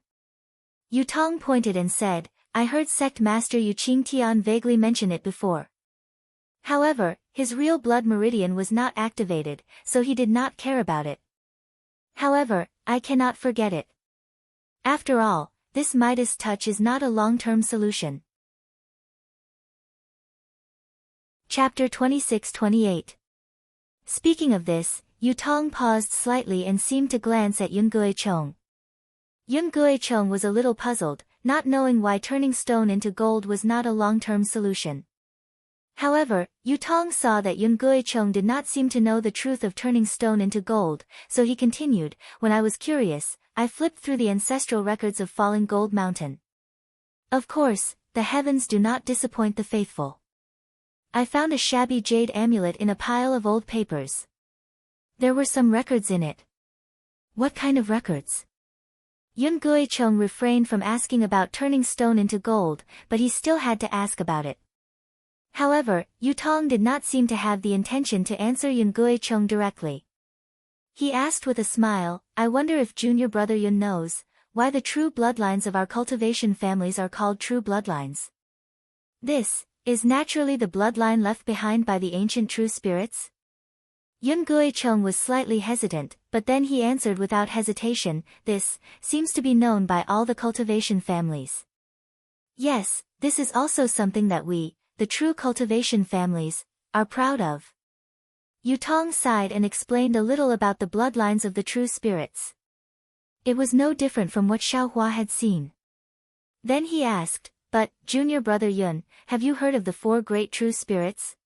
Yutong pointed and said, I heard Sect Master Yu Qingtian vaguely mention it before. However, his real blood meridian was not activated, so he did not care about it. However, I cannot forget it. After all, this Midas touch is not a long-term solution. Chapter 26-28. Speaking of this, Yutong paused slightly and seemed to glance at Yun Guicheng. Yun Guicheng was a little puzzled, not knowing why turning stone into gold was not a long-term solution. However, Yutong saw that Yun Guicheng did not seem to know the truth of turning stone into gold, so he continued, when I was curious, I flipped through the ancestral records of Falling Gold Mountain. Of course, the heavens do not disappoint the faithful. I found a shabby jade amulet in a pile of old papers. There were some records in it. What kind of records? Yun Guicheng refrained from asking about turning stone into gold, but he still had to ask about it. However, Yutong did not seem to have the intention to answer Yun Guicheng directly. He asked with a smile, I wonder if junior brother Yun knows why the true bloodlines of our cultivation families are called true bloodlines. This is naturally the bloodline left behind by the ancient true spirits? Yun Guicheng was slightly hesitant, but then he answered without hesitation, this seems to be known by all the cultivation families. Yes, this is also something that we, the true cultivation families, are proud of. Yutong sighed and explained a little about the bloodlines of the true spirits. It was no different from what Xiaohua had seen. Then he asked, but, junior brother Yun, have you heard of the 4 great true spirits?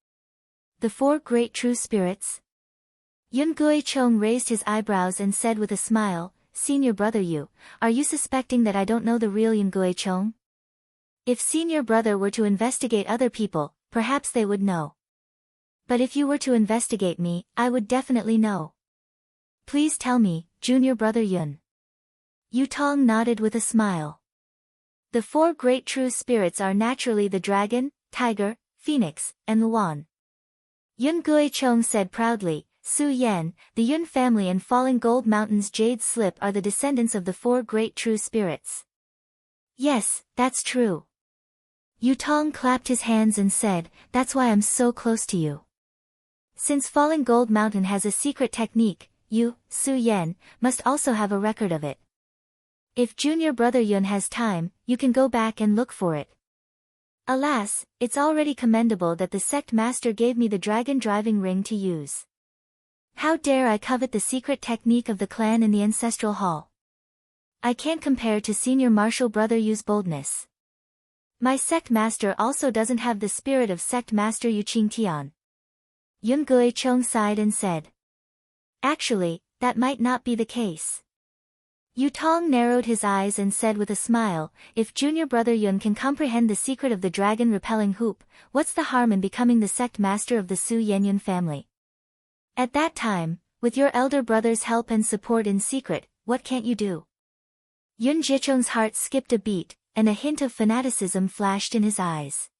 The 4 great true spirits? Yun Guicheng raised his eyebrows and said with a smile, senior brother Yu, are you suspecting that I don't know the real Yun Guicheng? If senior brother were to investigate other people, perhaps they would know. But if you were to investigate me, I would definitely know. Please tell me, junior brother Yun. Yutong nodded with a smile. The 4 great true spirits are naturally the dragon, tiger, phoenix, and Luan. Yun Guicheng said proudly, Su Yan, the Yun family and Falling Gold Mountain's jade slip are the descendants of the 4 great true spirits. Yes, that's true. Yutong clapped his hands and said, that's why I'm so close to you. Since Falling Gold Mountain has a secret technique, you, Su Yan, must also have a record of it. If junior brother Yun has time, you can go back and look for it. Alas, it's already commendable that the sect master gave me the dragon driving ring to use. How dare I covet the secret technique of the clan in the ancestral hall? I can't compare to senior martial brother Yu's boldness. My sect master also doesn't have the spirit of sect master Yu Qingtian. Yun Guicheng sighed and said. Actually, that might not be the case. Yu Tong narrowed his eyes and said with a smile, if junior brother Yun can comprehend the secret of the dragon-repelling hoop, what's the harm in becoming the sect master of the Su Yenyun family? At that time, with your elder brother's help and support in secret, what can't you do? Yun Jicheng's heart skipped a beat, and a hint of fanaticism flashed in his eyes.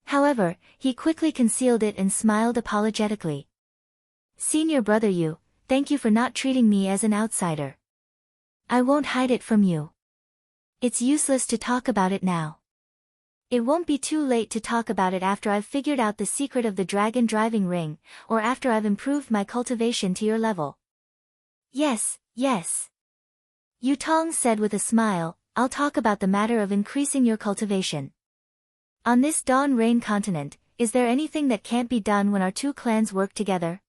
However, he quickly concealed it and smiled apologetically. Senior brother Yu, thank you for not treating me as an outsider. I won't hide it from you. It's useless to talk about it now. It won't be too late to talk about it after I've figured out the secret of the dragon driving ring, or after I've improved my cultivation to your level. Yes, yes. Yu Tong said with a smile, I'll talk about the matter of increasing your cultivation. On this Dawn Rain continent, is there anything that can't be done when our two clans work together?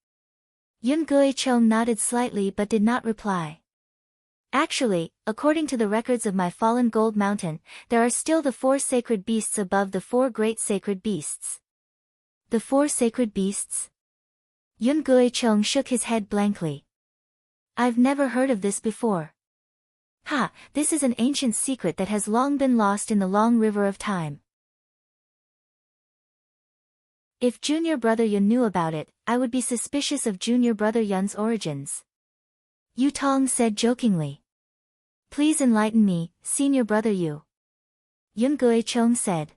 Yun Guicheng nodded slightly but did not reply. Actually, according to the records of my fallen gold mountain, there are still the 4 sacred beasts above the 4 great sacred beasts. The 4 sacred beasts? Yun Guicheng shook his head blankly. I've never heard of this before. Ha, this is an ancient secret that has long been lost in the long river of time. If junior brother Yun knew about it, I would be suspicious of junior brother Yun's origins. Yu Tong said jokingly. Please enlighten me, senior brother Yu. Yun Guicheng said.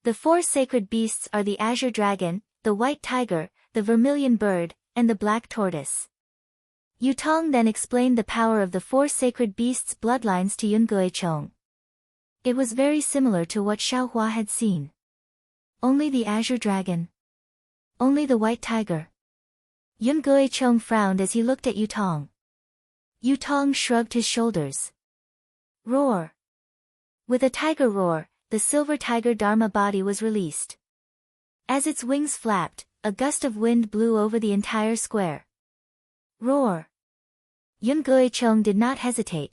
The 4 sacred beasts are the azure dragon, the white tiger, the vermilion bird, and the black tortoise. Yu Tong then explained the power of the 4 sacred beasts' bloodlines to Yun Guicheng. It was very similar to what Xiaohua had seen. Only the azure dragon. Only the white tiger. Yun Guicheng frowned as he looked at Yu Tong. Yu Tong shrugged his shoulders. Roar. With a tiger roar, the silver tiger Dharma body was released. As its wings flapped, a gust of wind blew over the entire square. Roar. Yun Guicheng did not hesitate.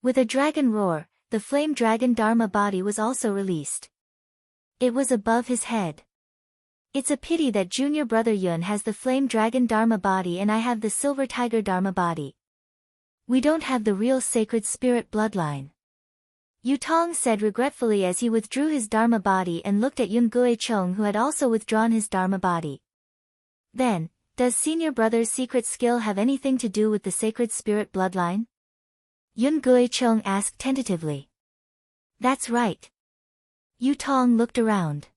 With a dragon roar, the flame dragon Dharma body was also released. It was above his head. It's a pity that junior brother Yun has the flame dragon Dharma body and I have the silver tiger Dharma body. We don't have the real sacred spirit bloodline. Yu Tong said regretfully as he withdrew his Dharma body and looked at Yun Guicheng who had also withdrawn his Dharma body. Then, does senior brother's secret skill have anything to do with the sacred spirit bloodline? Yun Guicheng asked tentatively. That's right. Yu Tong looked around.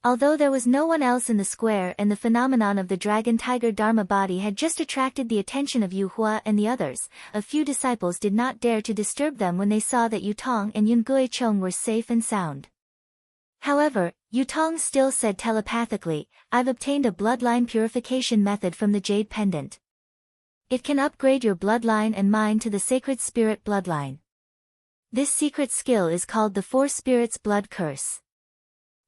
Although there was no one else in the square and the phenomenon of the dragon tiger Dharma body had just attracted the attention of Yu Hua and the others, a few disciples did not dare to disturb them when they saw that Yu Tong and Yun Guicheng were safe and sound. However, Yu Tong still said telepathically, I've obtained a bloodline purification method from the Jade Pendant. It can upgrade your bloodline and mine to the sacred spirit bloodline. This secret skill is called the 4 Spirits Blood Curse.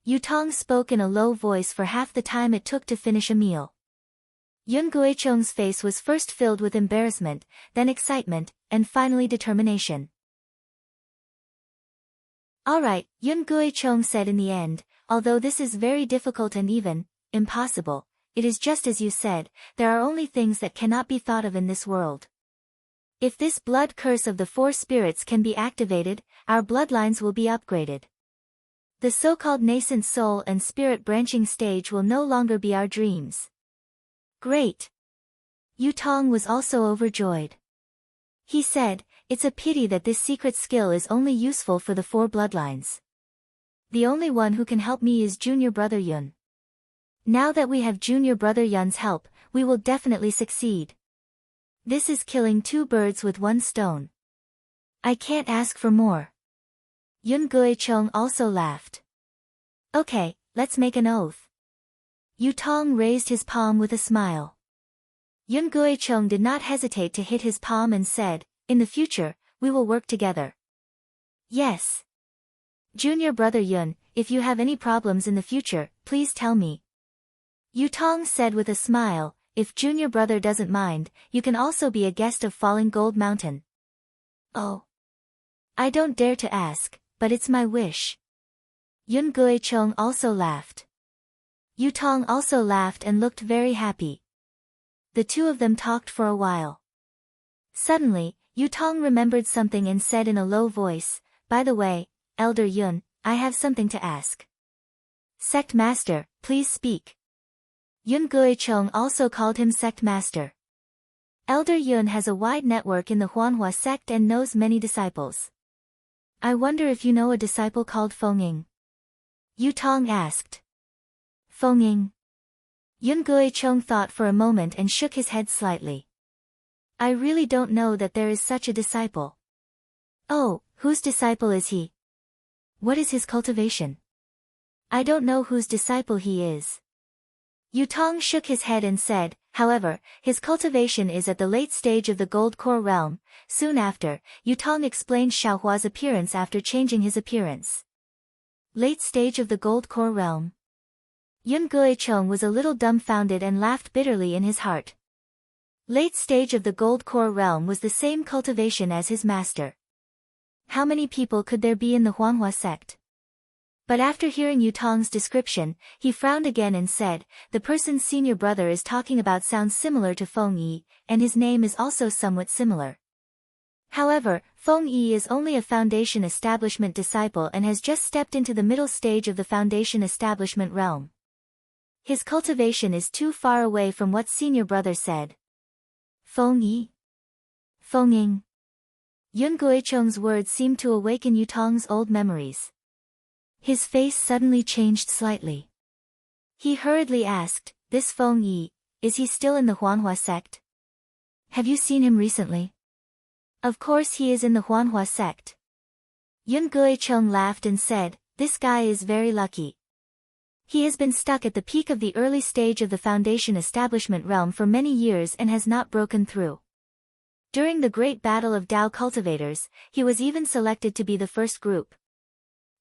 Yu Tong spoke in a low voice for half the time it took to finish a meal. Yun Guicheng's face was first filled with embarrassment, then excitement, and finally determination. Alright, Yun Guicheng said in the end, although this is very difficult and even impossible, it is just as you said, there are only things that cannot be thought of in this world. If this blood curse of the 4 spirits can be activated, our bloodlines will be upgraded. The so-called nascent soul and spirit branching stage will no longer be our dreams. Great! Yu Tong was also overjoyed. He said, it's a pity that this secret skill is only useful for the 4 bloodlines. The only one who can help me is junior brother Yun. Now that we have junior brother Yun's help, we will definitely succeed. This is killing 2 birds with 1 stone. I can't ask for more. Yun Guicheng also laughed. Okay, let's make an oath. Yu Tong raised his palm with a smile. Yun Guicheng did not hesitate to hit his palm and said, in the future, we will work together. Yes. Junior brother Yun, if you have any problems in the future, please tell me. Yu Tong said with a smile, if junior brother doesn't mind, you can also be a guest of Falling Gold Mountain. Oh. I don't dare to ask, but it's my wish. Yun Gui-chong also laughed. Yu Tong also laughed and looked very happy. The two of them talked for a while. Suddenly, Yu Tong remembered something and said in a low voice, "By the way, Elder Yun, I have something to ask." "Sect Master, please speak." Yun Gui-chong also called him Sect Master. Elder Yun has a wide network in the Huanhua sect and knows many disciples. "I wonder if you know a disciple called Fenging?" Yu Tong asked. Fenging. Yun Gui-chong thought for a moment and shook his head slightly. "I really don't know that there is such a disciple." "Oh, whose disciple is he? What is his cultivation?" "I don't know whose disciple he is." Yu Tong shook his head and said, "However, his cultivation is at the late stage of the gold core realm." Soon after, Yu Tong explained Xiaohua's appearance after changing his appearance. Late stage of the gold core realm. Yun Gui-chong was a little dumbfounded and laughed bitterly in his heart. Late stage of the gold core realm was the same cultivation as his master. How many people could there be in the Huanhua sect? But after hearing Yu Tong's description, he frowned again and said, "The person's senior brother is talking about sounds similar to Feng Yi, and his name is also somewhat similar. However, Feng Yi is only a foundation establishment disciple and has just stepped into the middle stage of the foundation establishment realm. His cultivation is too far away from what senior brother said." Feng Yi? Feng Ying? Yun Gui-chong's words seemed to awaken Yu Tong's old memories. His face suddenly changed slightly. He hurriedly asked, "This Feng Yi, is he still in the Huanhua sect? Have you seen him recently?" "Of course he is in the Huanhua sect." Yun Gui-chong laughed and said, "This guy is very lucky. He has been stuck at the peak of the early stage of the foundation establishment realm for many years and has not broken through. During the great battle of Dao cultivators, he was even selected to be the first group.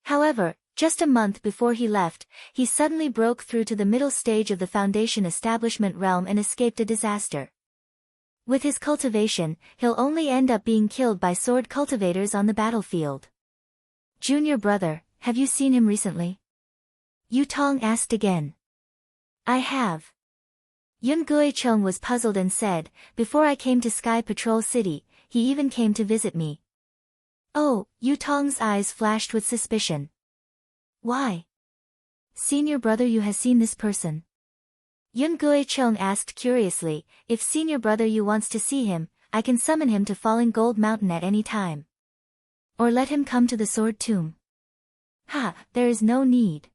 However, just a month before he left, he suddenly broke through to the middle stage of the foundation establishment realm and escaped a disaster. With his cultivation, he'll only end up being killed by sword cultivators on the battlefield." "Junior brother, have you seen him recently?" Yu Tong asked again. "I have." Yun Gui-chong was puzzled and said, "Before I came to Sky Patrol City, he even came to visit me." "Oh," Yu Tong's eyes flashed with suspicion. "Why? Senior brother, you has seen this person?" Yun Gui-chong asked curiously, "If senior brother Yu wants to see him, I can summon him to Falling Gold Mountain at any time. Or let him come to the Sword Tomb." "Ha, there is no need."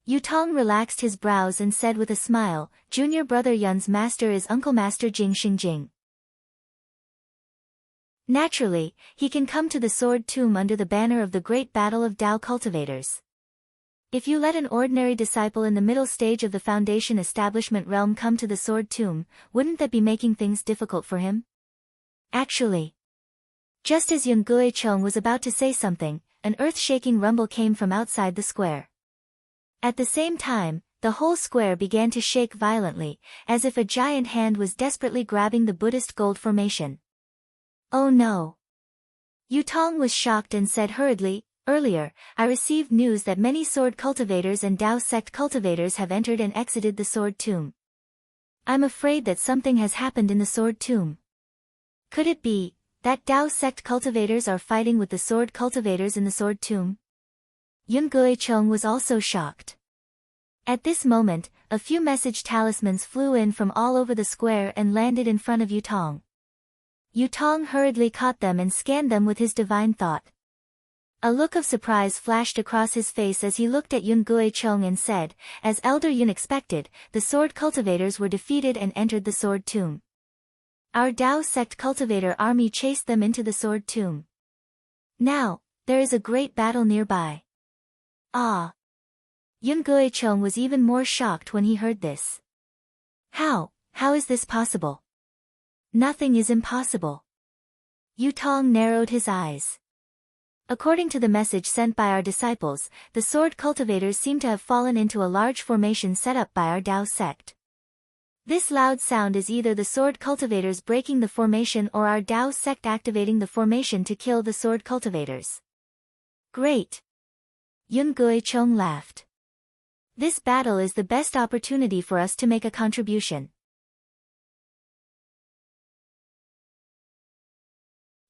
Yu Tong relaxed his brows and said with a smile, "Junior brother Yun's master is Uncle Master Jing Xingjing. Naturally, he can come to the Sword Tomb under the banner of the Great Battle of Dao Cultivators. If you let an ordinary disciple in the middle stage of the foundation establishment realm come to the Sword Tomb, wouldn't that be making things difficult for him?" Actually. Just as Yun Gui-chong was about to say something, an earth-shaking rumble came from outside the square. At the same time, the whole square began to shake violently, as if a giant hand was desperately grabbing the Buddhist gold formation. "Oh no!" Yu Tong was shocked and said hurriedly, "Earlier, I received news that many sword cultivators and Dao sect cultivators have entered and exited the Sword Tomb. I'm afraid that something has happened in the Sword Tomb. Could it be that Dao sect cultivators are fighting with the sword cultivators in the Sword Tomb?" Yun Gui-chong was also shocked. At this moment, a few message talismans flew in from all over the square and landed in front of Yu Tong. Yu Tong hurriedly caught them and scanned them with his divine thought. A look of surprise flashed across his face as he looked at Yun Gui-chong and said, "As Elder Yun expected, the sword cultivators were defeated and entered the Sword Tomb. Our Dao sect cultivator army chased them into the Sword Tomb. Now, there is a great battle nearby." Ah! Yun Gui-chong was even more shocked when he heard this. How is this possible? Nothing is impossible." Yu Tong narrowed his eyes. "According to the message sent by our disciples, the sword cultivators seem to have fallen into a large formation set up by our Dao sect. This loud sound is either the sword cultivators breaking the formation or our Dao sect activating the formation to kill the sword cultivators. Great! Yun Gui Chong laughed. This battle is the best opportunity for us to make a contribution.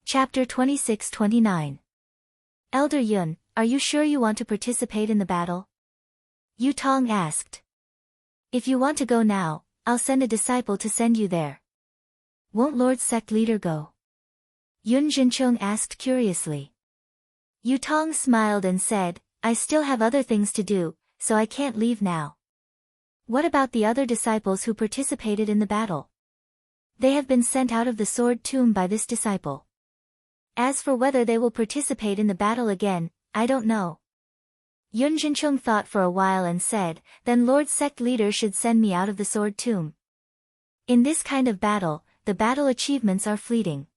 Chapter 26-29. Elder Yun, are you sure you want to participate in the battle? Yu Tong asked. If you want to go now, I'll send a disciple to send you there. Won't Lord Sect Leader go? Yun Jincheng asked curiously. Yu Tong smiled and said, I still have other things to do, so I can't leave now. What about the other disciples who participated in the battle? They have been sent out of the sword tomb by this disciple. As for whether they will participate in the battle again, I don't know. Yun Jincheng thought for a while and said, then Lord Sect Leader should send me out of the sword tomb. In this kind of battle, the battle achievements are fleeting.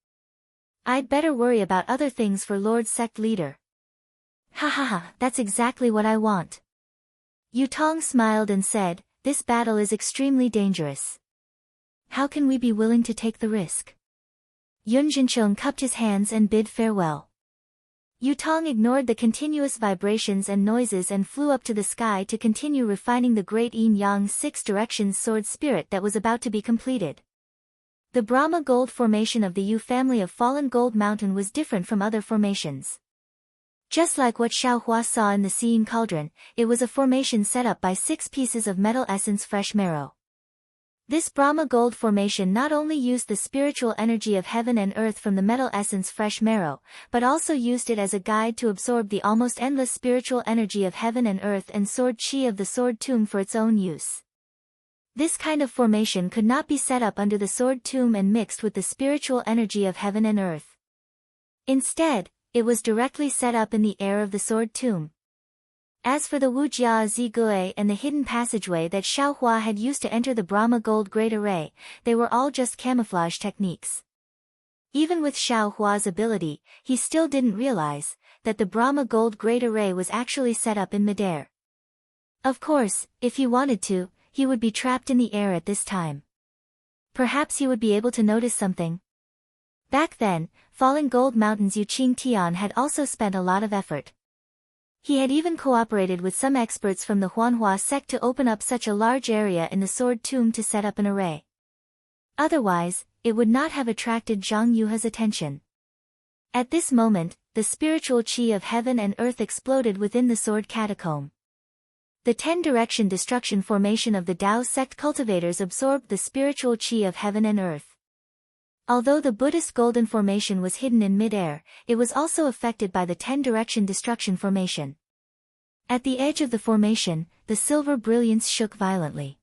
I'd better worry about other things for Lord Sect Leader. Ha ha ha, that's exactly what I want. Yu Tong smiled and said, this battle is extremely dangerous. How can we be willing to take the risk? Yun Jincheng cupped his hands and bid farewell. Yu Tong ignored the continuous vibrations and noises and flew up to the sky to continue refining the great yin-yang 6 directions sword spirit that was about to be completed. The Brahma Gold formation of the Yu family of Fallen Gold Mountain was different from other formations. Just like what Xiaohua saw in the Seeing Cauldron, it was a formation set up by 6 pieces of metal essence fresh marrow. This Brahma Gold formation not only used the spiritual energy of heaven and earth from the metal essence fresh marrow, but also used it as a guide to absorb the almost endless spiritual energy of heaven and earth and sword chi of the sword tomb for its own use. This kind of formation could not be set up under the sword tomb and mixed with the spiritual energy of heaven and earth. Instead, it was directly set up in the air of the sword tomb. As for the Wujia Zigui and the hidden passageway that Xiaohua had used to enter the Brahma Gold Great Array, they were all just camouflage techniques. Even with Xiaohua's ability, he still didn't realize that the Brahma Gold Great Array was actually set up in midair. Of course, if he wanted to, he would be trapped in the air at this time. Perhaps he would be able to notice something. Back then, Fallen Gold Mountain's Yu Qing Tian had also spent a lot of effort. He had even cooperated with some experts from the Huanhua sect to open up such a large area in the sword tomb to set up an array. Otherwise, it would not have attracted Zhang Yuha's attention. At this moment, the spiritual chi of heaven and earth exploded within the sword catacomb. The 10-direction destruction formation of the Dao sect cultivators absorbed the spiritual chi of heaven and earth. Although the Buddhist golden formation was hidden in mid-air, it was also affected by the 10-direction destruction formation. At the edge of the formation, the silver brilliance shook violently.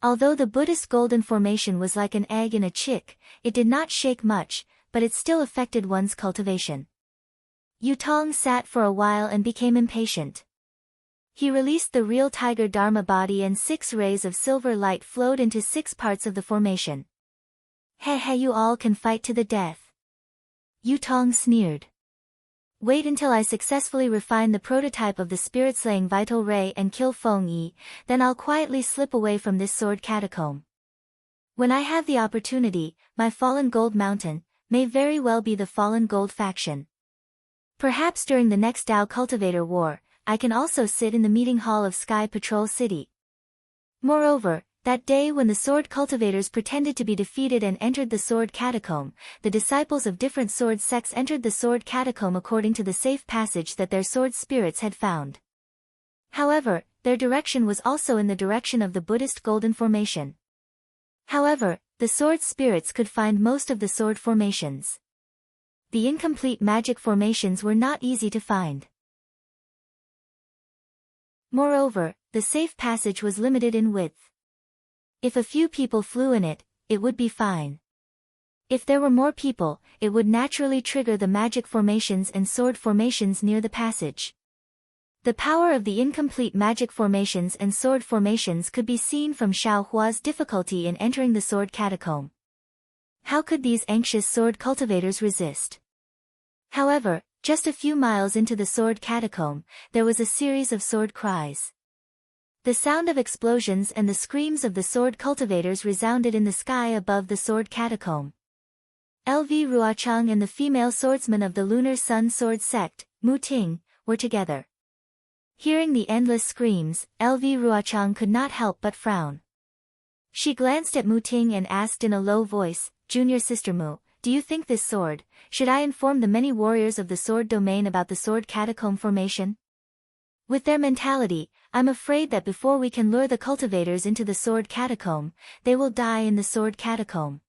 Although the Buddhist golden formation was like an egg in a chick, it did not shake much, but it still affected one's cultivation. Yu Tong sat for a while and became impatient. He released the real tiger Dharma body and 6 rays of silver light flowed into 6 parts of the formation. Hey, you all can fight to the death. Yu Tong sneered. Wait until I successfully refine the prototype of the spirit-slaying vital ray and kill Feng Yi, then I'll quietly slip away from this sword catacomb. When I have the opportunity, my Fallen Gold Mountain may very well be the Fallen Gold faction. Perhaps during the next Dao Cultivator War, I can also sit in the meeting hall of Sky Patrol City. Moreover, that day when the sword cultivators pretended to be defeated and entered the sword catacomb, the disciples of different sword sects entered the sword catacomb according to the safe passage that their sword spirits had found. However, their direction was also in the direction of the Buddhist golden formation. However, the sword spirits could find most of the sword formations. The incomplete magic formations were not easy to find. Moreover, the safe passage was limited in width. If a few people flew in it, it would be fine. If there were more people, it would naturally trigger the magic formations and sword formations near the passage. The power of the incomplete magic formations and sword formations could be seen from Xiaohua's difficulty in entering the sword catacomb. How could these anxious sword cultivators resist? However, just a few miles into the sword catacomb, there was a series of sword cries. The sound of explosions and the screams of the sword cultivators resounded in the sky above the sword catacomb. LV Ruochang and the female swordsman of the Lunar Sun Sword Sect, Mu Ting, were together. Hearing the endless screams, LV Ruochang could not help but frown. She glanced at Mu Ting and asked in a low voice, "Junior Sister Mu, do you think this sword, should I inform the many warriors of the sword domain about the sword catacomb formation? With their mentality, I'm afraid that before we can lure the cultivators into the sword catacomb, they will die in the sword catacomb."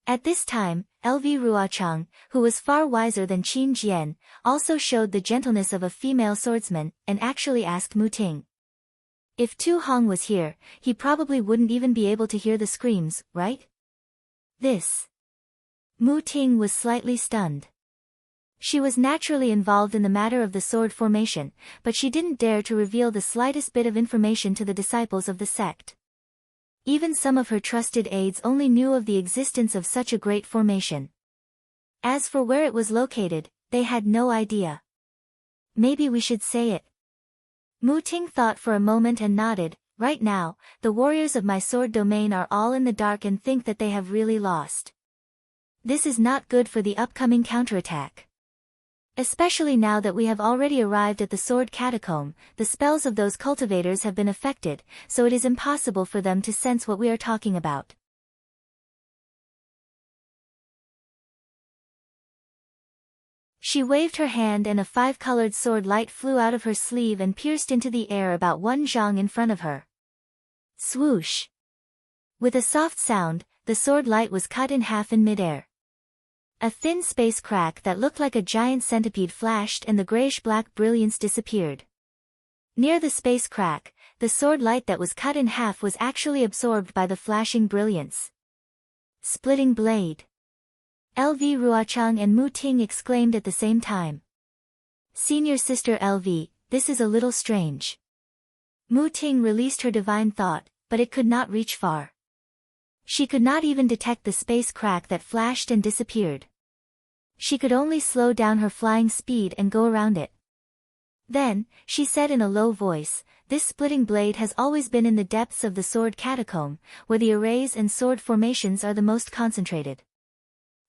At this time, LV Ruochang, who was far wiser than Qin Jian, also showed the gentleness of a female swordsman, and actually asked Mu Ting. If Tu Hong was here, he probably wouldn't even be able to hear the screams, right? This. Mu Ting was slightly stunned. She was naturally involved in the matter of the sword formation, but she didn't dare to reveal the slightest bit of information to the disciples of the sect. Even some of her trusted aides only knew of the existence of such a great formation. As for where it was located, they had no idea. Maybe we should say it. Mu Ting thought for a moment and nodded. Right now, the warriors of my sword domain are all in the dark and think that they have really lost. This is not good for the upcoming counterattack. Especially now that we have already arrived at the sword catacomb, the spells of those cultivators have been affected, so it is impossible for them to sense what we are talking about. She waved her hand and a five-colored sword light flew out of her sleeve and pierced into the air about 1 zhang in front of her. Swoosh! With a soft sound, the sword light was cut in half in midair. A thin space crack that looked like a giant centipede flashed and the grayish-black brilliance disappeared. Near the space crack, the sword light that was cut in half was actually absorbed by the flashing brilliance. Splitting blade! LV Ruochang and Mu Ting exclaimed at the same time. Senior Sister LV, this is a little strange. Mu Ting released her divine thought, but it could not reach far. She could not even detect the space crack that flashed and disappeared. She could only slow down her flying speed and go around it. Then, she said in a low voice, this splitting blade has always been in the depths of the sword catacomb, where the arrays and sword formations are the most concentrated.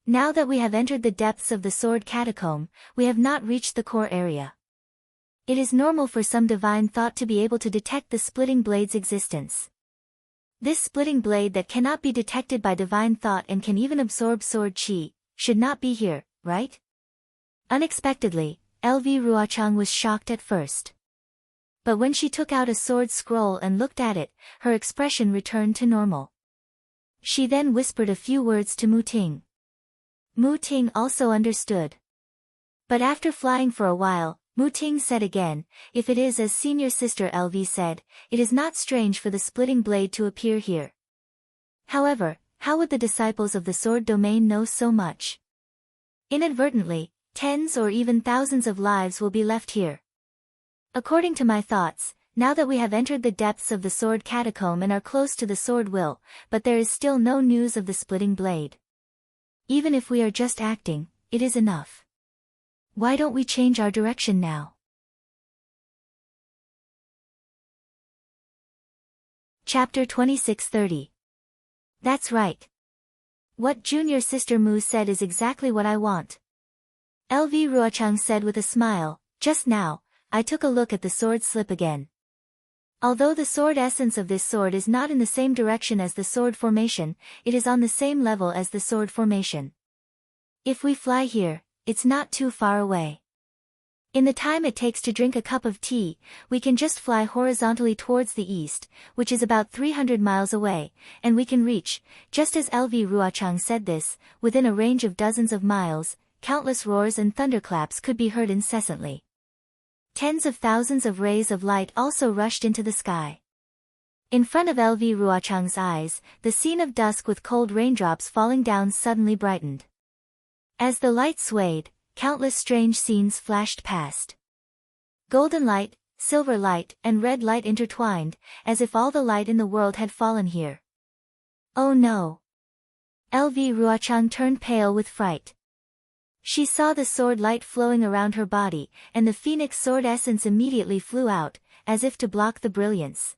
Now that we have entered the depths of the sword catacomb, we have not reached the core area. It is normal for some divine thought to be able to detect the splitting blade's existence. This splitting blade that cannot be detected by divine thought and can even absorb sword chi, should not be here, right? Unexpectedly, LV Ruochang was shocked at first. But when she took out a sword scroll and looked at it, her expression returned to normal. She then whispered a few words to Mu Ting. Mu Ting also understood. But after flying for a while, Mu Ting said again, if it is as Senior Sister LV said, it is not strange for the splitting blade to appear here. However, how would the disciples of the sword domain know so much? Inadvertently, tens or even thousands of lives will be left here. According to my thoughts, now that we have entered the depths of the sword catacomb and are close to the sword will, but there is still no news of the splitting blade. Even if we are just acting, it is enough. Why don't we change our direction now? Chapter 26:30. That's right. What Junior Sister Mu said is exactly what I want. LV Ruochang said with a smile, just now, I took a look at the sword slip again. Although the sword essence of this sword is not in the same direction as the sword formation, it is on the same level as the sword formation. If we fly here, it's not too far away. In the time it takes to drink a cup of tea, we can just fly horizontally towards the east, which is about 300 miles away, and we can reach, just as LV Ruochang said this, within a range of dozens of miles, countless roars and thunderclaps could be heard incessantly. Tens of thousands of rays of light also rushed into the sky. In front of LV Ruochang's eyes, the scene of dusk with cold raindrops falling down suddenly brightened. As the light swayed, countless strange scenes flashed past. Golden light, silver light, and red light intertwined, as if all the light in the world had fallen here. Oh no! LV Ruochang turned pale with fright. She saw the sword light flowing around her body, and the phoenix sword essence immediately flew out, as if to block the brilliance.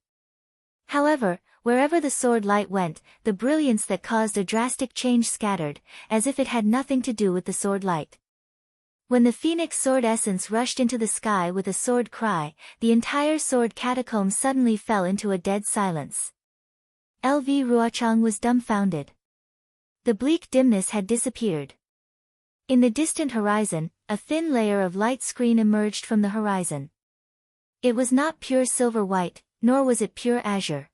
However, wherever the sword light went, the brilliance that caused a drastic change scattered, as if it had nothing to do with the sword light. When the phoenix sword essence rushed into the sky with a sword cry, the entire sword catacomb suddenly fell into a dead silence. LV Ruochang was dumbfounded. The bleak dimness had disappeared. In the distant horizon, a thin layer of light screen emerged from the horizon. It was not pure silver white, nor was it pure azure.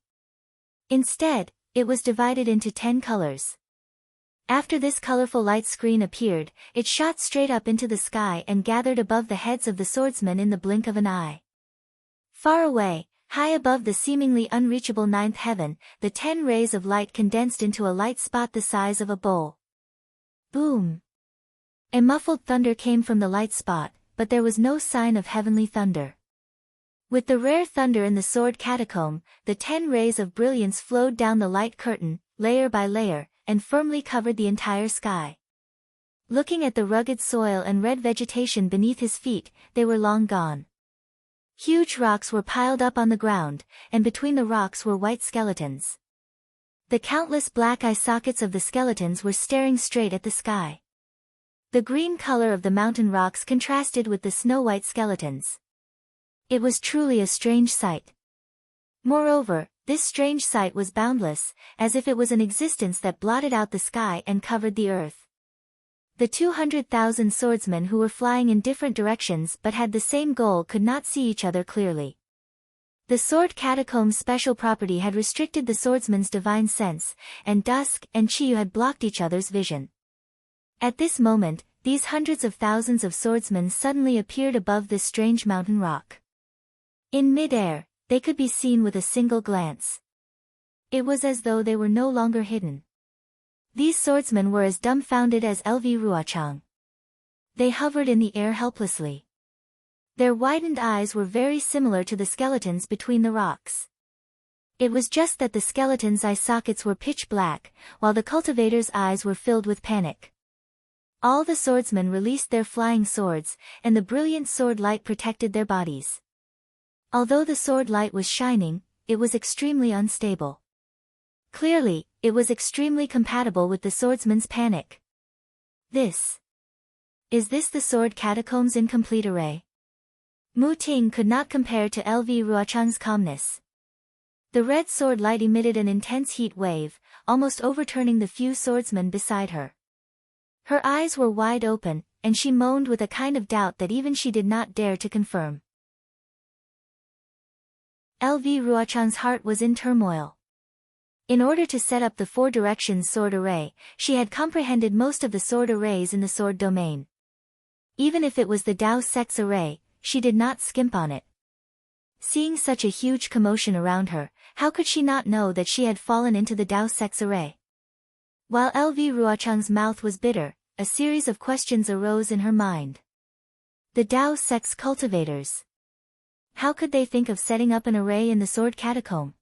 Instead, it was divided into 10 colors. After this colorful light screen appeared, it shot straight up into the sky and gathered above the heads of the swordsmen in the blink of an eye. Far away, high above the seemingly unreachable ninth heaven, the 10 rays of light condensed into a light spot the size of a bowl. Boom! A muffled thunder came from the light spot, but there was no sign of heavenly thunder. With the rare thunder in the sword catacomb, the 10 rays of brilliance flowed down the light curtain, layer by layer, and firmly covered the entire sky. Looking at the rugged soil and red vegetation beneath his feet, they were long gone. Huge rocks were piled up on the ground, and between the rocks were white skeletons. The countless black eye sockets of the skeletons were staring straight at the sky. The green color of the mountain rocks contrasted with the snow-white skeletons. It was truly a strange sight. Moreover, this strange sight was boundless, as if it was an existence that blotted out the sky and covered the earth. The 200,000 swordsmen who were flying in different directions but had the same goal could not see each other clearly. The sword catacomb's special property had restricted the swordsman's divine sense, and dusk and Chiyu had blocked each other's vision. At this moment, these hundreds of thousands of swordsmen suddenly appeared above this strange mountain rock. In mid-air, they could be seen with a single glance. It was as though they were no longer hidden. These swordsmen were as dumbfounded as LV Ruochang. They hovered in the air helplessly. Their widened eyes were very similar to the skeletons between the rocks. It was just that the skeletons' eye sockets were pitch black, while the cultivators' eyes were filled with panic. All the swordsmen released their flying swords, and the brilliant sword light protected their bodies. Although the sword light was shining, it was extremely unstable. Clearly, it was extremely compatible with the swordsman's panic. Is this the sword catacomb's incomplete array? Mu Ting could not compare to LV Ruochang's calmness. The red sword light emitted an intense heat wave, almost overturning the few swordsmen beside her. Her eyes were wide open, and she moaned with a kind of doubt that even she did not dare to confirm. LV Ruochang's heart was in turmoil. In order to set up the 4 directions sword array, she had comprehended most of the sword arrays in the sword domain. Even if it was the Dao Sex array, she did not skimp on it. Seeing such a huge commotion around her, how could she not know that she had fallen into the Dao Sex array? While LV Ruochang's mouth was bitter, a series of questions arose in her mind. The Dao Sex cultivators. How could they think of setting up an array in the sword catacomb?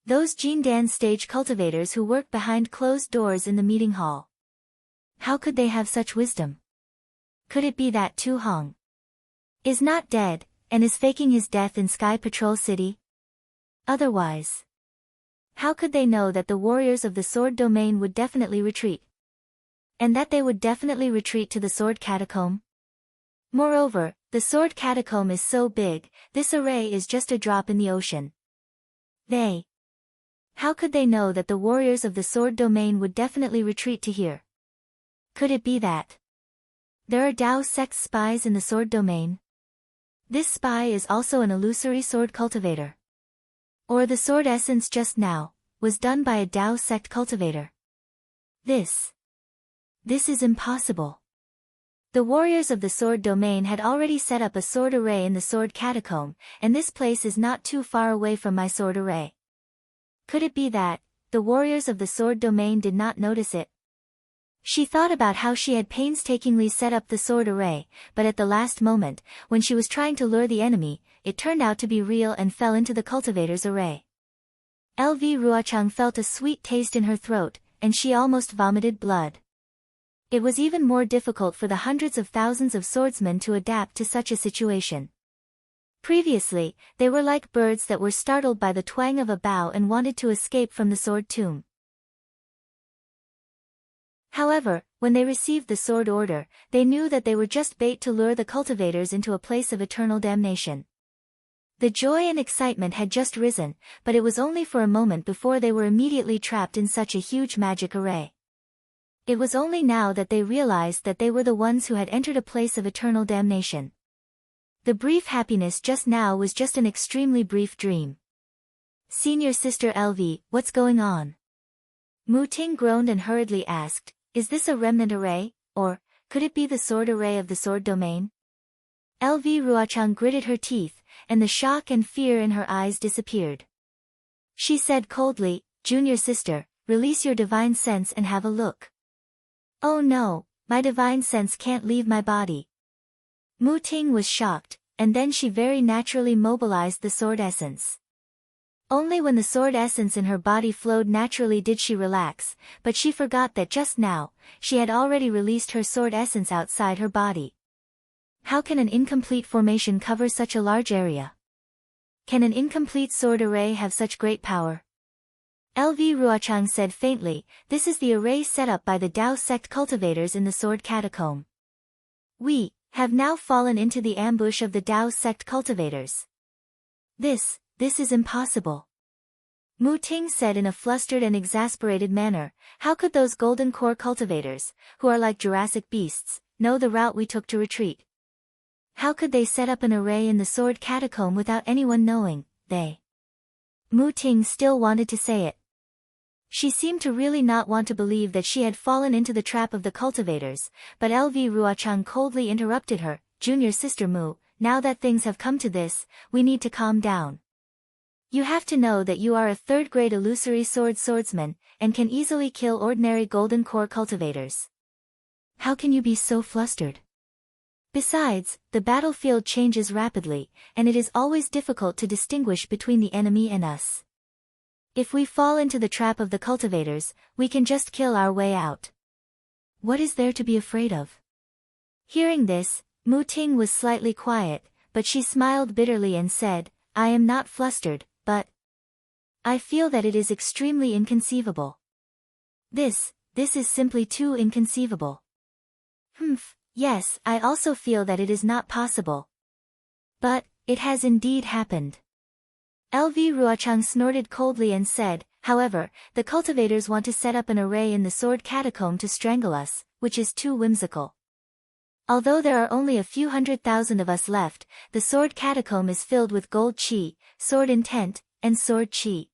Those Jindan stage cultivators who work behind closed doors in the meeting hall. How could they have such wisdom? Could it be that Tu Hong is not dead, and is faking his death in Sky Patrol City? Otherwise, how could they know that the warriors of the sword domain would definitely retreat? And that they would definitely retreat to the sword catacomb? Moreover, the sword catacomb is so big, this array is just a drop in the ocean. How could they know that the warriors of the sword domain would definitely retreat to here? Could it be that there are Dao Sex spies in the sword domain? This spy is also an illusory sword cultivator. Or the sword essence just now was done by a Dao sect cultivator. This is impossible. The warriors of the sword domain had already set up a sword array in the sword catacomb, and this place is not too far away from my sword array. Could it be that the warriors of the sword domain did not notice it? She thought about how she had painstakingly set up the sword array, but at the last moment, when she was trying to lure the enemy, it turned out to be real and fell into the cultivator's array. LV Ruochang felt a sweet taste in her throat, and she almost vomited blood. It was even more difficult for the hundreds of thousands of swordsmen to adapt to such a situation. Previously, they were like birds that were startled by the twang of a bow and wanted to escape from the sword tomb. However, when they received the sword order, they knew that they were just bait to lure the cultivators into a place of eternal damnation. The joy and excitement had just risen, but it was only for a moment before they were immediately trapped in such a huge magic array. It was only now that they realized that they were the ones who had entered a place of eternal damnation. The brief happiness just now was just an extremely brief dream. "Senior Sister LV, what's going on?" Mu Ting groaned and hurriedly asked, "Is this a remnant array, or could it be the sword array of the sword domain?" LV Ruochang gritted her teeth, and the shock and fear in her eyes disappeared. She said coldly, "Junior sister, release your divine sense and have a look." "Oh no, my divine sense can't leave my body." Mu Ting was shocked, and then she very naturally mobilized the sword essence. Only when the sword essence in her body flowed naturally did she relax, but she forgot that just now, she had already released her sword essence outside her body. How can an incomplete formation cover such a large area? Can an incomplete sword array have such great power? LV Ruochang said faintly, "This is the array set up by the Dao sect cultivators in the sword catacomb. We have now fallen into the ambush of the Dao sect cultivators. This is impossible." Mu Ting said in a flustered and exasperated manner, "How could those golden core cultivators, who are like Jurassic beasts, know the route we took to retreat? How could they set up an array in the sword catacomb without anyone knowing? Mu Ting still wanted to say it. She seemed to really not want to believe that she had fallen into the trap of the cultivators, but LV Ruochang coldly interrupted her, "Junior Sister Mu, now that things have come to this, we need to calm down. You have to know that you are a third-grade illusory swordsman, and can easily kill ordinary golden core cultivators. How can you be so flustered? Besides, the battlefield changes rapidly, and it is always difficult to distinguish between the enemy and us. If we fall into the trap of the cultivators, we can just kill our way out. What is there to be afraid of?" Hearing this, Mu Ting was slightly quiet, but she smiled bitterly and said, "I am not flustered, but I feel that it is extremely inconceivable. This is simply too inconceivable. Yes, I also feel that it is not possible. But it has indeed happened." LV Ruochang snorted coldly and said, "However, the cultivators want to set up an array in the sword catacomb to strangle us, which is too whimsical. Although there are only a few 100,000 of us left, the sword catacomb is filled with gold chi, sword intent, and sword chi.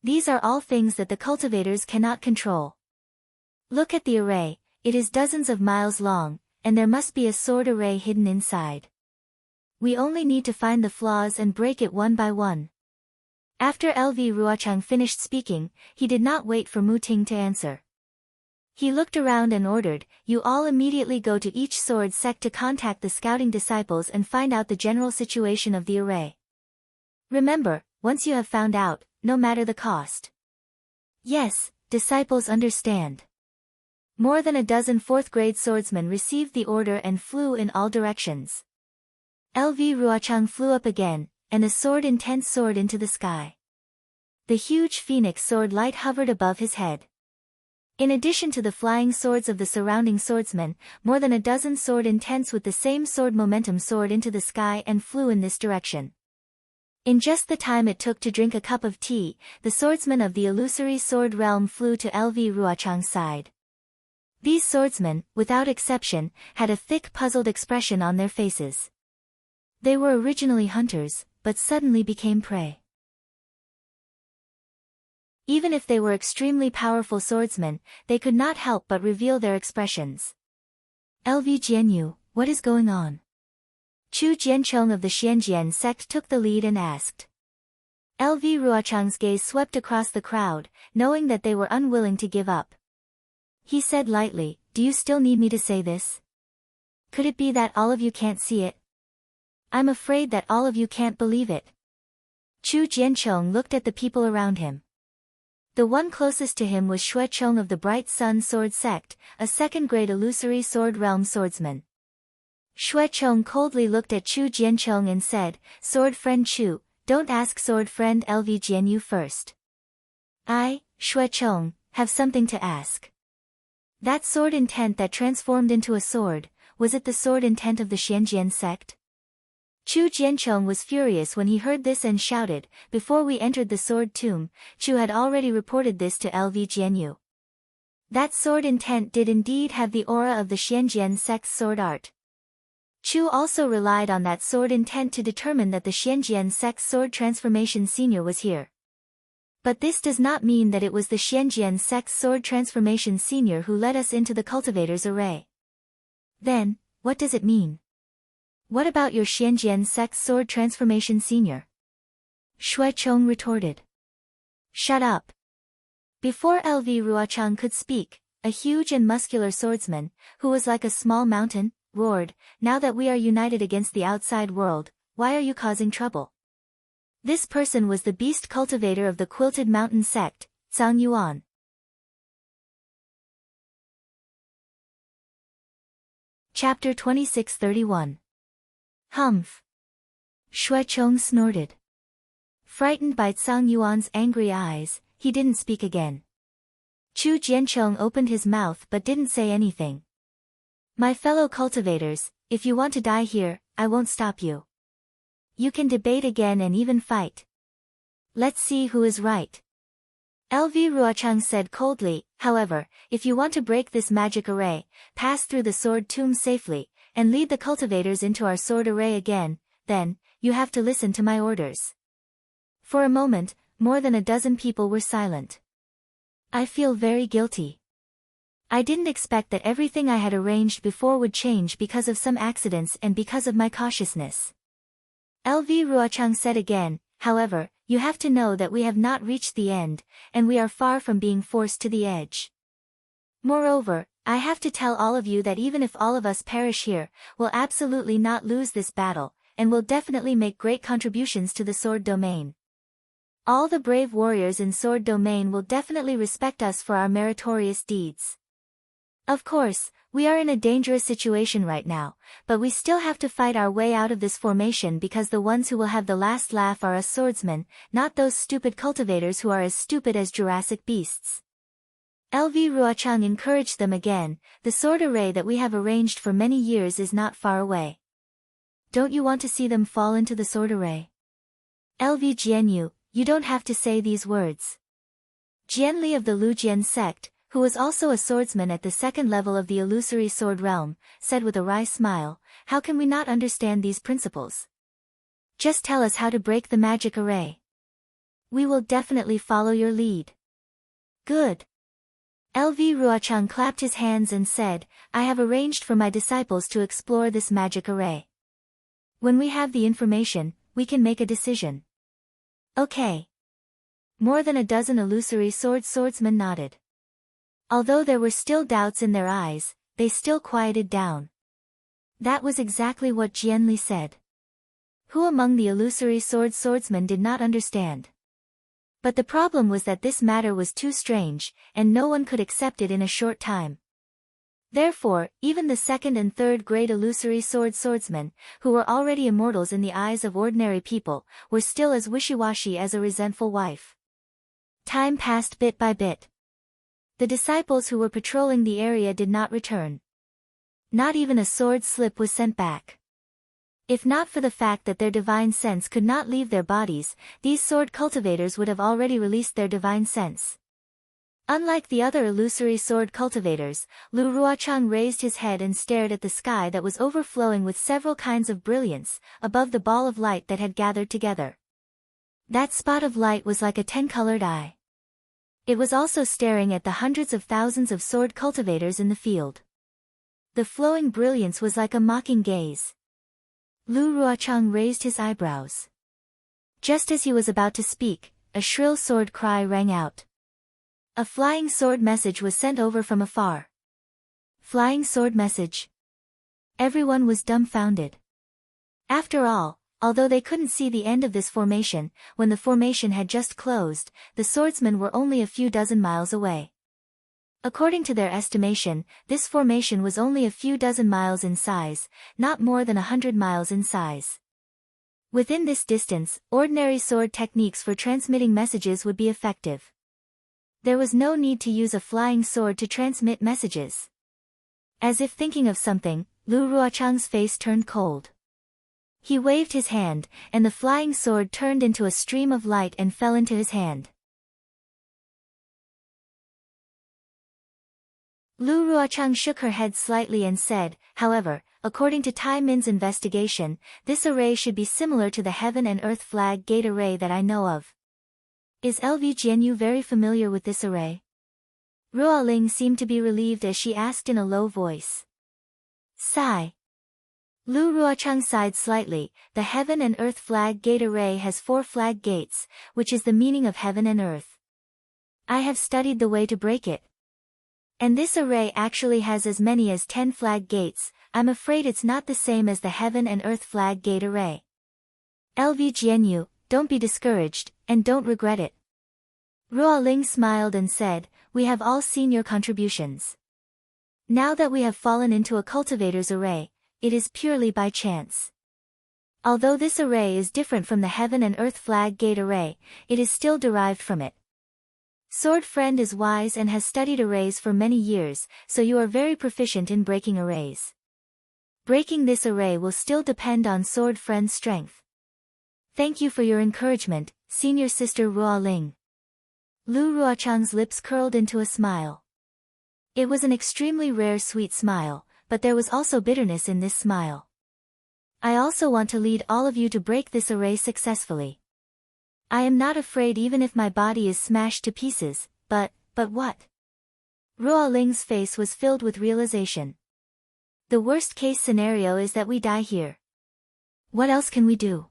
These are all things that the cultivators cannot control. Look at the array, it is dozens of miles long, and there must be a sword array hidden inside. We only need to find the flaws and break it one by one." After LV Ruochang finished speaking, he did not wait for Mu Ting to answer. He looked around and ordered, "You all immediately go to each sword sect to contact the scouting disciples and find out the general situation of the array. Remember, once you have found out, no matter the cost." Yes, disciples understand. More than a dozen fourth-grade swordsmen received the order and flew in all directions. LV Ruochang flew up again, and a sword intent soared into the sky. The huge phoenix sword light hovered above his head. In addition to the flying swords of the surrounding swordsmen, more than a dozen sword intents with the same sword momentum soared into the sky and flew in this direction. In just the time it took to drink a cup of tea, the swordsmen of the illusory sword realm flew to LV Ruochang's side. These swordsmen, without exception, had a thick puzzled expression on their faces. They were originally hunters, but suddenly became prey. Even if they were extremely powerful swordsmen, they could not help but reveal their expressions. "LV Jianyu, what is going on?" Chu Jianchong of the Xianjian sect took the lead and asked. LV Ruochang's gaze swept across the crowd, knowing that they were unwilling to give up. He said lightly, "Do you still need me to say this? Could it be that all of you can't see it? I'm afraid that all of you can't believe it." Chu Jianchong looked at the people around him. The one closest to him was Xue Chong of the Bright Sun Sword Sect, a second-grade illusory sword realm swordsman. Shuechong coldly looked at Chu Jianchong and said, Sword friend Chu, don't ask sword friend LV Jianyu first. I, Shuechong, have something to ask. That sword intent that transformed into a sword, was it the sword intent of the Xianjian sect? Chu Jianchong was furious when he heard this and shouted, before we entered the sword tomb, Chu had already reported this to LV Jianyu. That sword intent did indeed have the aura of the Xianjian sect's sword art. Chu also relied on that sword intent to determine that the Xianjian sect's sword transformation senior was here. But this does not mean that it was the Xianjian sect's sword transformation senior who led us into the cultivator's array. Then, what does it mean? What about your Xianjian sect's sword transformation senior? Shuechong retorted. Shut up. Before LV Ruochang could speak, a huge and muscular swordsman, who was like a small mountain, roared, now that we are united against the outside world, why are you causing trouble? This person was the beast cultivator of the Quilted Mountain sect, Zhang Yuan. Chapter 2631. Humph. Shuechong snorted. Frightened by Zhang Yuan's angry eyes, he didn't speak again. Chu Jianchong opened his mouth but didn't say anything. My fellow cultivators, if you want to die here, I won't stop you. You can debate again and even fight. Let's see who is right. LV Ruochang said coldly, however, if you want to break this magic array, pass through the sword tomb safely, and lead the cultivators into our sword array again, then, you have to listen to my orders. For a moment, more than a dozen people were silent. I feel very guilty. I didn't expect that everything I had arranged before would change because of some accidents and because of my cautiousness. LV Ruochang said again, however, you have to know that we have not reached the end, and we are far from being forced to the edge. Moreover, I have to tell all of you that even if all of us perish here, we'll absolutely not lose this battle, and will definitely make great contributions to the sword domain. All the brave warriors in sword domain will definitely respect us for our meritorious deeds. Of course, we are in a dangerous situation right now, but we still have to fight our way out of this formation because the ones who will have the last laugh are us swordsmen, not those stupid cultivators who are as stupid as Jurassic beasts. LV Ruochang encouraged them again, the sword array that we have arranged for many years is not far away. Don't you want to see them fall into the sword array? LV Jianyu, you don't have to say these words. Jianli of the Lujian sect, who was also a swordsman at the second level of the illusory sword realm, said with a wry smile, how can we not understand these principles? Just tell us how to break the magic array. We will definitely follow your lead. Good. LV Ruochang clapped his hands and said, I have arranged for my disciples to explore this magic array. When we have the information, we can make a decision. Okay. More than a dozen illusory swordsmen nodded. Although there were still doubts in their eyes, they still quieted down. That was exactly what Jianli said. Who among the illusory swordsmen did not understand? But the problem was that this matter was too strange, and no one could accept it in a short time. Therefore, even the second and third grade illusory swordsmen, who were already immortals in the eyes of ordinary people, were still as wishy-washy as a resentful wife. Time passed bit by bit. The disciples who were patrolling the area did not return. Not even a sword slip was sent back. If not for the fact that their divine sense could not leave their bodies, these sword cultivators would have already released their divine sense. Unlike the other illusory sword cultivators, Lu Ruochang raised his head and stared at the sky that was overflowing with several kinds of brilliance, above the ball of light that had gathered together. That spot of light was like a 10-colored eye. It was also staring at the hundreds of thousands of sword cultivators in the field. The flowing brilliance was like a mocking gaze. Lu Ruochang raised his eyebrows. Just as he was about to speak, a shrill sword cry rang out. A flying sword message was sent over from afar. Flying sword message. Everyone was dumbfounded. After all, although they couldn't see the end of this formation, when the formation had just closed, the swordsmen were only a few dozen miles away. According to their estimation, this formation was only a few dozen miles in size, not more than 100 miles in size. Within this distance, ordinary sword techniques for transmitting messages would be effective. There was no need to use a flying sword to transmit messages. As if thinking of something, Lu Ruochang's face turned cold. He waved his hand, and the flying sword turned into a stream of light and fell into his hand. Lu Ruochang shook her head slightly and said, however, according to Tai Min's investigation, this array should be similar to the Heaven and Earth Flag Gate array that I know of. Is LV Jianyu very familiar with this array? Ruoling seemed to be relieved as she asked in a low voice. Sigh. Lu Ruochang sighed slightly. The Heaven and Earth Flag Gate array has 4 flag gates, which is the meaning of heaven and earth. I have studied the way to break it. And this array actually has as many as 10 flag gates. I'm afraid it's not the same as the Heaven and Earth Flag Gate array. LV Jianyu, don't be discouraged, and don't regret it. Ruoling smiled and said, we have all seen your contributions. Now that we have fallen into a cultivator's array, it is purely by chance. Although this array is different from the Heaven and Earth Flag Gate array, it is still derived from it. Sword Friend is wise and has studied arrays for many years, so you are very proficient in breaking arrays. Breaking this array will still depend on Sword Friend's strength. Thank you for your encouragement, senior sister Ruoling. Lu Ruochang's lips curled into a smile. It was an extremely rare sweet smile, but there was also bitterness in this smile. I also want to lead all of you to break this array successfully. I am not afraid even if my body is smashed to pieces, but what? Ruoling's face was filled with realization. The worst-case scenario is that we die here. What else can we do?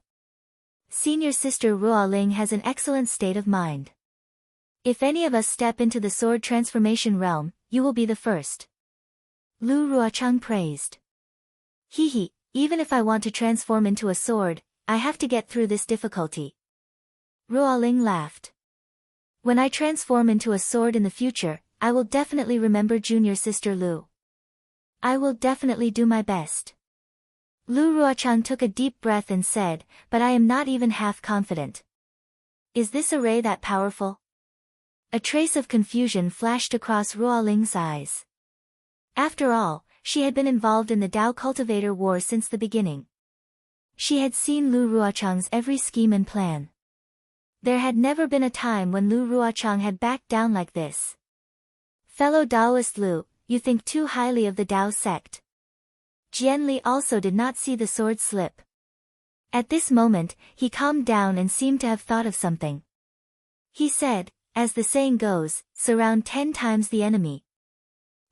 Senior sister Ruoling has an excellent state of mind. If any of us step into the sword transformation realm, you will be the first. Lu Ruochang praised. Hehe, even if I want to transform into a sword, I have to get through this difficulty. Ruoling laughed. When I transform into a sword in the future, I will definitely remember junior sister Lu. I will definitely do my best. Lu Ruochang took a deep breath and said, but I am not even half confident. Is this array that powerful? A trace of confusion flashed across Ruoling's eyes. After all, she had been involved in the Dao Cultivator War since the beginning. She had seen Lu Ruochang's every scheme and plan. There had never been a time when Lu Ruochang had backed down like this. Fellow Taoist Lu, you think too highly of the Dao sect. Jianli also did not see the sword slip. At this moment, he calmed down and seemed to have thought of something. He said, as the saying goes, surround 10 times the enemy.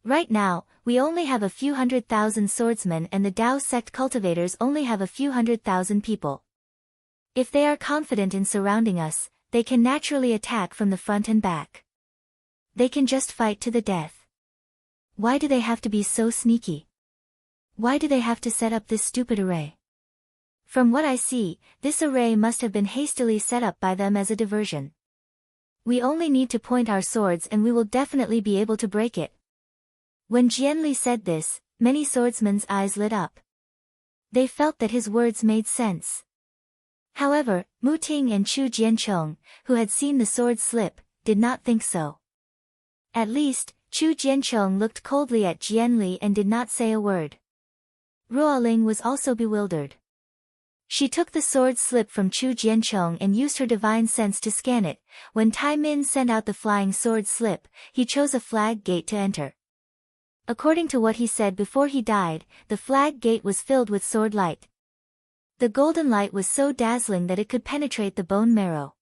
Right now, we only have a few 100,000 swordsmen and the Dao sect cultivators only have a few 100,000 people. If they are confident in surrounding us, they can naturally attack from the front and back. They can just fight to the death. Why do they have to be so sneaky? Why do they have to set up this stupid array? From what I see, this array must have been hastily set up by them as a diversion. We only need to point our swords and we will definitely be able to break it. When Jianli said this, many swordsmen's eyes lit up. They felt that his words made sense. However, Mu Ting and Chu Jiancheng, who had seen the sword slip, did not think so. At least, Chu Jiancheng looked coldly at Jianli and did not say a word. Ruoling was also bewildered. She took the sword slip from Chu Jiancheng and used her divine sense to scan it. When Tai Min sent out the flying sword slip, he chose a flag gate to enter. According to what he said before he died, the flag gate was filled with sword light. The golden light was so dazzling that it could penetrate the bone marrow.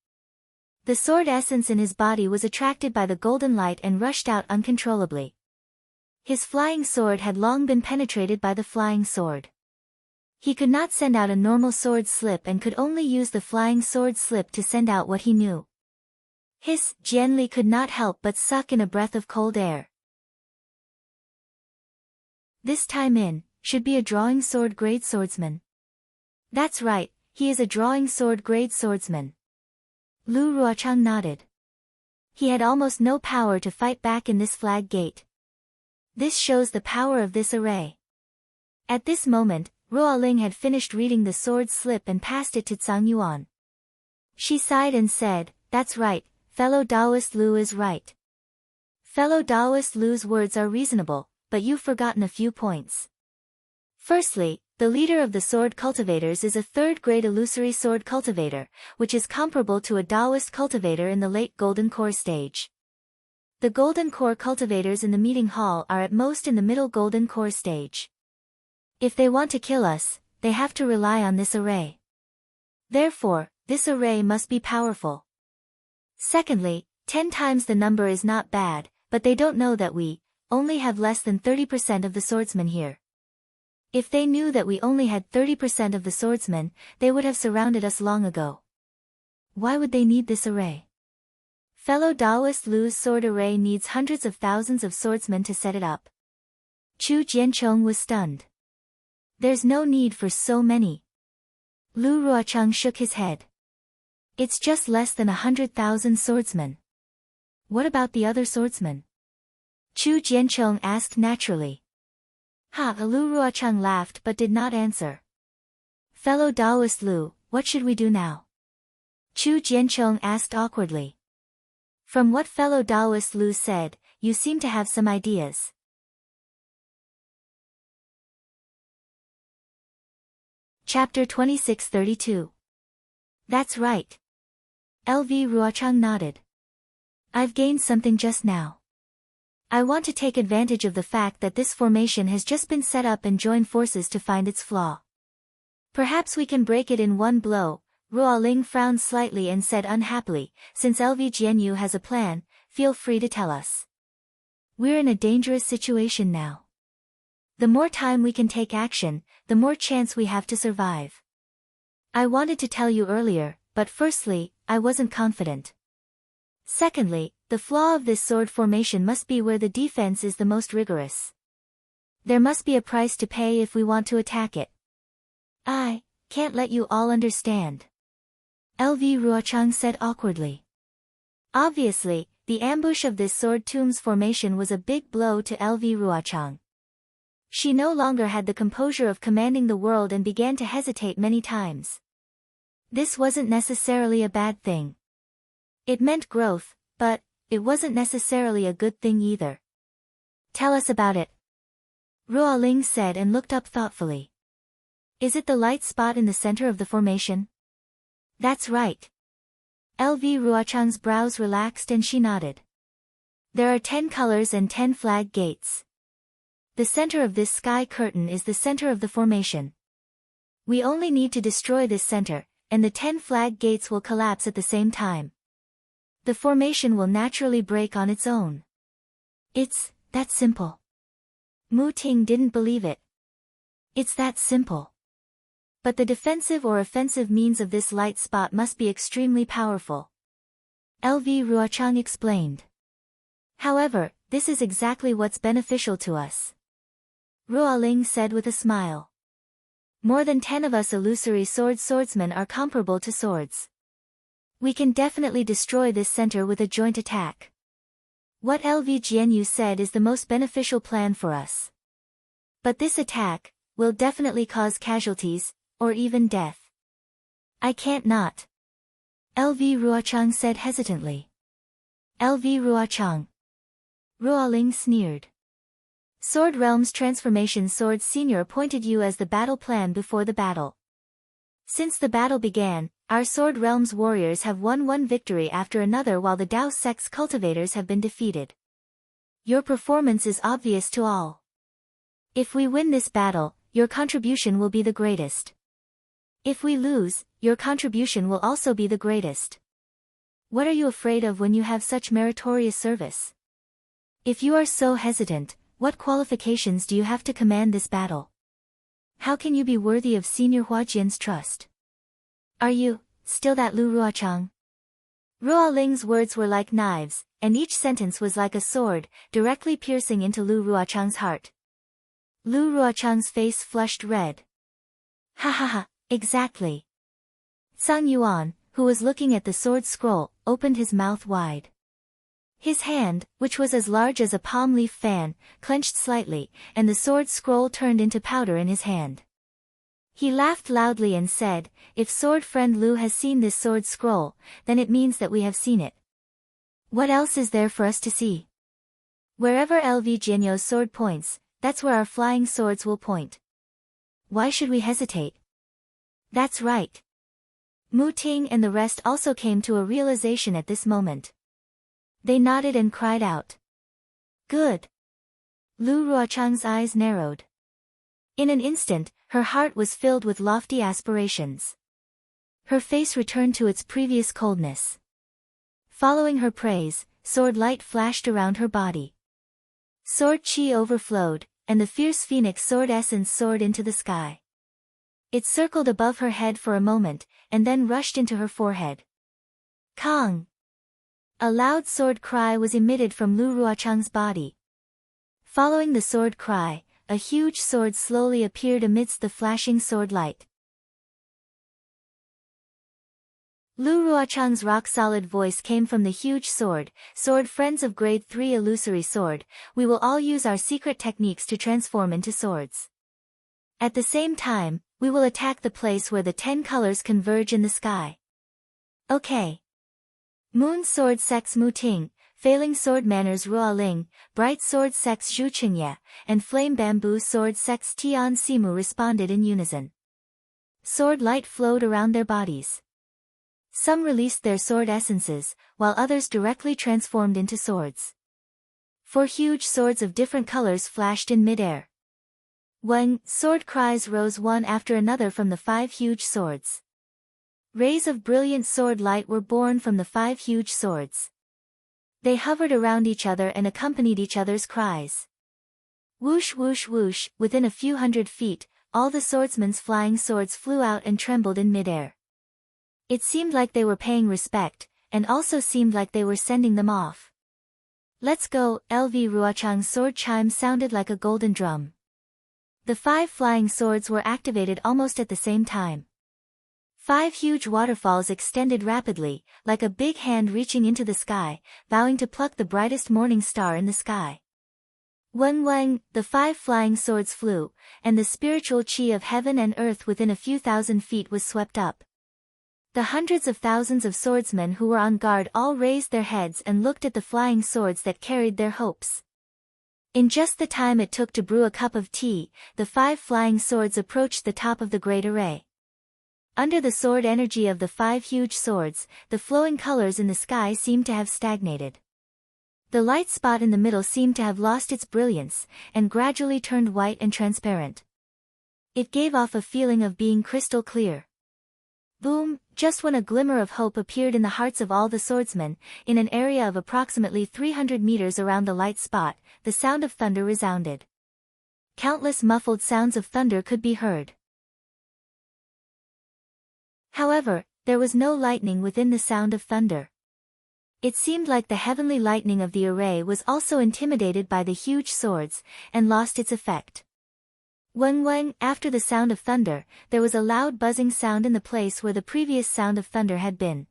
The sword essence in his body was attracted by the golden light and rushed out uncontrollably. His flying sword had long been penetrated by the flying sword. He could not send out a normal sword slip and could only use the flying sword slip to send out what he knew. Jianli could not help but suck in a breath of cold air. This Tai Min should be a drawing sword grade swordsman. That's right, he is a drawing sword grade swordsman. Lu Ruochang nodded. He had almost no power to fight back in this flag gate. This shows the power of this array. At this moment, Ruoling had finished reading the sword slip and passed it to Tsang Yuan. She sighed and said, "That's right, fellow Taoist Lu is right. Fellow Taoist Lu's words are reasonable, but you've forgotten a few points. Firstly, the leader of the sword cultivators is a third-grade illusory sword cultivator, which is comparable to a Taoist cultivator in the late Golden Core stage. The Golden Core cultivators in the meeting hall are at most in the middle Golden Core stage. If they want to kill us, they have to rely on this array. Therefore, this array must be powerful. Secondly, 10 times the number is not bad, but they don't know that we only have less than 30% of the swordsmen here. If they knew that we only had 30% of the swordsmen, they would have surrounded us long ago. Why would they need this array? Fellow Taoist Lu's sword array needs hundreds of thousands of swordsmen to set it up." Chu Jiancheng was stunned. "There's no need for so many." Lu Ruochang shook his head. "It's just less than 100,000 swordsmen." "What about the other swordsmen?" Chu Jiancheng asked naturally. Lu Ruochang laughed but did not answer. "Fellow Taoist Lu, what should we do now?" Chu Jiancheng asked awkwardly. "From what fellow Taoist Lu said, you seem to have some ideas." Chapter 2632. "That's right." LV Ruochang nodded. "I've gained something just now. I want to take advantage of the fact that this formation has just been set up and join forces to find its flaw. Perhaps we can break it in one blow." Ruoling frowned slightly and said unhappily, "Since LV Jianyu has a plan, feel free to tell us. We're in a dangerous situation now. The more time we can take action, the more chance we have to survive. I wanted to tell you earlier, but firstly, I wasn't confident. Secondly, the flaw of this sword formation must be where the defense is the most rigorous. There must be a price to pay if we want to attack it. I can't let you all understand." LV Ruochang said awkwardly. Obviously, the ambush of this sword tomb's formation was a big blow to LV Ruochang. She no longer had the composure of commanding the world and began to hesitate many times. This wasn't necessarily a bad thing. It meant growth, but it wasn't necessarily a good thing either. "Tell us about it," Ruoling said and looked up thoughtfully. "Is it the light spot in the center of the formation?" "That's right." LV Ruochang's brows relaxed and she nodded. "There are 10 colors and 10 flag gates. The center of this sky curtain is the center of the formation. We only need to destroy this center, and the 10 flag gates will collapse at the same time. The formation will naturally break on its own. It's that simple." Mu Ting didn't believe it. "It's that simple. But the defensive or offensive means of this light spot must be extremely powerful," LV Ruochang explained. "However, this is exactly what's beneficial to us," Ruoling said with a smile. "More than 10 of us illusory swordsmen are comparable to swords. We can definitely destroy this center with a joint attack. What LV Jianyu said is the most beneficial plan for us. But this attack will definitely cause casualties, or even death." "I can't not," LV Ruochang said hesitantly. "LV Ruochang." Ruoling sneered. "Sword Realm's Transformation Sword Senior appointed you as the battle plan before the battle. Since the battle began, our Sword Realm's warriors have won one victory after another while the Dao sect's cultivators have been defeated. Your performance is obvious to all. If we win this battle, your contribution will be the greatest. If we lose, your contribution will also be the greatest. What are you afraid of when you have such meritorious service? If you are so hesitant, what qualifications do you have to command this battle? How can you be worthy of Senior Huajian's trust? Are you still that Lu Ruochang?" Ruoling's words were like knives, and each sentence was like a sword, directly piercing into Lu Ruochang's heart. Lu Ruochang's face flushed red. "Ha ha ha, exactly." Tsang Yuan, who was looking at the sword scroll, opened his mouth wide. His hand, which was as large as a palm leaf fan, clenched slightly, and the sword scroll turned into powder in his hand. He laughed loudly and said, "If sword friend Lu has seen this sword scroll, then it means that we have seen it. What else is there for us to see? Wherever LV Jianyo's sword points, that's where our flying swords will point. Why should we hesitate?" That's right. Mu Ting and the rest also came to a realization at this moment. They nodded and cried out. Good. Lu Ruochang's eyes narrowed. In an instant, her heart was filled with lofty aspirations. Her face returned to its previous coldness. Following her praise, sword light flashed around her body. Sword chi overflowed, and the fierce phoenix sword essence soared into the sky. It circled above her head for a moment, and then rushed into her forehead. Kong! A loud sword cry was emitted from Lu Ruochang's body. Following the sword cry, a huge sword slowly appeared amidst the flashing sword light. Lu Ruochang's rock-solid voice came from the huge sword, "Sword friends of grade 3 illusory sword, we will all use our secret techniques to transform into swords. At the same time, we will attack the place where the 10 colors converge in the sky. Okay." Moon sword sex Mu Ting, Failing sword manners Ruo Ling, Bright sword sex Zhu Qingye, and Flame bamboo sword sex Tian Simu responded in unison. Sword light flowed around their bodies. Some released their sword essences, while others directly transformed into swords. 4 huge swords of different colors flashed in midair. When sword cries rose one after another from the 5 huge swords. Rays of brilliant sword light were born from the 5 huge swords. They hovered around each other and accompanied each other's cries. Whoosh whoosh whoosh, within a few hundred feet, all the swordsmen's flying swords flew out and trembled in midair. It seemed like they were paying respect, and also seemed like they were sending them off. Let's go, LV Ruochang's sword chime sounded like a golden drum. The 5 flying swords were activated almost at the same time. 5 huge waterfalls extended rapidly, like a big hand reaching into the sky, vowing to pluck the brightest morning star in the sky. When the 5 flying swords flew, and the spiritual chi of heaven and earth within a few thousand feet was swept up. The hundreds of thousands of swordsmen who were on guard all raised their heads and looked at the flying swords that carried their hopes. In just the time it took to brew a cup of tea, the 5 flying swords approached the top of the great array. Under the sword energy of the 5 huge swords, the flowing colors in the sky seemed to have stagnated. The light spot in the middle seemed to have lost its brilliance, and gradually turned white and transparent. It gave off a feeling of being crystal clear. Boom! Just when a glimmer of hope appeared in the hearts of all the swordsmen, in an area of approximately 300 meters around the light spot, the sound of thunder resounded. Countless muffled sounds of thunder could be heard. However, there was no lightning within the sound of thunder. It seemed like the heavenly lightning of the array was also intimidated by the huge swords, and lost its effect. When, after the sound of thunder, there was a loud buzzing sound in the place where the previous sound of thunder had been.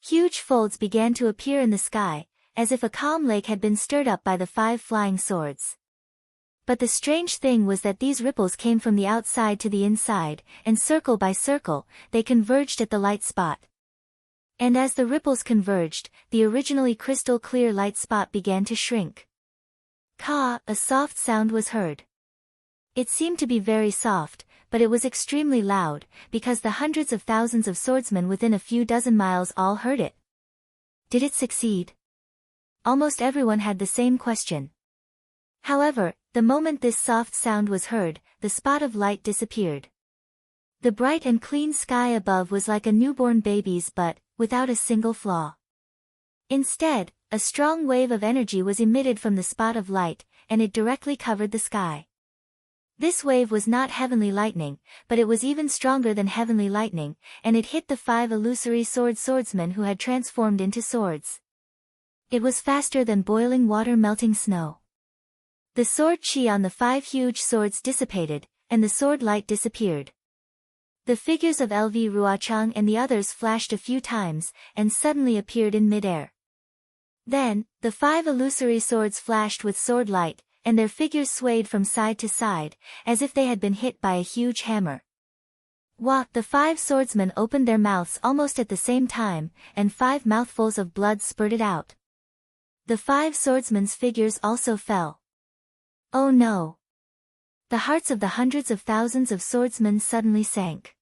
Huge folds began to appear in the sky, as if a calm lake had been stirred up by the 5 flying swords. But the strange thing was that these ripples came from the outside to the inside, and circle by circle, they converged at the light spot. And as the ripples converged, the originally crystal clear light spot began to shrink. Ka, a soft sound was heard. It seemed to be very soft, but it was extremely loud, because the hundreds of thousands of swordsmen within a few dozen miles all heard it. Did it succeed? Almost everyone had the same question. However, the moment this soft sound was heard, the spot of light disappeared. The bright and clean sky above was like a newborn baby's but, without a single flaw. Instead, a strong wave of energy was emitted from the spot of light, and it directly covered the sky. This wave was not heavenly lightning, but it was even stronger than heavenly lightning, and it hit the 5 illusory swordsmen who had transformed into swords. It was faster than boiling water melting snow. The sword chi on the 5 huge swords dissipated, and the sword light disappeared. The figures of LV Ruochang and the others flashed a few times, and suddenly appeared in midair. Then, the 5 illusory swords flashed with sword light, and their figures swayed from side to side, as if they had been hit by a huge hammer. Wah! The 5 swordsmen opened their mouths almost at the same time, and 5 mouthfuls of blood spurted out. The 5 swordsmen's figures also fell. Oh no! The hearts of the hundreds of thousands of swordsmen suddenly sank.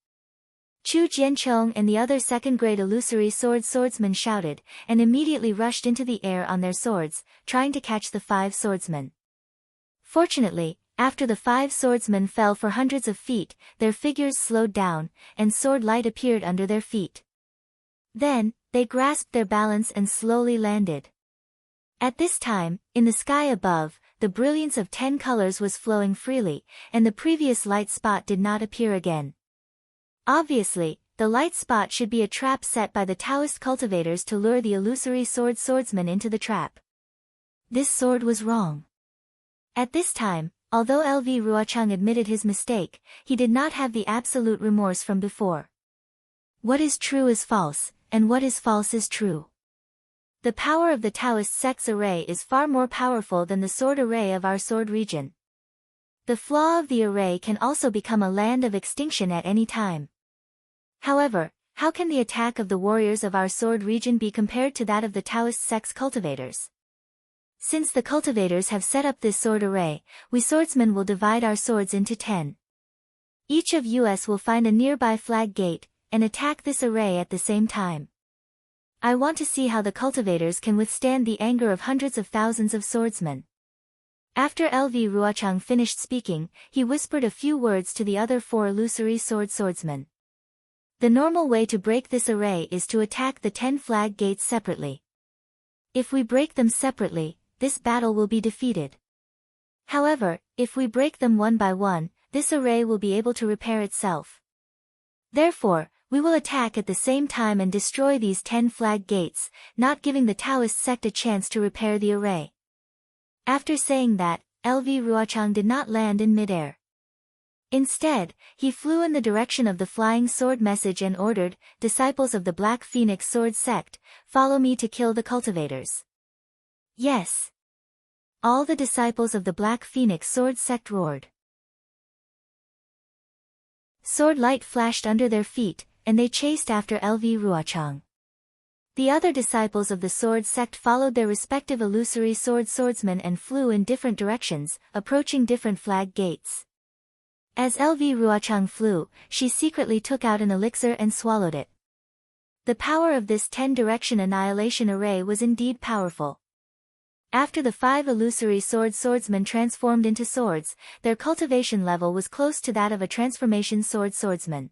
Chu Jianchong and the other second-grade illusory swordsmen shouted, and immediately rushed into the air on their swords, trying to catch the 5 swordsmen. Fortunately, after the 5 swordsmen fell for hundreds of feet, their figures slowed down, and sword light appeared under their feet. Then, they grasped their balance and slowly landed. At this time, in the sky above, the brilliance of 10 colors was flowing freely, and the previous light spot did not appear again. Obviously, the light spot should be a trap set by the Taoist cultivators to lure the illusory swordsman into the trap. This sword was wrong. At this time, although LV Ruochang admitted his mistake, he did not have the absolute remorse from before. What is true is false, and what is false is true. The power of the Taoist sect's array is far more powerful than the sword array of our sword region. The flaw of the array can also become a land of extinction at any time. However, how can the attack of the warriors of our sword region be compared to that of the Taoist sect's cultivators? Since the cultivators have set up this sword array, we swordsmen will divide our swords into 10. Each of us will find a nearby flag gate, and attack this array at the same time. I want to see how the cultivators can withstand the anger of hundreds of thousands of swordsmen. After LV Ruochang finished speaking, he whispered a few words to the other 4 illusory swordsmen. The normal way to break this array is to attack the 10 flag gates separately. If we break them separately, this battle will be defeated. However, if we break them one by one, this array will be able to repair itself. Therefore, we will attack at the same time and destroy these 10 flag gates, not giving the Taoist sect a chance to repair the array. After saying that, LV Ruochang did not land in midair. Instead, he flew in the direction of the flying sword message and ordered, "Disciples of the Black Phoenix Sword Sect, follow me to kill the cultivators." Yes. All the disciples of the Black Phoenix Sword Sect roared. Sword light flashed under their feet, and they chased after LV Ruochang. The other disciples of the sword sect followed their respective illusory swordsmen and flew in different directions, approaching different flag gates. As LV Ruochang flew, she secretly took out an elixir and swallowed it. The power of this 10-direction annihilation array was indeed powerful. After the 5 illusory swordsmen transformed into swords, their cultivation level was close to that of a transformation swordsman.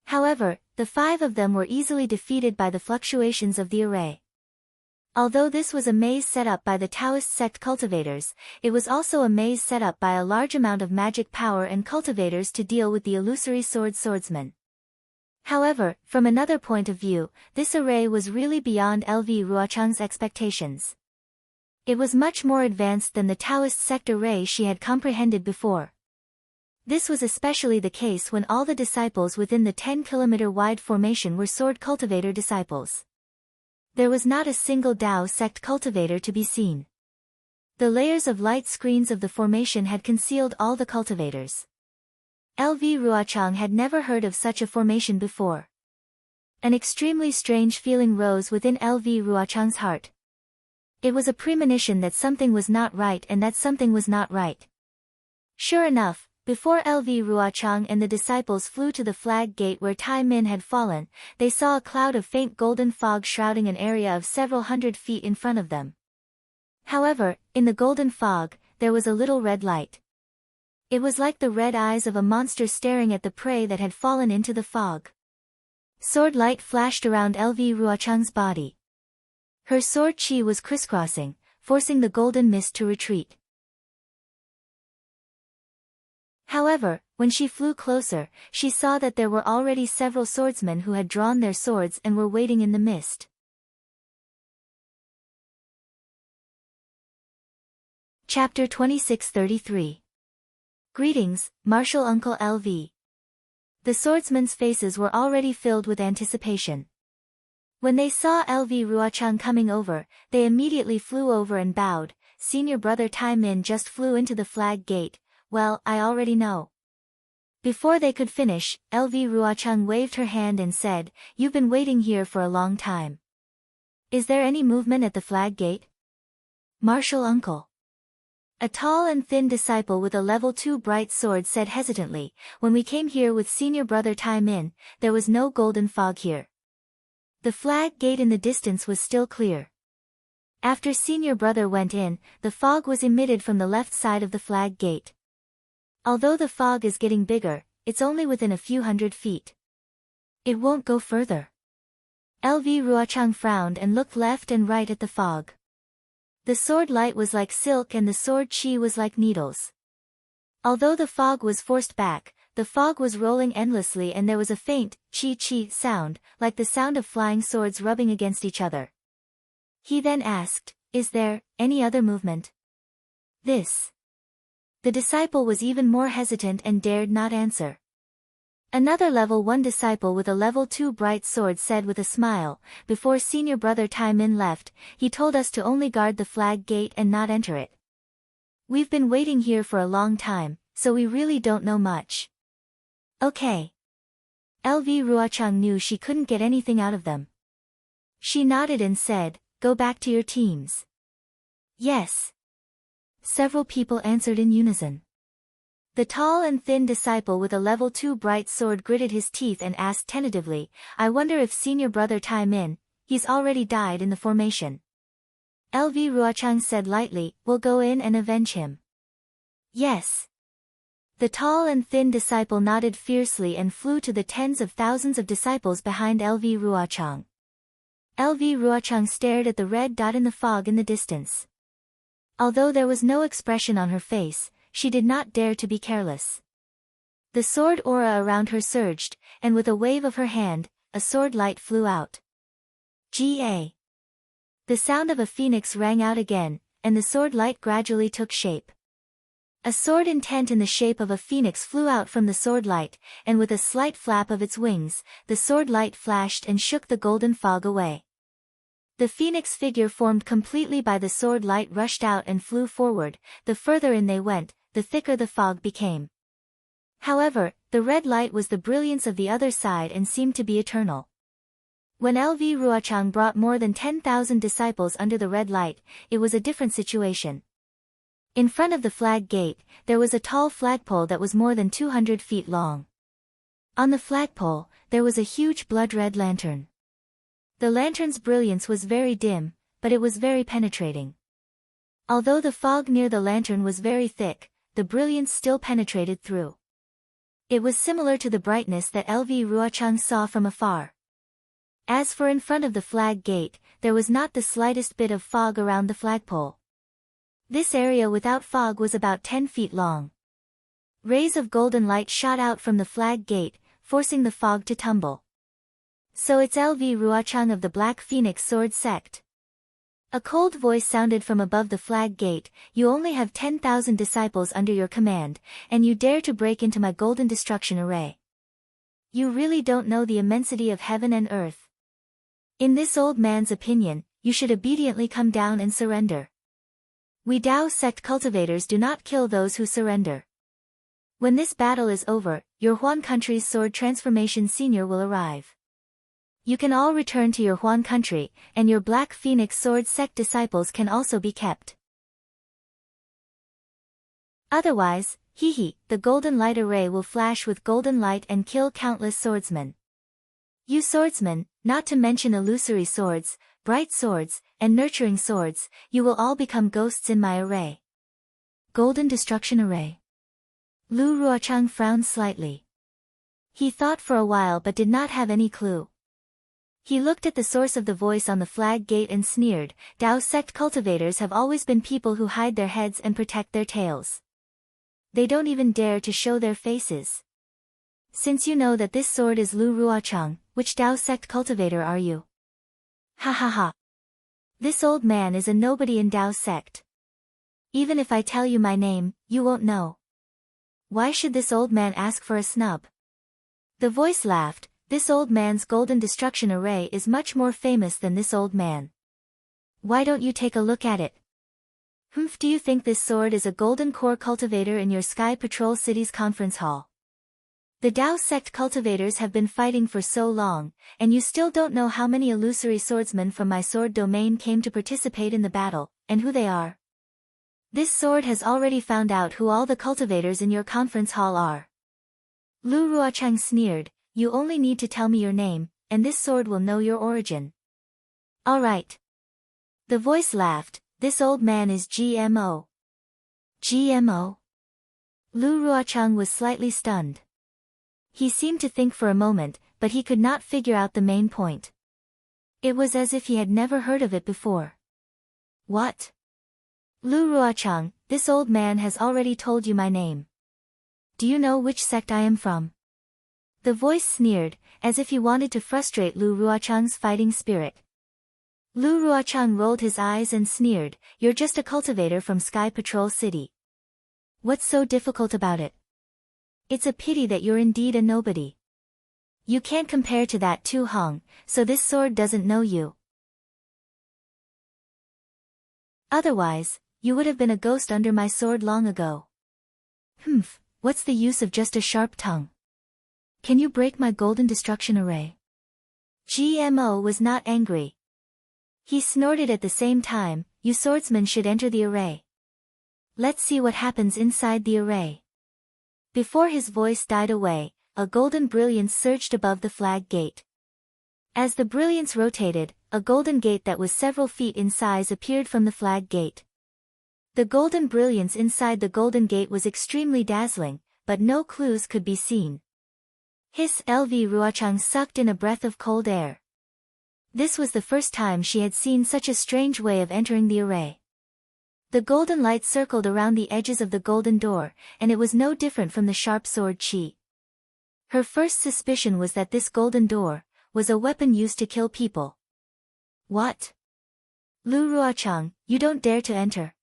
However, the 5 of them were easily defeated by the fluctuations of the array. Although this was a maze set up by the Taoist sect cultivators, it was also a maze set up by a large amount of magic power and cultivators to deal with the illusory swordsmen. However, from another point of view, this array was really beyond LV Ruochang's expectations. It was much more advanced than the Taoist sect array she had comprehended before. This was especially the case when all the disciples within the 10-kilometer-wide formation were sword cultivator disciples. There was not a single Dao sect cultivator to be seen. The layers of light screens of the formation had concealed all the cultivators. LV Ruochang had never heard of such a formation before. An extremely strange feeling rose within LV Ruochang's heart. It was a premonition that something was not right and that something was not right. Sure enough, before LV Ruochang and the disciples flew to the flag gate where Tai Min had fallen, they saw a cloud of faint golden fog shrouding an area of several hundred feet in front of them. However, in the golden fog, there was a little red light. It was like the red eyes of a monster staring at the prey that had fallen into the fog. Sword light flashed around LV Ruochang's body. Her sword chi was crisscrossing, forcing the golden mist to retreat. However, when she flew closer, she saw that there were already several swordsmen who had drawn their swords and were waiting in the mist. Chapter 2633. Greetings, Martial Uncle LV. The swordsmen's faces were already filled with anticipation. When they saw LV Ruochang coming over, they immediately flew over and bowed. Senior brother Tai Min just flew into the flag gate. Well, I already know. Before they could finish, LV Ruochang waved her hand and said, "You've been waiting here for a long time. Is there any movement at the flag gate?" "Martial uncle." A tall and thin disciple with a level 2 bright sword said hesitantly, "When we came here with senior brother Tai Min, there was no golden fog here. The flag gate in the distance was still clear. After senior brother went in, the fog was emitted from the left side of the flag gate. Although the fog is getting bigger, it's only within a few hundred feet. It won't go further." LV Ruochang frowned and looked left and right at the fog. The sword light was like silk and the sword chi was like needles. Although the fog was forced back, the fog was rolling endlessly and there was a faint, chi sound, like the sound of flying swords rubbing against each other. He then asked, "Is there any other movement?" "This." The disciple was even more hesitant and dared not answer. Another level 1 disciple with a level 2 bright sword said with a smile, "Before senior brother Tai Min left, he told us to only guard the flag gate and not enter it. We've been waiting here for a long time, so we really don't know much." "Okay." LV Ruochang knew she couldn't get anything out of them. She nodded and said, "Go back to your teams." "Yes." Several people answered in unison. The tall and thin disciple with a level 2 bright sword gritted his teeth and asked tentatively, "I wonder if senior brother Tai Min, he's already died in the formation." LV Ruochang said lightly, "We'll go in and avenge him." "Yes." The tall and thin disciple nodded fiercely and flew to the tens of thousands of disciples behind LV Ruochang. LV Ruochang stared at the red dot in the fog in the distance. Although there was no expression on her face, she did not dare to be careless. The sword aura around her surged, and with a wave of her hand, a sword light flew out. Ga. The sound of a phoenix rang out again, and the sword light gradually took shape. A sword intent in the shape of a phoenix flew out from the sword light, and with a slight flap of its wings, the sword light flashed and shook the golden fog away. The phoenix figure formed completely by the sword light rushed out and flew forward. The further in they went, the thicker the fog became. However, the red light was the brilliance of the other side and seemed to be eternal. When LV Ruochang brought more than 10,000 disciples under the red light, it was a different situation. In front of the flag gate, there was a tall flagpole that was more than 200 feet long. On the flagpole, there was a huge blood-red lantern. The lantern's brilliance was very dim, but it was very penetrating. Although the fog near the lantern was very thick, the brilliance still penetrated through. It was similar to the brightness that LV Ruochang saw from afar. As for in front of the flag gate, there was not the slightest bit of fog around the flagpole. This area without fog was about 10 feet long. Rays of golden light shot out from the flag gate, forcing the fog to tumble. "So it's LV Ruochang of the Black Phoenix Sword Sect." A cold voice sounded from above the flag gate, "You only have 10,000 disciples under your command, and you dare to break into my golden destruction array. You really don't know the immensity of heaven and earth. In this old man's opinion, you should obediently come down and surrender. We Dao sect cultivators do not kill those who surrender. When this battle is over, your Huan country's sword transformation senior will arrive. You can all return to your Huan country, and your Black Phoenix Sword Sect disciples can also be kept. Otherwise, the golden light array will flash with golden light and kill countless swordsmen. You swordsmen, not to mention illusory swords, bright swords, and nurturing swords, you will all become ghosts in my array." Golden destruction array. Lu Ruochang frowned slightly. He thought for a while but did not have any clue. He looked at the source of the voice on the flag gate and sneered, "Dao sect cultivators have always been people who hide their heads and protect their tails. They don't even dare to show their faces. Since you know that this sword is Lu Ruochang, which Dao sect cultivator are you?" "Ha ha ha. This old man is a nobody in Dao sect. Even if I tell you my name, you won't know. Why should this old man ask for a snub?" The voice laughed, this old man's golden destruction array is much more famous than this old man. Why don't you take a look at it? Do you think this sword is a golden core cultivator in your Sky Patrol City's conference hall? The Dao sect cultivators have been fighting for so long, and you still don't know how many illusory swordsmen from my sword domain came to participate in the battle, and who they are. This sword has already found out who all the cultivators in your conference hall are. Lu Ruochang sneered, you only need to tell me your name, and this sword will know your origin. All right. The voice laughed, this old man is GMO. GMO? Lu Ruochang was slightly stunned. He seemed to think for a moment, but he could not figure out the main point. It was as if he had never heard of it before. What? Lu Ruochang, this old man has already told you my name. Do you know which sect I am from? The voice sneered, as if he wanted to frustrate Lu Ruochang's fighting spirit. Lu Ruochang rolled his eyes and sneered, you're just a cultivator from Sky Patrol City. What's so difficult about it? It's a pity that you're indeed a nobody. You can't compare to that Tu Hong, so this sword doesn't know you. Otherwise, you would have been a ghost under my sword long ago. What's the use of just a sharp tongue? Can you break my golden destruction array? GMO was not angry. He snorted at the same time, you swordsmen should enter the array. Let's see what happens inside the array. Before his voice died away, a golden brilliance surged above the flag gate. As the brilliance rotated, a golden gate that was several feet in size appeared from the flag gate. The golden brilliance inside the golden gate was extremely dazzling, but no clues could be seen. LV Ruochang sucked in a breath of cold air. This was the first time she had seen such a strange way of entering the array. The golden light circled around the edges of the golden door, and it was no different from the sharp sword Qi. Her first suspicion was that this golden door was a weapon used to kill people. What? Lu Ruochang, you don't dare to enter.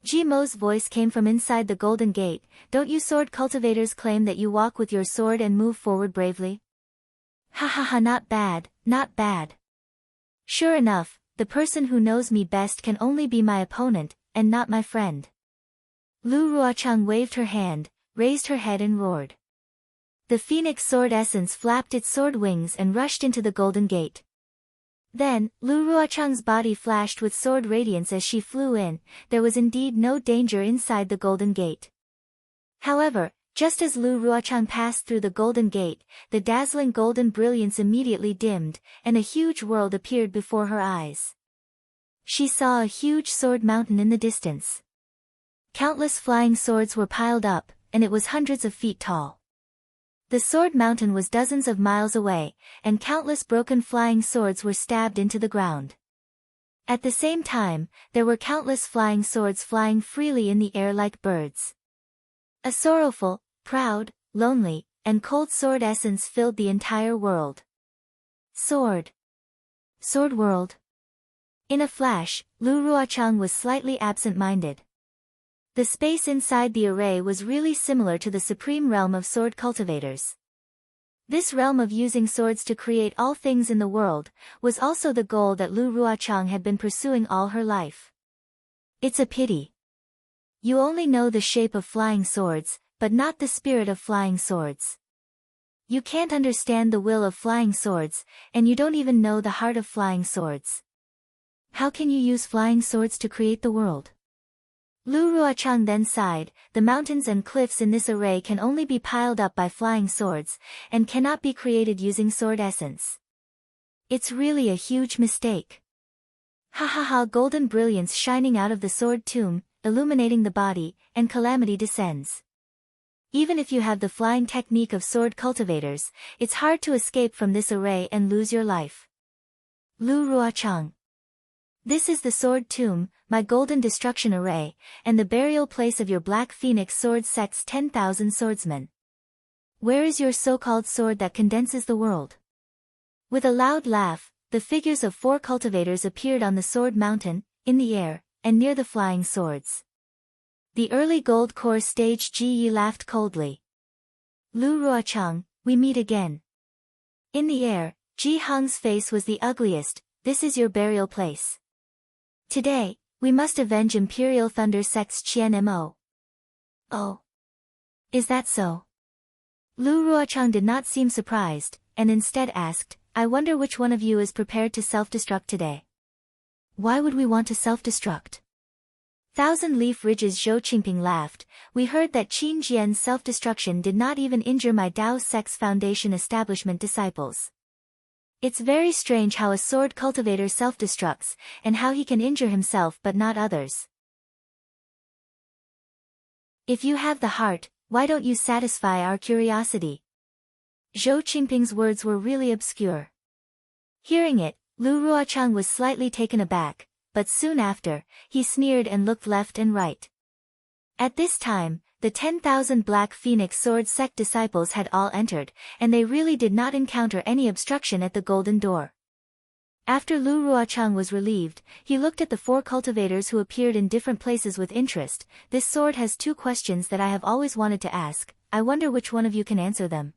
Jimo's voice came from inside the golden gate, don't you sword cultivators claim that you walk with your sword and move forward bravely? Ha, not bad, not bad. Sure enough, the person who knows me best can only be my opponent, and not my friend. Lu Ruochang waved her hand, raised her head and roared. The phoenix sword essence flapped its sword wings and rushed into the golden gate. Then, Lu Ruochang's body flashed with sword radiance as she flew in, there was indeed no danger inside the golden gate. However, just as Lu Ruochang passed through the golden gate, the dazzling golden brilliance immediately dimmed, and a huge world appeared before her eyes. She saw a huge sword mountain in the distance. Countless flying swords were piled up, and it was hundreds of feet tall. The sword mountain was dozens of miles away, and countless broken flying swords were stabbed into the ground. At the same time, there were countless flying swords flying freely in the air like birds. A sorrowful, proud, lonely, and cold sword essence filled the entire world. Sword world. In a flash, Lu Ruochang was slightly absent-minded. The space inside the array was really similar to the supreme realm of sword cultivators. This realm of using swords to create all things in the world was also the goal that Lu Ruochang had been pursuing all her life. It's a pity. You only know the shape of flying swords, but not the spirit of flying swords. You can't understand the will of flying swords, and you don't even know the heart of flying swords. How can you use flying swords to create the world? Lu Ruochang then sighed, the mountains and cliffs in this array can only be piled up by flying swords, and cannot be created using sword essence. It's really a huge mistake. Ha, golden brilliance shining out of the sword tomb, illuminating the body, and calamity descends. Even if you have the flying technique of sword cultivators, it's hard to escape from this array and lose your life. Lu Ruochang. This is the sword tomb, my golden destruction array, and the burial place of your Black Phoenix Sword Sect's 10,000 swordsmen. Where is your so-called sword that condenses the world? With a loud laugh, the figures of 4 cultivators appeared on the sword mountain, in the air, and near the flying swords. The early gold core stage Ji Yi laughed coldly. Lu Ruochang, we meet again. In the air, Ji Hong's face was the ugliest. This is your burial place. Today, we must avenge Imperial Thunder Sect's Qian Mo. Oh. Is that so? Lu Ruochang did not seem surprised, and instead asked, I wonder which one of you is prepared to self-destruct today. Why would we want to self-destruct? Thousand Leaf Ridge's Zhou Qingping laughed. We heard that Qin Jian's self-destruction did not even injure my Dao Sect's Foundation establishment disciples. It's very strange how a sword cultivator self-destructs, and how he can injure himself but not others. If you have the heart, why don't you satisfy our curiosity? Zhou Qingping's words were really obscure. Hearing it, Lu Ruochang was slightly taken aback, but soon after, he sneered and looked left and right. At this time, the 10,000 Black Phoenix Sword Sect disciples had all entered, and they really did not encounter any obstruction at the Golden Door. After Lu Ruochang was relieved, he looked at the 4 cultivators who appeared in different places with interest. This sword has 2 questions that I have always wanted to ask. I wonder which one of you can answer them.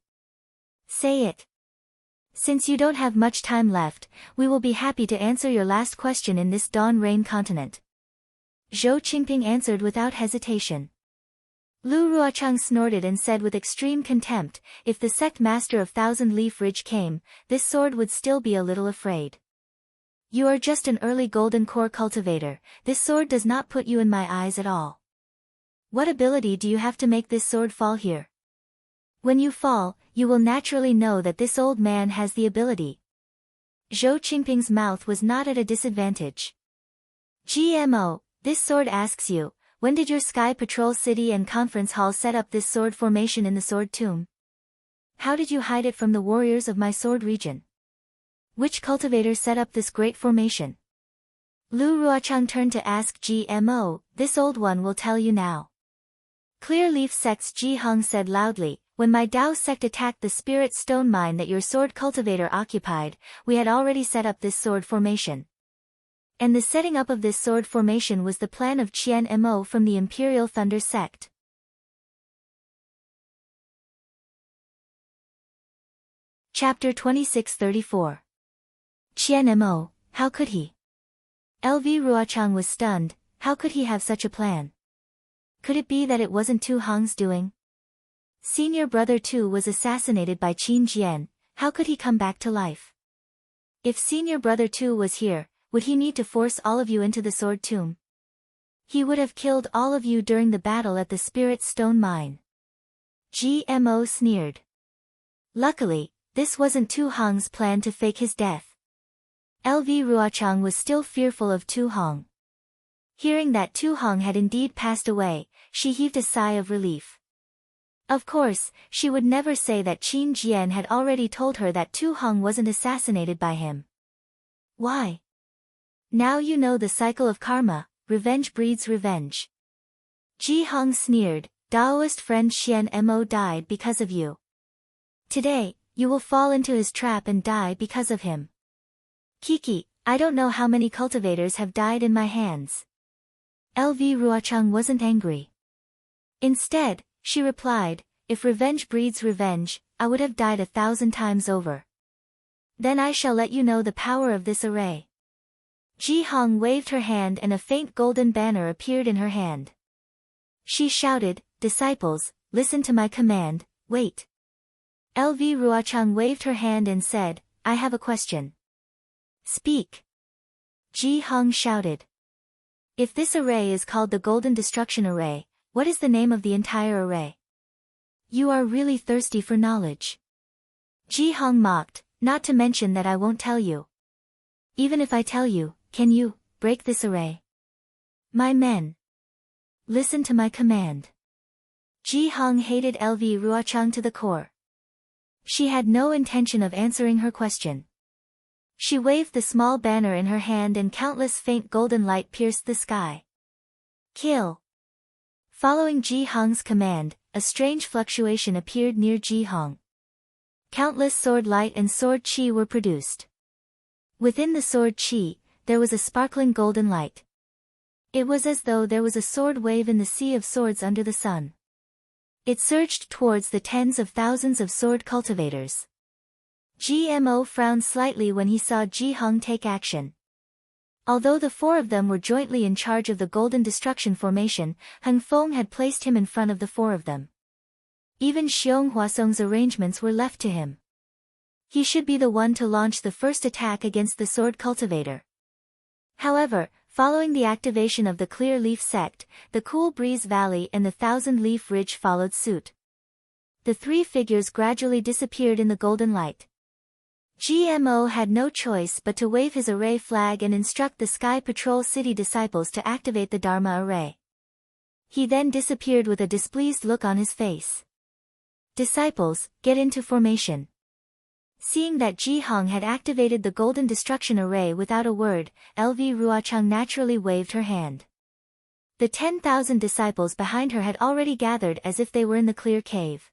Say it. Since you don't have much time left, we will be happy to answer your last question in this Dawn Rain continent. Zhou Qingping answered without hesitation. Lu Ruochang snorted and said with extreme contempt, if the sect master of Thousand Leaf Ridge came, this sword would still be a little afraid. You are just an early golden core cultivator. This sword does not put you in my eyes at all. What ability do you have to make this sword fall here? When you fall, you will naturally know that this old man has the ability. Zhou Qingping's mouth was not at a disadvantage. GMO, this sword asks you, when did your Sky Patrol City and Conference Hall set up this sword formation in the Sword Tomb? How did you hide it from the warriors of my sword region? Which cultivator set up this great formation? Lu Ruochang turned to ask GMO, this old one will tell you now. Clear Leaf Sect's Ji Hong said loudly, when my Dao sect attacked the spirit stone mine that your sword cultivator occupied, we had already set up this sword formation. And the setting up of this sword formation was the plan of Qian Mo from the Imperial Thunder Sect. Chapter 2634. Qian Mo, how could he? LV Ruochang was stunned. How could he have such a plan? Could it be that it wasn't Tu Hong's doing? Senior brother Tu was assassinated by Qin Jian. How could he come back to life? If senior brother Tu was here, would he need to force all of you into the sword tomb? He would have killed all of you during the battle at the Spirit Stone Mine. GMO sneered. Luckily, this wasn't Tu Hong's plan to fake his death. LV Ruochang was still fearful of Tu Hong. Hearing that Tu Hong had indeed passed away, she heaved a sigh of relief. Of course, she would never say that Qin Jian had already told her that Tu Hong wasn't assassinated by him. Why? Now you know the cycle of karma, revenge breeds revenge. Ji Hong sneered, Daoist friend Xian Mo died because of you. Today, you will fall into his trap and die because of him. Kiki, I don't know how many cultivators have died in my hands. LV Ruochang wasn't angry. Instead, she replied, if revenge breeds revenge, I would have died 1,000 times over. Then I shall let you know the power of this array. Ji Hong waved her hand and a faint golden banner appeared in her hand. She shouted, disciples, listen to my command, wait. LV Ruochang waved her hand and said, I have a question. Speak. Ji Hong shouted. If this array is called the Golden Destruction Array, what is the name of the entire array? You are really thirsty for knowledge. Ji Hong mocked, not to mention that I won't tell you. Even if I tell you, can you break this array? My men. Listen to my command. Ji Hong hated LV Ruochang to the core. She had no intention of answering her question. She waved the small banner in her hand and countless faint golden light pierced the sky. Kill. Following Ji Hong's command, a strange fluctuation appeared near Ji Hong. Countless sword light and sword chi were produced. Within the sword chi, there was a sparkling golden light. It was as though there was a sword wave in the sea of swords under the sun. It surged towards the tens of thousands of sword cultivators. GMO frowned slightly when he saw Ji Hong take action. Although the four of them were jointly in charge of the Golden Destruction formation, Hung Feng had placed him in front of the four of them. Even Xiong Huasong's arrangements were left to him. He should be the one to launch the first attack against the sword cultivator. However, following the activation of the Clear Leaf Sect, the Cool Breeze Valley and the Thousand Leaf Ridge followed suit. The three figures gradually disappeared in the golden light. GMO had no choice but to wave his array flag and instruct the Sky Patrol City disciples to activate the Dharma array. He then disappeared with a displeased look on his face. Disciples, get into formation. Seeing that Ji Hong had activated the Golden Destruction array without a word, LV Ruochang naturally waved her hand. The 10,000 disciples behind her had already gathered as if they were in the clear cave.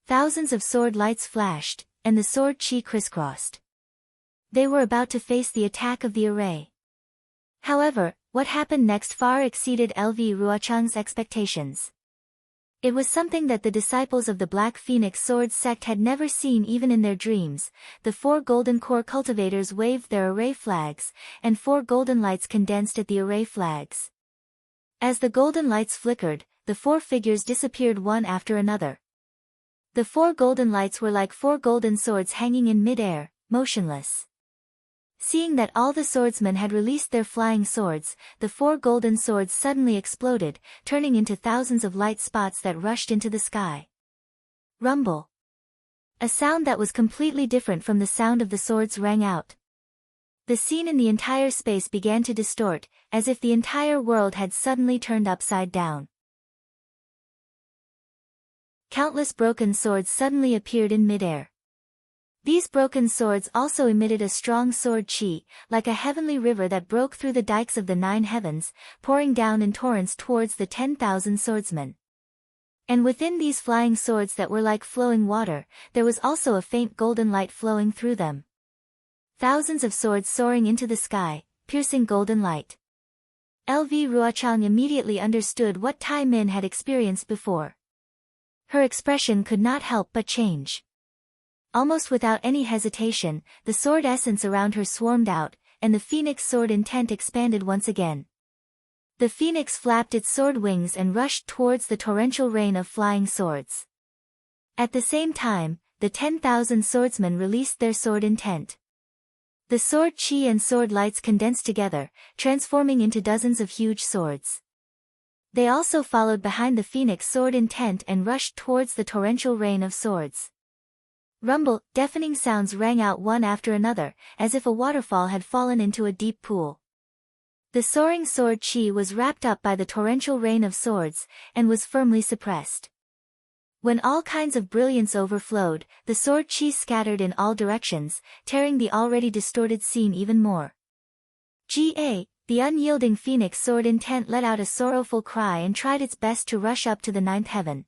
Thousands of sword lights flashed, and the sword chi crisscrossed. They were about to face the attack of the array. However, what happened next far exceeded LV Ruochang's expectations. It was something that the disciples of the Black Phoenix Sword sect had never seen even in their dreams. The four golden core cultivators waved their array flags, and four golden lights condensed at the array flags. As the golden lights flickered, the four figures disappeared one after another. The four golden lights were like four golden swords hanging in mid-air, motionless. Seeing that all the swordsmen had released their flying swords, the four golden swords suddenly exploded, turning into thousands of light spots that rushed into the sky. Rumble. A sound that was completely different from the sound of the swords rang out. The scene in the entire space began to distort, as if the entire world had suddenly turned upside down. Countless broken swords suddenly appeared in midair. These broken swords also emitted a strong sword chi, like a heavenly river that broke through the dikes of the 9 heavens, pouring down in torrents towards the 10,000 swordsmen. And within these flying swords that were like flowing water, there was also a faint golden light flowing through them. Thousands of swords soaring into the sky, piercing golden light. LV Ruochang immediately understood what Tai Min had experienced before. Her expression could not help but change. Almost without any hesitation, the sword essence around her swarmed out, and the phoenix sword intent expanded once again. The phoenix flapped its sword wings and rushed towards the torrential rain of flying swords. At the same time, the 10,000 swordsmen released their sword intent. The sword chi and sword lights condensed together, transforming into dozens of huge swords. They also followed behind the phoenix sword intent and rushed towards the torrential rain of swords. Rumble, deafening sounds rang out one after another, as if a waterfall had fallen into a deep pool. The soaring sword chi was wrapped up by the torrential rain of swords, and was firmly suppressed. When all kinds of brilliance overflowed, the sword chi scattered in all directions, tearing the already distorted scene even more. The unyielding phoenix sword intent let out a sorrowful cry and tried its best to rush up to the 9th heaven.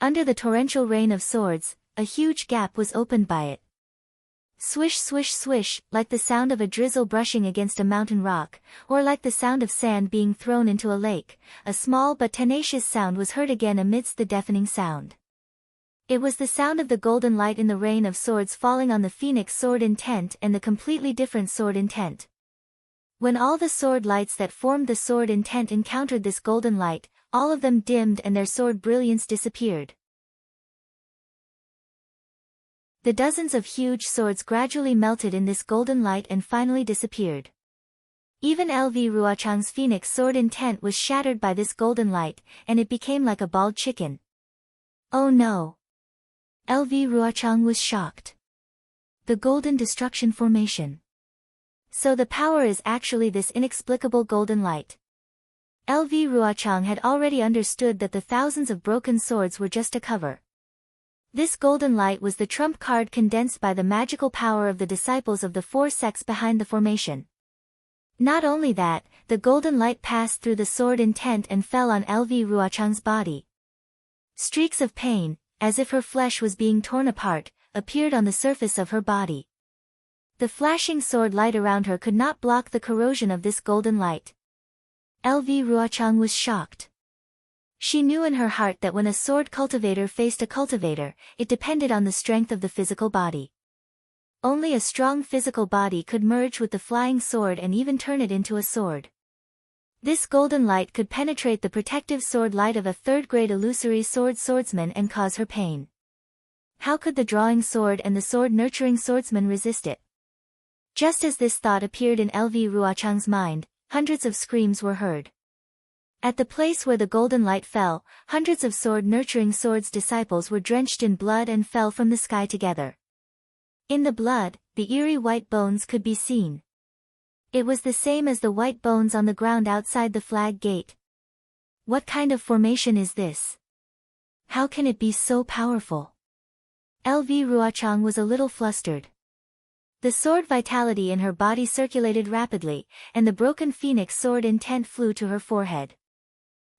Under the torrential rain of swords, a huge gap was opened by it. Swish swish swish, like the sound of a drizzle brushing against a mountain rock, or like the sound of sand being thrown into a lake, a small but tenacious sound was heard again amidst the deafening sound. It was the sound of the golden light in the rain of swords falling on the phoenix sword intent and the completely different sword intent. When all the sword lights that formed the sword intent encountered this golden light, all of them dimmed and their sword brilliance disappeared. The dozens of huge swords gradually melted in this golden light and finally disappeared. Even LV Ruochang's phoenix sword intent was shattered by this golden light, and it became like a bald chicken. Oh no! LV Ruochang was shocked. The Golden Destruction formation. So the power is actually this inexplicable golden light. LV Ruochang had already understood that the thousands of broken swords were just a cover. This golden light was the trump card condensed by the magical power of the disciples of the 4 sects behind the formation. Not only that, the golden light passed through the sword intent and fell on LV Ruochang's body. Streaks of pain, as if her flesh was being torn apart, appeared on the surface of her body. The flashing sword light around her could not block the corrosion of this golden light. LV Ruochang was shocked. She knew in her heart that when a sword cultivator faced a cultivator, it depended on the strength of the physical body. Only a strong physical body could merge with the flying sword and even turn it into a sword. This golden light could penetrate the protective sword light of a third-grade illusory swordsman and cause her pain. How could the drawing sword and the sword-nurturing swordsman resist it? Just as this thought appeared in LV Ruochang's mind, hundreds of screams were heard. At the place where the golden light fell, hundreds of sword-nurturing swords disciples were drenched in blood and fell from the sky together. In the blood, the eerie white bones could be seen. It was the same as the white bones on the ground outside the flag gate. What kind of formation is this? How can it be so powerful? LV Ruochang was a little flustered. The sword vitality in her body circulated rapidly, and the broken phoenix sword intent flew to her forehead.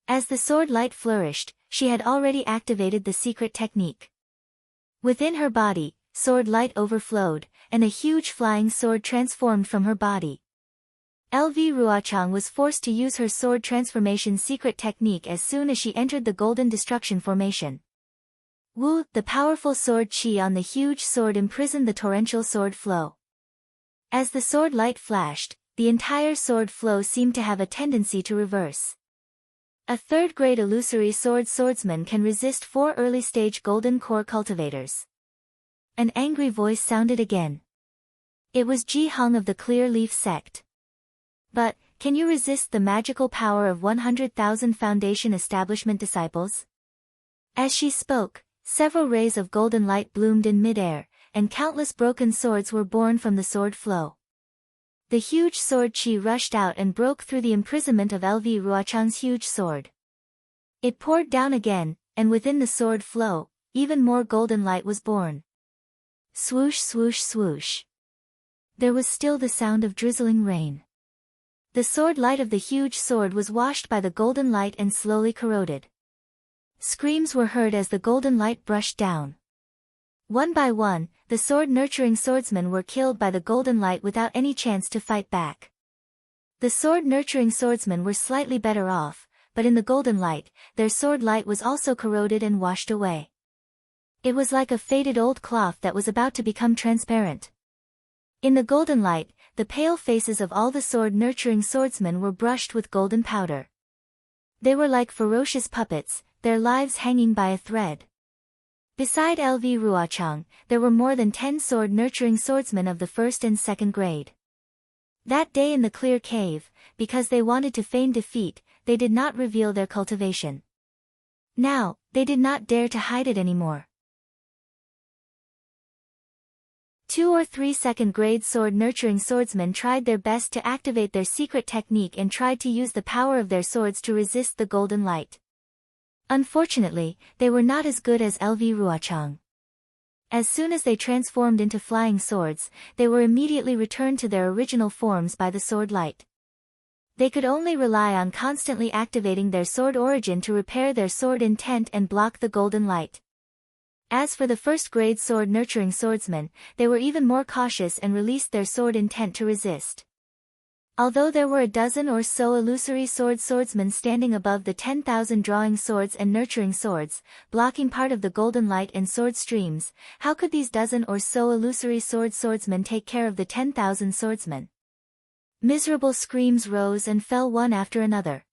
As the sword light flourished, she had already activated the secret technique. Within her body, sword light overflowed, and a huge flying sword transformed from her body. LV Ruochang was forced to use her sword transformation secret technique as soon as she entered the golden destruction formation. Wu, the powerful sword chi on the huge sword imprisoned the torrential sword flow. As the sword light flashed, the entire sword flow seemed to have a tendency to reverse. A third-grade illusory swordsman can resist 4 early-stage golden core cultivators. An angry voice sounded again. It was Ji Hong of the Clear Leaf sect. But, can you resist the magical power of 100,000 Foundation Establishment disciples? As she spoke, several rays of golden light bloomed in midair, and countless broken swords were born from the sword flow. The huge sword chi rushed out and broke through the imprisonment of LV Ruochang's huge sword. It poured down again, and within the sword flow, even more golden light was born. Swoosh swoosh swoosh. There was still the sound of drizzling rain. The sword light of the huge sword was washed by the golden light and slowly corroded. Screams were heard as the golden light brushed down. One by one, the sword-nurturing swordsmen were killed by the golden light without any chance to fight back. The sword-nurturing swordsmen were slightly better off, but in the golden light, their sword light was also corroded and washed away. It was like a faded old cloth that was about to become transparent. In the golden light, the pale faces of all the sword-nurturing swordsmen were brushed with golden powder. They were like ferocious puppets, their lives hanging by a thread. Beside LV Ruochang, there were more than 10 sword-nurturing swordsmen of the 1st and 2nd grade. That day in the clear cave, because they wanted to feign defeat, they did not reveal their cultivation. Now, they did not dare to hide it anymore. 2 or 3 2nd-grade sword-nurturing swordsmen tried their best to activate their secret technique and tried to use the power of their swords to resist the golden light. Unfortunately, they were not as good as LV Ruochang. As soon as they transformed into flying swords, they were immediately returned to their original forms by the sword light. They could only rely on constantly activating their sword origin to repair their sword intent and block the golden light. As for the 1st-grade sword-nurturing swordsmen, they were even more cautious and released their sword intent to resist. Although there were a dozen or so illusory swordsmen standing above the 10,000 drawing swords and nurturing swords, blocking part of the golden light and sword streams, how could these dozen or so illusory swordsmen take care of the 10,000 swordsmen? Miserable screams rose and fell one after another.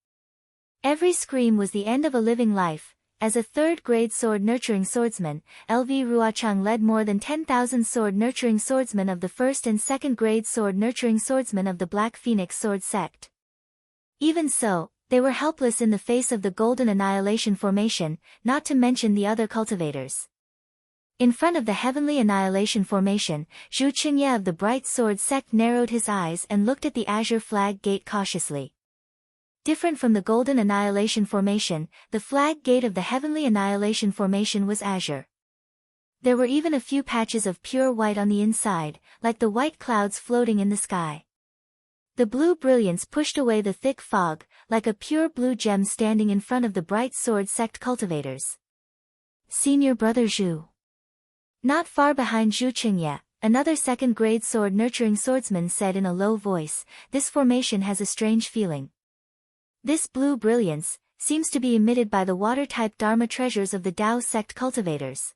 Every scream was the end of a living life. As a 3rd-grade sword-nurturing swordsman, LV Ruochang led more than 10,000 sword-nurturing swordsmen of the 1st and 2nd-grade sword-nurturing swordsmen of the Black Phoenix Sword sect. Even so, they were helpless in the face of the Golden Annihilation Formation, not to mention the other cultivators. In front of the Heavenly Annihilation Formation, Zhu Qingye of the Bright Sword sect narrowed his eyes and looked at the Azure Flag Gate cautiously. Different from the Golden Annihilation Formation, the flag gate of the Heavenly Annihilation Formation was azure. There were even a few patches of pure white on the inside, like the white clouds floating in the sky. The blue brilliance pushed away the thick fog, like a pure blue gem standing in front of the Bright Sword sect cultivators. Senior Brother Zhu. Not far behind Zhu Qingye, another 2nd-grade sword-nurturing swordsman said in a low voice, "This formation has a strange feeling. This blue brilliance seems to be emitted by the water-type Dharma treasures of the Tao sect cultivators."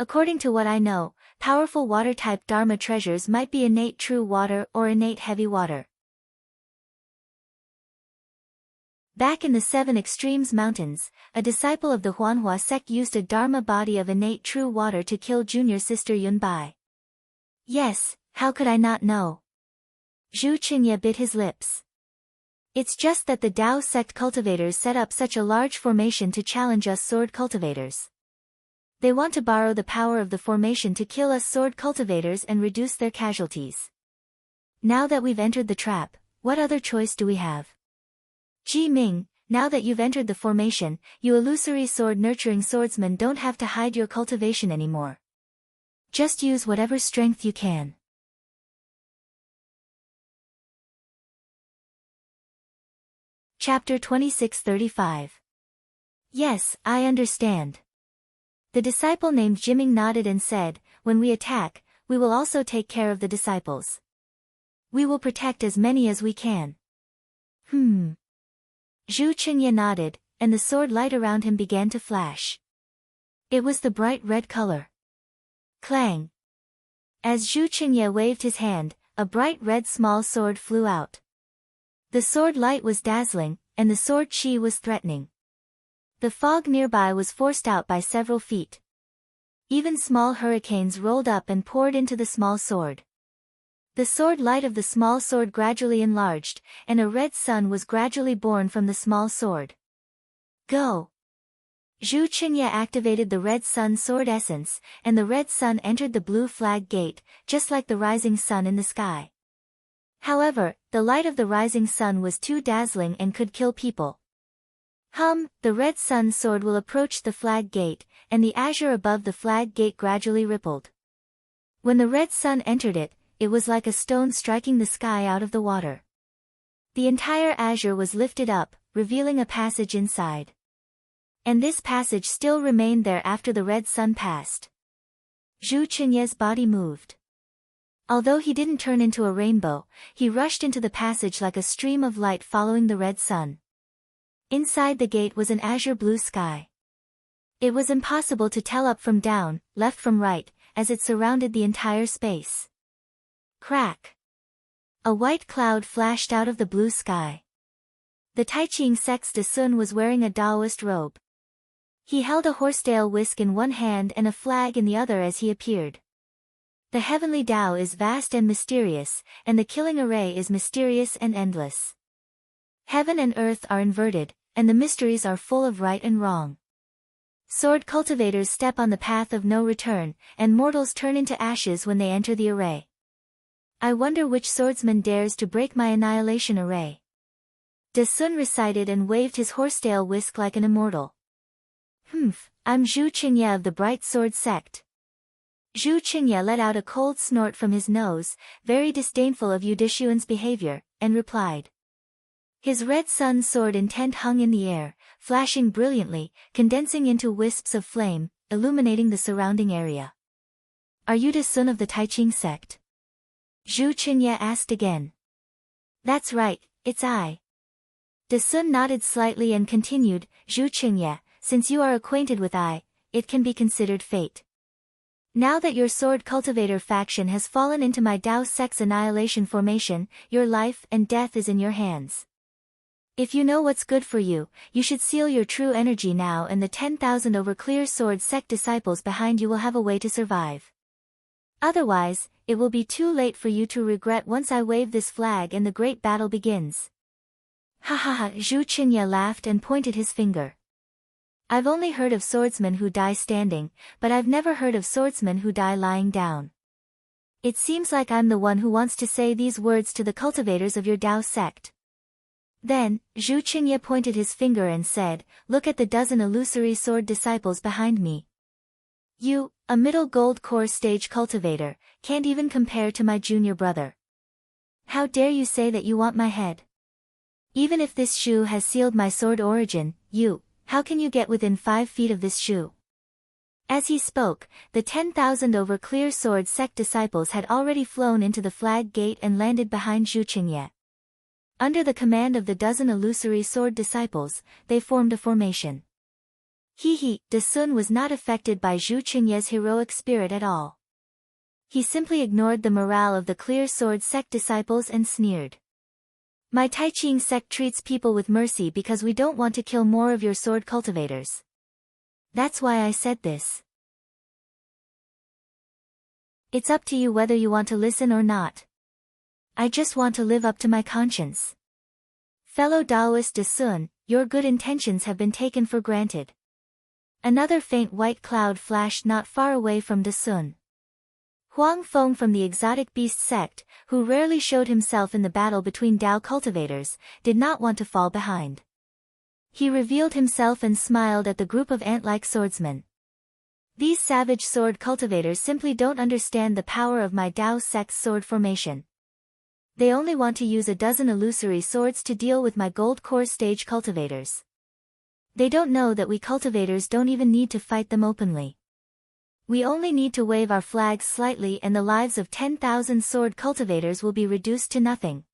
According to what I know, powerful water-type Dharma treasures might be innate true water or innate heavy water. Back in the Seven Extremes Mountains, a disciple of the Huanhua sect used a Dharma body of innate true water to kill junior sister Yunbai. Yes, how could I not know? Zhu Qingye bit his lips. It's just that the Dao sect cultivators set up such a large formation to challenge us sword cultivators. They want to borrow the power of the formation to kill us sword cultivators and reduce their casualties. Now that we've entered the trap, what other choice do we have? Ji Ming, now that you've entered the formation, you illusory sword-nurturing swordsmen don't have to hide your cultivation anymore. Just use whatever strength you can. Chapter 2635. Yes, I understand. The disciple named Jiming nodded and said, when we attack, we will also take care of the disciples. We will protect as many as we can. Zhu Qingye nodded, and the sword light around him began to flash. It was the bright red color. Clang! As Zhu Qingye waved his hand, a bright red small sword flew out. The sword light was dazzling, and the sword chi was threatening. The fog nearby was forced out by several feet. Even small hurricanes rolled up and poured into the small sword. The sword light of the small sword gradually enlarged, and a red sun was gradually born from the small sword. Go! Zhu Qingye activated the red sun sword essence, and the red sun entered the blue flag gate, just like the rising sun in the sky. However, the light of the rising sun was too dazzling and could kill people. The red sun sword will approach the flag gate, and the azure above the flag gate gradually rippled. When the red sun entered it, it was like a stone striking the sky out of the water. The entire azure was lifted up, revealing a passage inside. And this passage still remained there after the red sun passed. Zhu Qingye's body moved. Although he didn't turn into a rainbow, he rushed into the passage like a stream of light following the red sun. Inside the gate was an azure blue sky. It was impossible to tell up from down, left from right, as it surrounded the entire space. Crack! A white cloud flashed out of the blue sky. The Taiching sect's De Sun was wearing a Taoist robe. He held a horsetail whisk in one hand and a flag in the other as he appeared. The heavenly Tao is vast and mysterious, and the killing array is mysterious and endless. Heaven and earth are inverted, and the mysteries are full of right and wrong. Sword cultivators step on the path of no return, and mortals turn into ashes when they enter the array. I wonder which swordsman dares to break my annihilation array. De Sun recited and waved his horsetail whisk like an immortal. I'm Zhu Qingye of the Bright Sword Sect. Zhu Qingye let out a cold snort from his nose, very disdainful of Yudishuan's behavior, and replied. His red sun sword intent hung in the air, flashing brilliantly, condensing into wisps of flame, illuminating the surrounding area. Are you De Sun of the Taiching sect? Zhu Qingye asked again. That's right, it's I. De Sun nodded slightly and continued, Zhu Qingye, since you are acquainted with I, it can be considered fate. Now that your sword cultivator faction has fallen into my Dao sect's annihilation formation, your life and death is in your hands. If you know what's good for you, you should seal your true energy now, and the 10,000 over clear sword sect disciples behind you will have a way to survive. Otherwise, it will be too late for you to regret once I wave this flag and the great battle begins. Ha ha ha! Zhu Qingye laughed and pointed his finger. I've only heard of swordsmen who die standing, but I've never heard of swordsmen who die lying down. It seems like I'm the one who wants to say these words to the cultivators of your Dao sect. Then, Zhu Qingye pointed his finger and said, look at the dozen illusory sword disciples behind me. You, a middle gold core stage cultivator, can't even compare to my junior brother. How dare you say that you want my head? Even if this shoe has sealed my sword origin, how can you get within 5 feet of this shoe? As he spoke, the 10,000 over clear sword sect disciples had already flown into the flag gate and landed behind Zhu Qingye. Under the command of the dozen illusory sword disciples, they formed a formation. Dasun was not affected by Zhu Qingye's heroic spirit at all. He simply ignored the morale of the clear sword sect disciples and sneered. My Taiqing sect treats people with mercy because we don't want to kill more of your sword cultivators. That's why I said this. It's up to you whether you want to listen or not. I just want to live up to my conscience. Fellow Taoist Dasun, your good intentions have been taken for granted. Another faint white cloud flashed not far away from Dasun. Huang Feng from the exotic beast sect, who rarely showed himself in the battle between Dao cultivators, did not want to fall behind. He revealed himself and smiled at the group of ant-like swordsmen. These savage sword cultivators simply don't understand the power of my Dao sect's sword formation. They only want to use a dozen illusory swords to deal with my gold core stage cultivators. They don't know that we cultivators don't even need to fight them openly. We only need to wave our flags slightly and the lives of 10,000 sword cultivators will be reduced to nothing.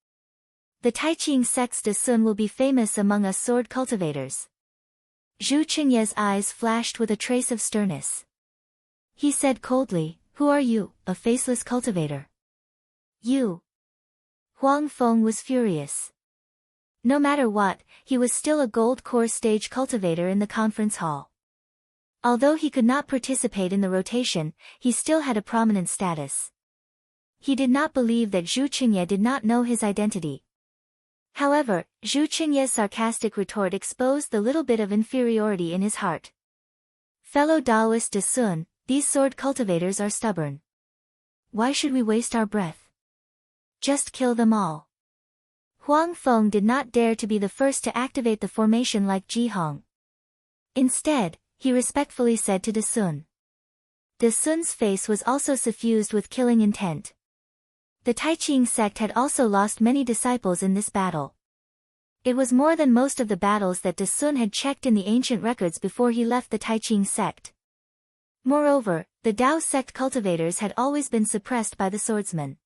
The Taiqing sect's Dasun will be famous among us sword cultivators. Zhu Qingye's eyes flashed with a trace of sternness. He said coldly, "Who are you, a faceless cultivator?" "You." Huang Feng was furious. No matter what, he was still a gold core stage cultivator in the conference hall. Although he could not participate in the rotation, he still had a prominent status. He did not believe that Zhu Qingye did not know his identity. However, Zhu Qingye's sarcastic retort exposed the little bit of inferiority in his heart. Fellow Taoist Dasun, these sword cultivators are stubborn. Why should we waste our breath? Just kill them all. Huang Feng did not dare to be the first to activate the formation like Ji Hong. Instead, he respectfully said to Dasun. Dasun's face was also suffused with killing intent. The Taiqing sect had also lost many disciples in this battle. It was more than most of the battles that Dasun had checked in the ancient records before he left the Taiqing sect. Moreover, the Dao sect cultivators had always been suppressed by the swordsmen.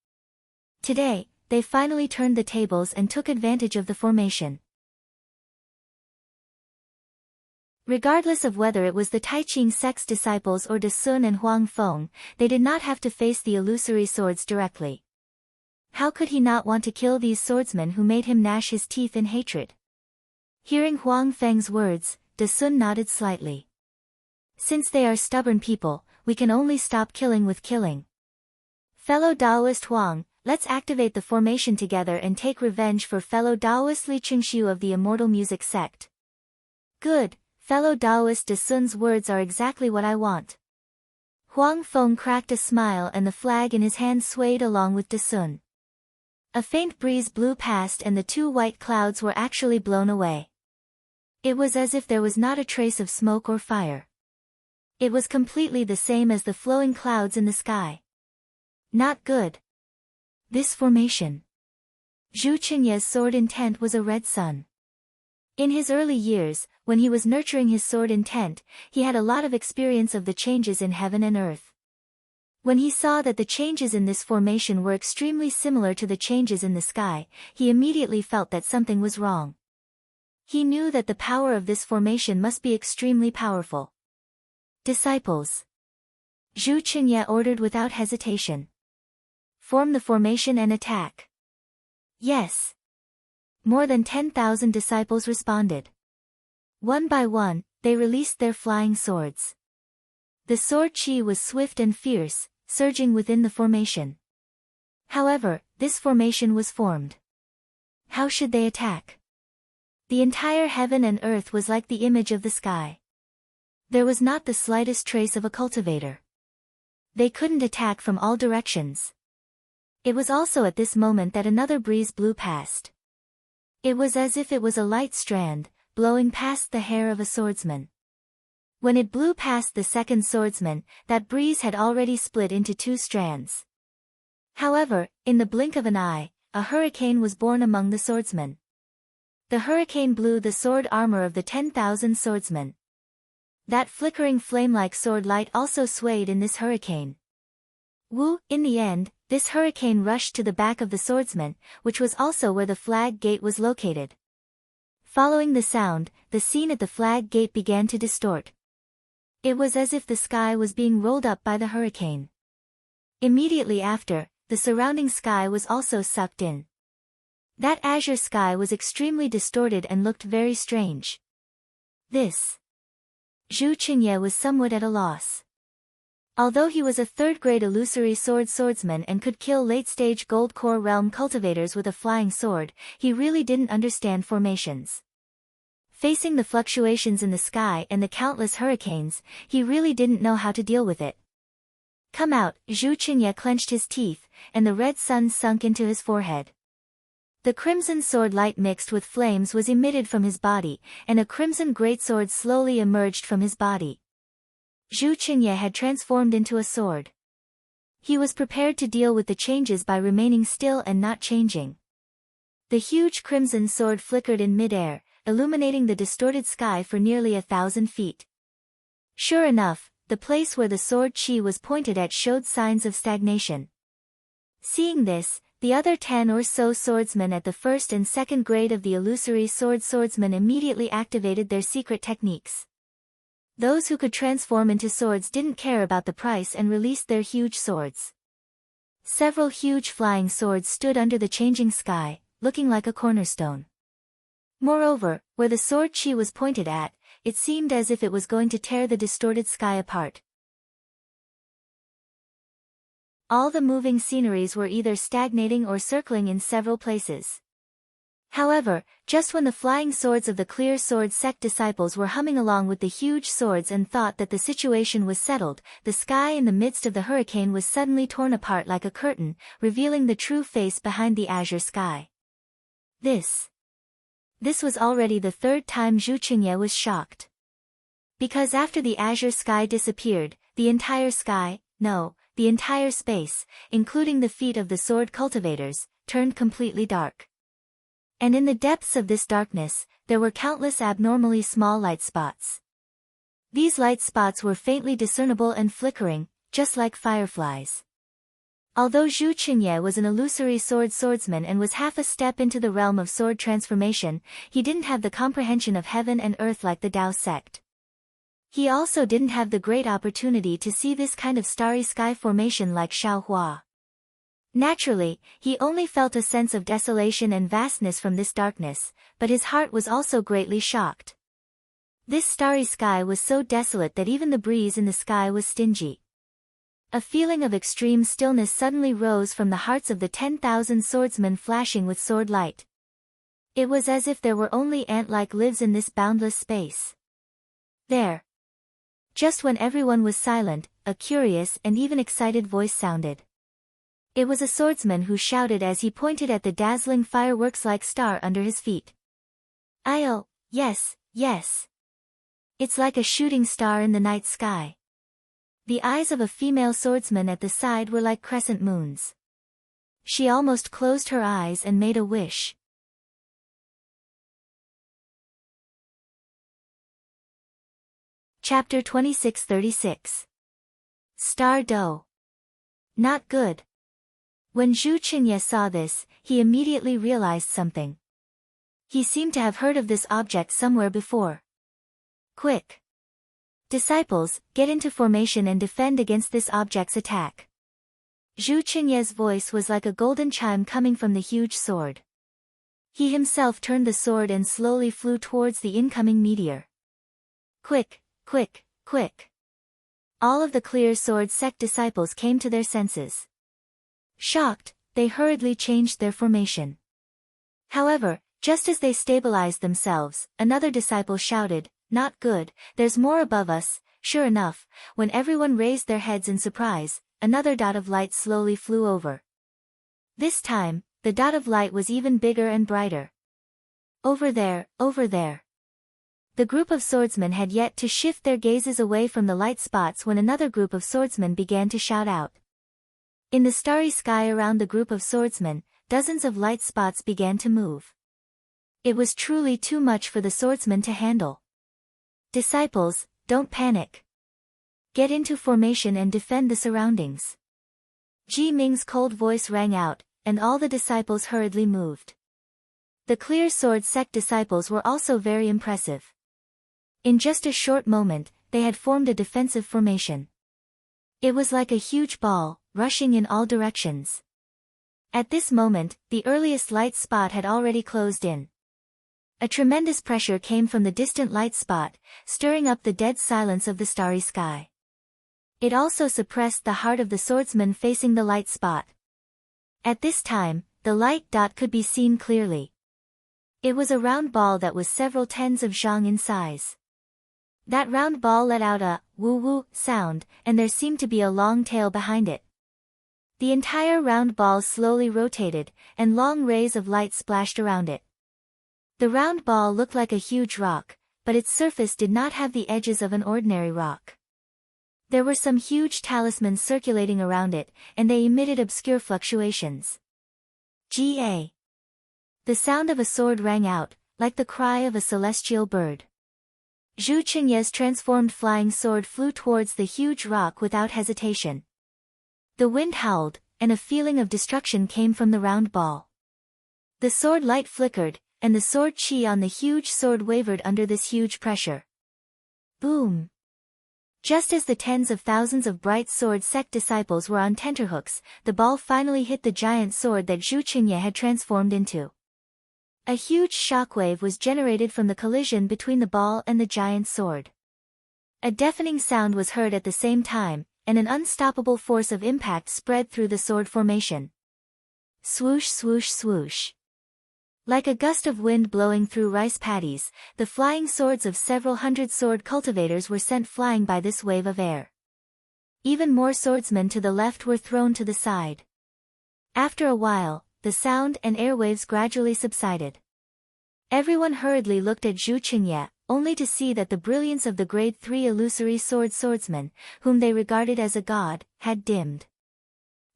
Today, they finally turned the tables and took advantage of the formation. Regardless of whether it was the Taiqing sect's disciples or Dasun and Huang Feng, they did not have to face the illusory swords directly. How could he not want to kill these swordsmen who made him gnash his teeth in hatred? Hearing Huang Feng's words, Dasun nodded slightly. Since they are stubborn people, we can only stop killing with killing. Fellow Taoist Huang, let's activate the formation together and take revenge for fellow Taoist Li Qingxiu of the Immortal Music sect. Good, fellow Taoist Dasun's words are exactly what I want. Huang Feng cracked a smile and the flag in his hand swayed along with Dasun. A faint breeze blew past and the two white clouds were actually blown away. It was as if there was not a trace of smoke or fire. It was completely the same as the flowing clouds in the sky. Not good. This formation. Zhu Qingye's sword intent was a red sun. In his early years, when he was nurturing his sword intent, he had a lot of experience of the changes in heaven and earth. When he saw that the changes in this formation were extremely similar to the changes in the sky, he immediately felt that something was wrong. He knew that the power of this formation must be extremely powerful. Disciples. Zhu Qingye ordered without hesitation. Form the formation and attack. Yes. More than 10,000 disciples responded. One by one, they released their flying swords. The sword chi was swift and fierce, surging within the formation. However, this formation was formed. How should they attack? The entire heaven and earth was like the image of the sky. There was not the slightest trace of a cultivator. They couldn't attack from all directions. It was also at this moment that another breeze blew past. It was as if it was a light strand, blowing past the hair of a swordsman. When it blew past the second swordsman, that breeze had already split into two strands. However, in the blink of an eye, a hurricane was born among the swordsmen. The hurricane blew the sword armor of the 10,000 swordsmen. That flickering flame-like sword light also swayed in this hurricane. In the end, this hurricane rushed to the back of the swordsman, which was also where the flag gate was located. Following the sound, the scene at the flag gate began to distort. It was as if the sky was being rolled up by the hurricane. Immediately after, the surrounding sky was also sucked in. That azure sky was extremely distorted and looked very strange. This. Zhu Qingye was somewhat at a loss. Although he was a third-grade illusory swordsman and could kill late-stage gold core realm cultivators with a flying sword, he really didn't understand formations. Facing the fluctuations in the sky and the countless hurricanes, he really didn't know how to deal with it. Come out, Zhu Qingye clenched his teeth, and the red sun sunk into his forehead. The crimson sword light mixed with flames was emitted from his body, and a crimson greatsword slowly emerged from his body. Zhu Qingye had transformed into a sword. He was prepared to deal with the changes by remaining still and not changing. The huge crimson sword flickered in midair, illuminating the distorted sky for nearly 1,000 feet. Sure enough, the place where the sword chi was pointed at showed signs of stagnation. Seeing this, the other 10 or so swordsmen at the first and second grade of the illusory swordsmen immediately activated their secret techniques. Those who could transform into swords didn't care about the price and released their huge swords. Several huge flying swords stood under the changing sky, looking like a cornerstone. Moreover, where the sword chi was pointed at, it seemed as if it was going to tear the distorted sky apart. All the moving sceneries were either stagnating or circling in several places. However, just when the flying swords of the clear sword sect disciples were humming along with the huge swords and thought that the situation was settled, the sky in the midst of the hurricane was suddenly torn apart like a curtain, revealing the true face behind the azure sky. This was already the third time Zhu Qingye was shocked. Because after the azure sky disappeared, the entire sky, no, the entire space, including the feet of the sword cultivators, turned completely dark. And in the depths of this darkness, there were countless abnormally small light spots. These light spots were faintly discernible and flickering, just like fireflies. Although Zhu Qingye was an illusory swordsman and was half a step into the realm of sword transformation, he didn't have the comprehension of heaven and earth like the Tao sect. He also didn't have the great opportunity to see this kind of starry sky formation like Xiaohua. Naturally, he only felt a sense of desolation and vastness from this darkness, but his heart was also greatly shocked. This starry sky was so desolate that even the breeze in the sky was stingy. A feeling of extreme stillness suddenly rose from the hearts of the 10,000 swordsmen flashing with sword light. It was as if there were only ant-like lives in this boundless space. There. Just when everyone was silent, a curious and even excited voice sounded. It was a swordsman who shouted as he pointed at the dazzling fireworks-like star under his feet. "I'll, yes, yes. It's like a shooting star in the night sky." The eyes of a female swordsman at the side were like crescent moons. She almost closed her eyes and made a wish. Chapter 2636. Star Doe. Not good. When Zhu Qingye saw this, he immediately realized something. He seemed to have heard of this object somewhere before. Quick! Disciples, get into formation and defend against this object's attack. Zhu Qingye's voice was like a golden chime coming from the huge sword. He himself turned the sword and slowly flew towards the incoming meteor. Quick, quick, quick! All of the clear sword sect disciples came to their senses. Shocked, they hurriedly changed their formation. However, just as they stabilized themselves, another disciple shouted, "Not good, there's more above us." Sure enough, when everyone raised their heads in surprise, another dot of light slowly flew over. This time, the dot of light was even bigger and brighter. Over there, over there. The group of swordsmen had yet to shift their gazes away from the light spots when another group of swordsmen began to shout out. In the starry sky around the group of swordsmen, dozens of light spots began to move. It was truly too much for the swordsmen to handle. Disciples, don't panic. Get into formation and defend the surroundings. Ji Ming's cold voice rang out, and all the disciples hurriedly moved. The clear sword sect disciples were also very impressive. In just a short moment, they had formed a defensive formation. It was like a huge ball, rushing in all directions. At this moment, the earliest light spot had already closed in. A tremendous pressure came from the distant light spot, stirring up the dead silence of the starry sky. It also suppressed the heart of the swordsman facing the light spot. At this time, the light dot could be seen clearly. It was a round ball that was several tens of zhang in size. That round ball let out a woo-woo sound, and there seemed to be a long tail behind it. The entire round ball slowly rotated, and long rays of light splashed around it. The round ball looked like a huge rock, but its surface did not have the edges of an ordinary rock. There were some huge talismans circulating around it, and they emitted obscure fluctuations. Ga. The sound of a sword rang out, like the cry of a celestial bird. Zhu Qingye's transformed flying sword flew towards the huge rock without hesitation. The wind howled, and a feeling of destruction came from the round ball. The sword light flickered, and the sword chi on the huge sword wavered under this huge pressure. Boom! Just as the tens of thousands of bright sword sect disciples were on tenterhooks, the ball finally hit the giant sword that Zhu Qingye had transformed into. A huge shockwave was generated from the collision between the ball and the giant sword. A deafening sound was heard at the same time, and an unstoppable force of impact spread through the sword formation. Swoosh swoosh swoosh. Like a gust of wind blowing through rice paddies, the flying swords of several hundred sword cultivators were sent flying by this wave of air. Even more swordsmen to the left were thrown to the side. After a while, the sound and airwaves gradually subsided. Everyone hurriedly looked at Zhu Qingye, only to see that the brilliance of the grade 3 illusory swordsman, whom they regarded as a god, had dimmed.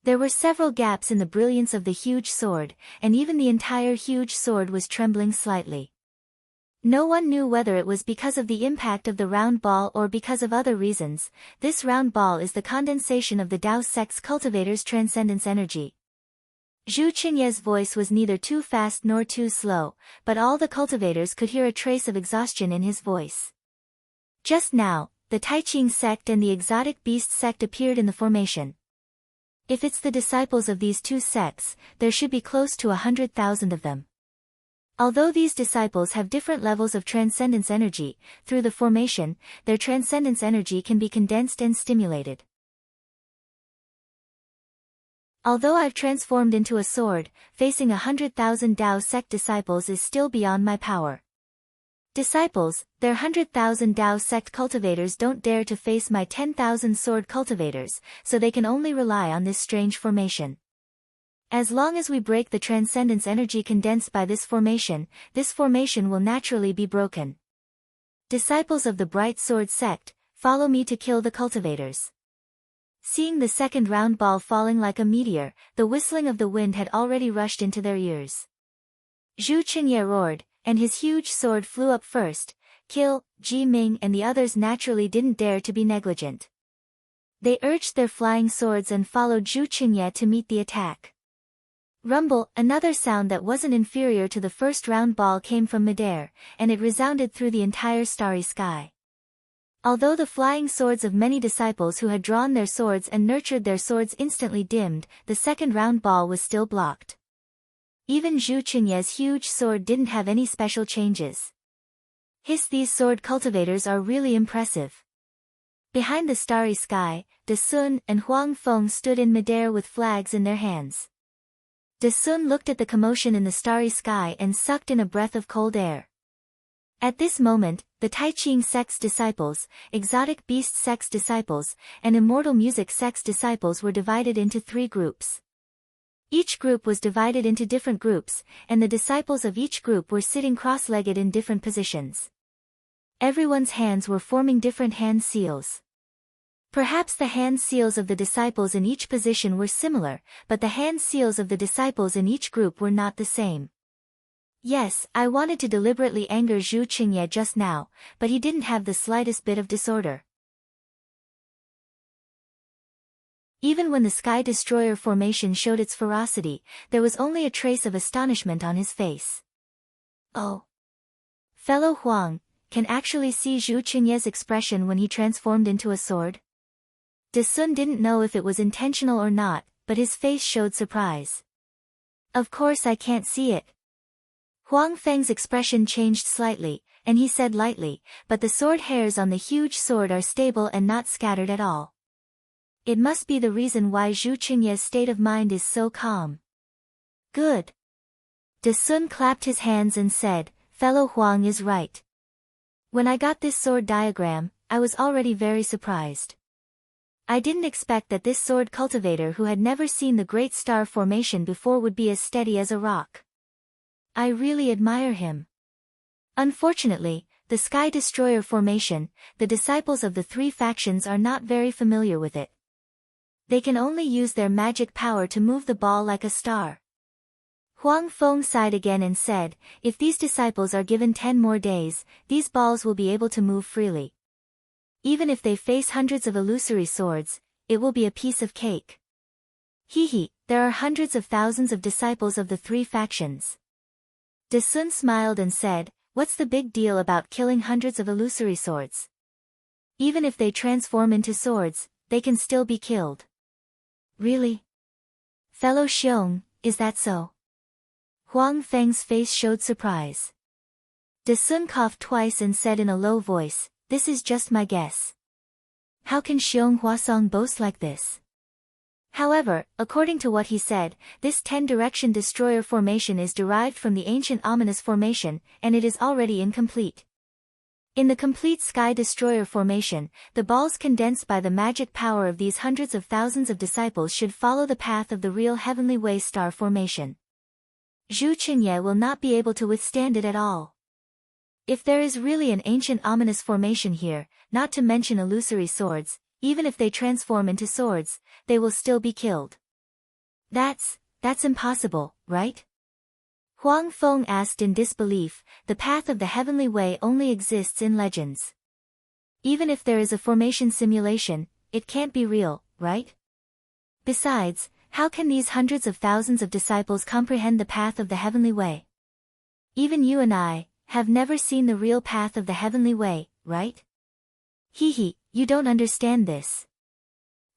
There were several gaps in the brilliance of the huge sword, and even the entire huge sword was trembling slightly. No one knew whether it was because of the impact of the round ball or because of other reasons. This round ball is the condensation of the Tao sect's cultivator's transcendence energy. Zhu Qingye's voice was neither too fast nor too slow, but all the cultivators could hear a trace of exhaustion in his voice. Just now, the Taiqing sect and the exotic beast sect appeared in the formation. If it's the disciples of these two sects, there should be close to 100,000 of them. Although these disciples have different levels of transcendence energy, through the formation, their transcendence energy can be condensed and stimulated. Although I've transformed into a sword, facing 100,000 Tao sect disciples is still beyond my power. Disciples, their 100,000 Tao sect cultivators don't dare to face my 10,000 sword cultivators, so they can only rely on this strange formation. As long as we break the transcendence energy condensed by this formation will naturally be broken. Disciples of the bright sword sect, follow me to kill the cultivators. Seeing the second round ball falling like a meteor, the whistling of the wind had already rushed into their ears. Zhu Qingye roared, and his huge sword flew up first. Kill, Ji Ming and the others naturally didn't dare to be negligent. They urged their flying swords and followed Zhu Qingye to meet the attack. Rumble, another sound that wasn't inferior to the first round ball came from midair, and it resounded through the entire starry sky. Although the flying swords of many disciples who had drawn their swords and nurtured their swords instantly dimmed, the second round ball was still blocked. Even Zhu Qingye's huge sword didn't have any special changes. These sword cultivators are really impressive. Behind the starry sky, De Sun and Huang Feng stood in midair with flags in their hands. De Sun looked at the commotion in the starry sky and sucked in a breath of cold air. At this moment, the Taiqing sect's disciples, exotic beast sect's disciples, and immortal music sect's disciples were divided into 3 groups. Each group was divided into different groups, and the disciples of each group were sitting cross-legged in different positions. Everyone's hands were forming different hand seals. Perhaps the hand seals of the disciples in each position were similar, but the hand seals of the disciples in each group were not the same. Yes, I wanted to deliberately anger Zhu Qingye just now, but he didn't have the slightest bit of disorder. Even when the Sky Destroyer formation showed its ferocity, there was only a trace of astonishment on his face. Oh! Fellow Huang, can actually see Zhu Qingye's expression when he transformed into a sword? De Sun didn't know if it was intentional or not, but his face showed surprise. Of course I can't see it. Huang Feng's expression changed slightly, and he said lightly, but the sword hairs on the huge sword are stable and not scattered at all. It must be the reason why Zhu Qingye's state of mind is so calm. Good. De Sun clapped his hands and said, fellow Huang is right. When I got this sword diagram, I was already very surprised. I didn't expect that this sword cultivator who had never seen the great star formation before would be as steady as a rock. I really admire him. Unfortunately, the Sky Destroyer formation, the disciples of the three factions are not very familiar with it. They can only use their magic power to move the ball like a star. Huang Feng sighed again and said, if these disciples are given 10 more days, these balls will be able to move freely. Even if they face hundreds of illusory swords, it will be a piece of cake. Hee, there are hundreds of thousands of disciples of the three factions. De Sun smiled and said, what's the big deal about killing hundreds of illusory swords? Even if they transform into swords, they can still be killed. Really? Fellow Xiong, is that so? Huang Feng's face showed surprise. De Sun coughed twice and said in a low voice, this is just my guess. How can Xiong Huasong boast like this? However, according to what he said, this 10-direction destroyer formation is derived from the ancient ominous formation, and it is already incomplete. In the complete Sky Destroyer formation, the balls condensed by the magic power of these hundreds of thousands of disciples should follow the path of the real Heavenly Way star formation. Zhu Qingye will not be able to withstand it at all. If there is really an ancient ominous formation here, not to mention illusory swords, even if they transform into swords, they will still be killed. That's impossible, right? Huang Feng asked in disbelief, the path of the Heavenly Way only exists in legends. Even if there is a formation simulation, it can't be real, right? Besides, how can these hundreds of thousands of disciples comprehend the path of the Heavenly Way? Even you and I have never seen the real path of the Heavenly Way, right? Hee, you don't understand this.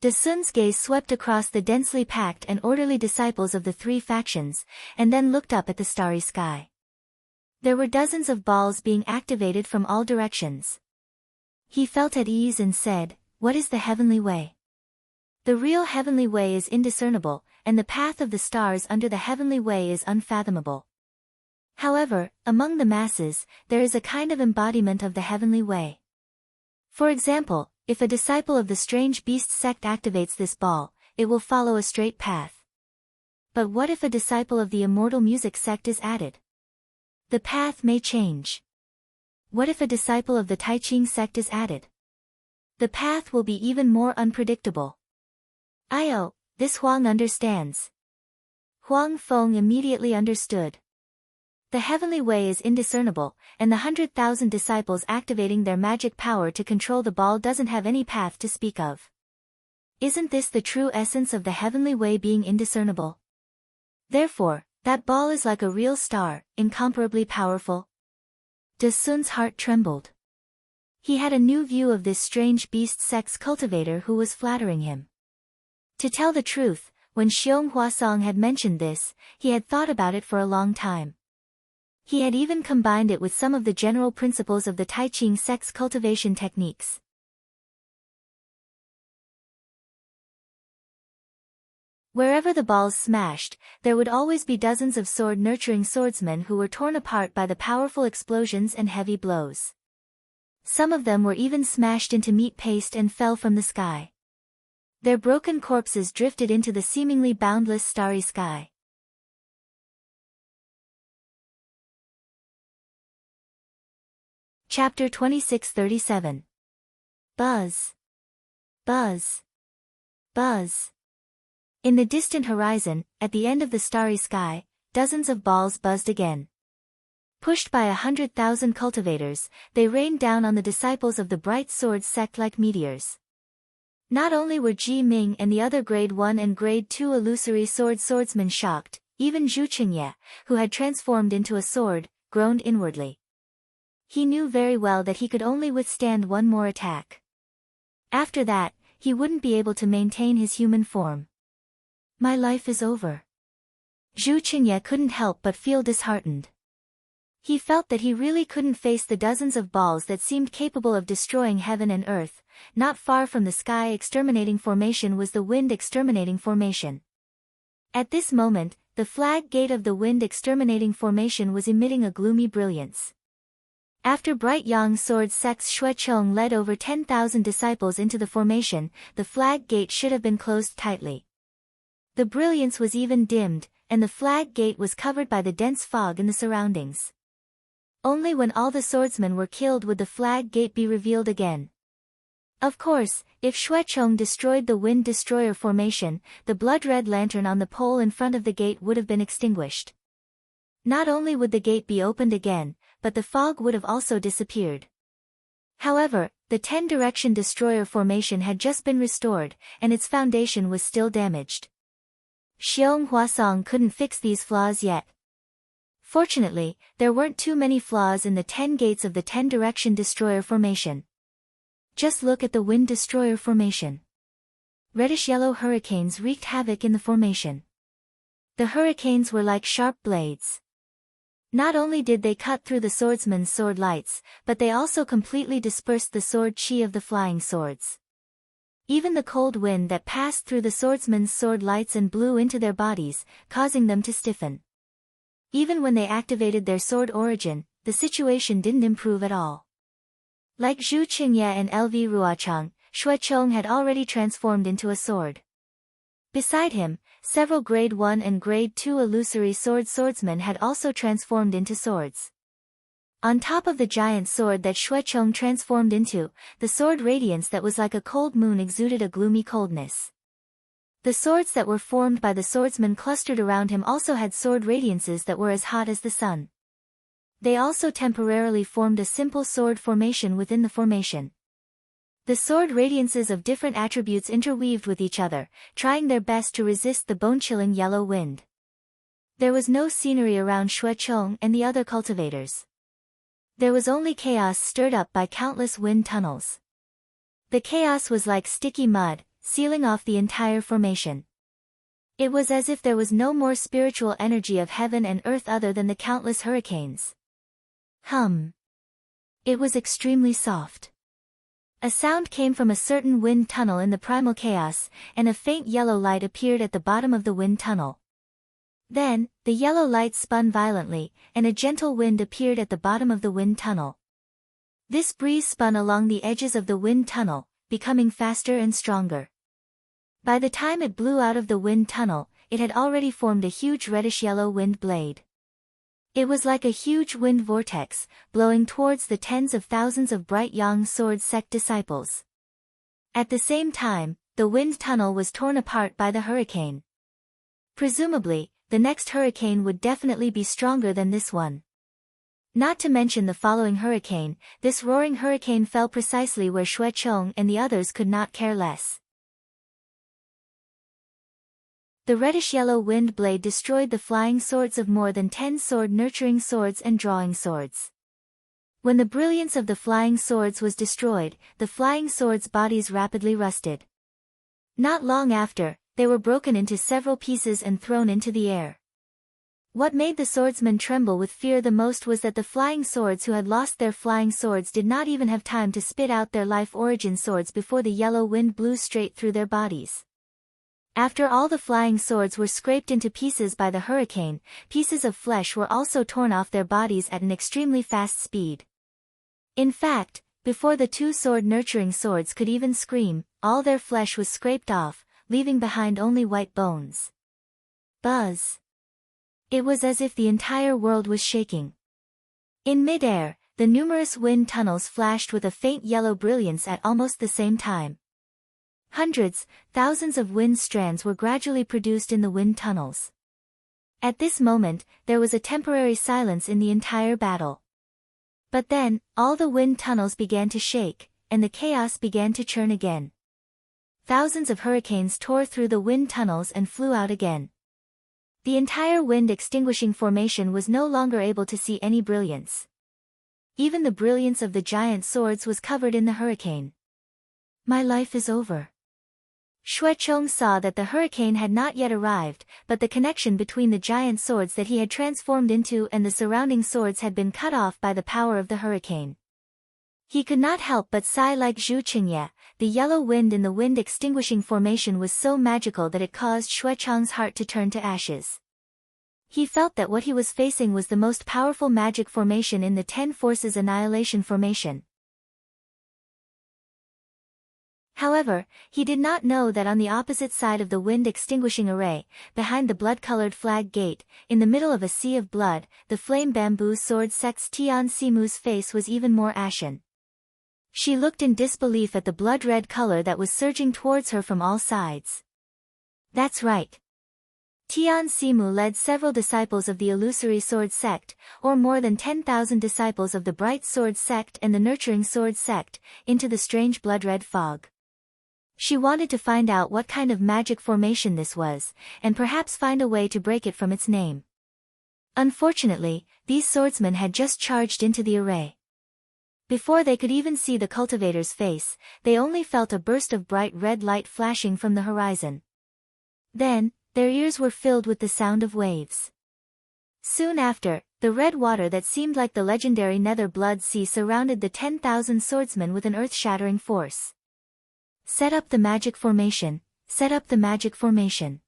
De Sun's gaze swept across the densely packed and orderly disciples of the three factions, and then looked up at the starry sky. There were dozens of balls being activated from all directions. He felt at ease and said, what is the Heavenly Way? The real Heavenly Way is indiscernible, and the path of the stars under the Heavenly Way is unfathomable. However, among the masses, there is a kind of embodiment of the Heavenly Way. For example, if a disciple of the Strange Beast sect activates this ball, it will follow a straight path. But what if a disciple of the Immortal Music sect is added? The path may change. What if a disciple of the Tai Ching sect is added? The path will be even more unpredictable. This Huang understands. Huang Feng immediately understood. The Heavenly Way is indiscernible, and the 100,000 disciples activating their magic power to control the ball doesn't have any path to speak of. Isn't this the true essence of the Heavenly Way being indiscernible? Therefore, that ball is like a real star, incomparably powerful. De Sun's heart trembled. He had a new view of this Strange Beast sect's cultivator who was flattering him. To tell the truth, when Xiong Huasong had mentioned this, he had thought about it for a long time. He had even combined it with some of the general principles of the Tai Ching sect's cultivation techniques. Wherever the balls smashed, there would always be dozens of sword-nurturing swordsmen who were torn apart by the powerful explosions and heavy blows. Some of them were even smashed into meat paste and fell from the sky. Their broken corpses drifted into the seemingly boundless starry sky. Chapter 2637. Buzz. Buzz. Buzz. In the distant horizon, at the end of the starry sky, dozens of balls buzzed again. Pushed by 100,000 cultivators, they rained down on the disciples of the Bright Sword sect like meteors. Not only were Ji Ming and the other Grade 1 and Grade 2 illusory swordsmen shocked, even Zhu Qingye, who had transformed into a sword, groaned inwardly. He knew very well that he could only withstand one more attack. After that, he wouldn't be able to maintain his human form. My life is over. Zhu Qingye couldn't help but feel disheartened. He felt that he really couldn't face the dozens of balls that seemed capable of destroying heaven and earth. Not far from the sky exterminating formation was the wind exterminating formation. At this moment, the flag gate of the wind exterminating formation was emitting a gloomy brilliance. After Bright Yang Sword Sect's Xuechong led over 10,000 disciples into the formation, the flag gate should have been closed tightly. The brilliance was even dimmed, and the flag gate was covered by the dense fog in the surroundings. Only when all the swordsmen were killed would the flag gate be revealed again. Of course, if Xuechong destroyed the Wind Destroyer formation, the blood-red lantern on the pole in front of the gate would have been extinguished. Not only would the gate be opened again, but the fog would have also disappeared. However, the 10-direction destroyer formation had just been restored, and its foundation was still damaged. Xiong Huasong couldn't fix these flaws yet. Fortunately, there weren't too many flaws in the 10 gates of the 10-direction destroyer formation. Just look at the Wind Destroyer formation. Reddish-yellow hurricanes wreaked havoc in the formation. The hurricanes were like sharp blades. Not only did they cut through the swordsman's sword lights, but they also completely dispersed the sword chi of the flying swords. Even the cold wind that passed through the swordsman's sword lights and blew into their bodies, causing them to stiffen. Even when they activated their sword origin, the situation didn't improve at all. Like Zhu Qingye and LV Ruochang, Xuechong had already transformed into a sword. Beside him, several Grade 1 and Grade 2 illusory swordsmen had also transformed into swords. On top of the giant sword that Xuechong transformed into, the sword radiance that was like a cold moon exuded a gloomy coldness. The swords that were formed by the swordsmen clustered around him also had sword radiances that were as hot as the sun. They also temporarily formed a simple sword formation within the formation. The sword radiances of different attributes interweaved with each other, trying their best to resist the bone-chilling yellow wind. There was no scenery around Xuechong and the other cultivators. There was only chaos stirred up by countless wind tunnels. The chaos was like sticky mud, sealing off the entire formation. It was as if there was no more spiritual energy of heaven and earth other than the countless hurricanes. It was extremely soft. A sound came from a certain wind tunnel in the primal chaos, and a faint yellow light appeared at the bottom of the wind tunnel. Then, the yellow light spun violently, and a gentle wind appeared at the bottom of the wind tunnel. This breeze spun along the edges of the wind tunnel, becoming faster and stronger. By the time it blew out of the wind tunnel, it had already formed a huge reddish-yellow wind blade. It was like a huge wind vortex, blowing towards the tens of thousands of Bright Yang Sword Sect disciples. At the same time, the wind tunnel was torn apart by the hurricane. Presumably, the next hurricane would definitely be stronger than this one. Not to mention the following hurricane, this roaring hurricane fell precisely where Xuechong and the others could not care less. The reddish-yellow wind blade destroyed the flying swords of more than 10 sword-nurturing swords and drawing swords. When the brilliance of the flying swords was destroyed, the flying swords' bodies rapidly rusted. Not long after, they were broken into several pieces and thrown into the air. What made the swordsmen tremble with fear the most was that the flying swords who had lost their flying swords did not even have time to spit out their life origin swords before the yellow wind blew straight through their bodies. After all the flying swords were scraped into pieces by the hurricane, pieces of flesh were also torn off their bodies at an extremely fast speed. In fact, before the two sword-nurturing swords could even scream, all their flesh was scraped off, leaving behind only white bones. Buzz! It was as if the entire world was shaking. In mid-air, the numerous wind tunnels flashed with a faint yellow brilliance at almost the same time. Hundreds, thousands of wind strands were gradually produced in the wind tunnels. At this moment, there was a temporary silence in the entire battle. But then, all the wind tunnels began to shake, and the chaos began to churn again. Thousands of hurricanes tore through the wind tunnels and flew out again. The entire wind extinguishing formation was no longer able to see any brilliance. even the brilliance of the giant swords was covered in the hurricane. My life is over. Xuechong saw that the hurricane had not yet arrived, but the connection between the giant swords that he had transformed into and the surrounding swords had been cut off by the power of the hurricane. He could not help but sigh like Zhu Qingye. The yellow wind in the wind-extinguishing formation was so magical that it caused Xuechong's heart to turn to ashes. He felt that what he was facing was the most powerful magic formation in the 10 Forces Annihilation formation. However, he did not know that on the opposite side of the wind-extinguishing array, behind the blood-colored flag gate, in the middle of a sea of blood, the flame bamboo sword sect's Tian Simu's face was even more ashen. She looked in disbelief at the blood-red color that was surging towards her from all sides. That's right. Tian Simu led several disciples of the illusory sword sect, or more than 10,000 disciples of the bright sword sect and the nurturing sword sect, into the strange blood-red fog. She wanted to find out what kind of magic formation this was, and perhaps find a way to break it from its name. Unfortunately, these swordsmen had just charged into the array. Before they could even see the cultivator's face, they only felt a burst of bright red light flashing from the horizon. Then, their ears were filled with the sound of waves. Soon after, the red water that seemed like the legendary Nether Blood Sea surrounded the 10,000 swordsmen with an earth-shattering force. Set up the magic formation, set up the magic formation.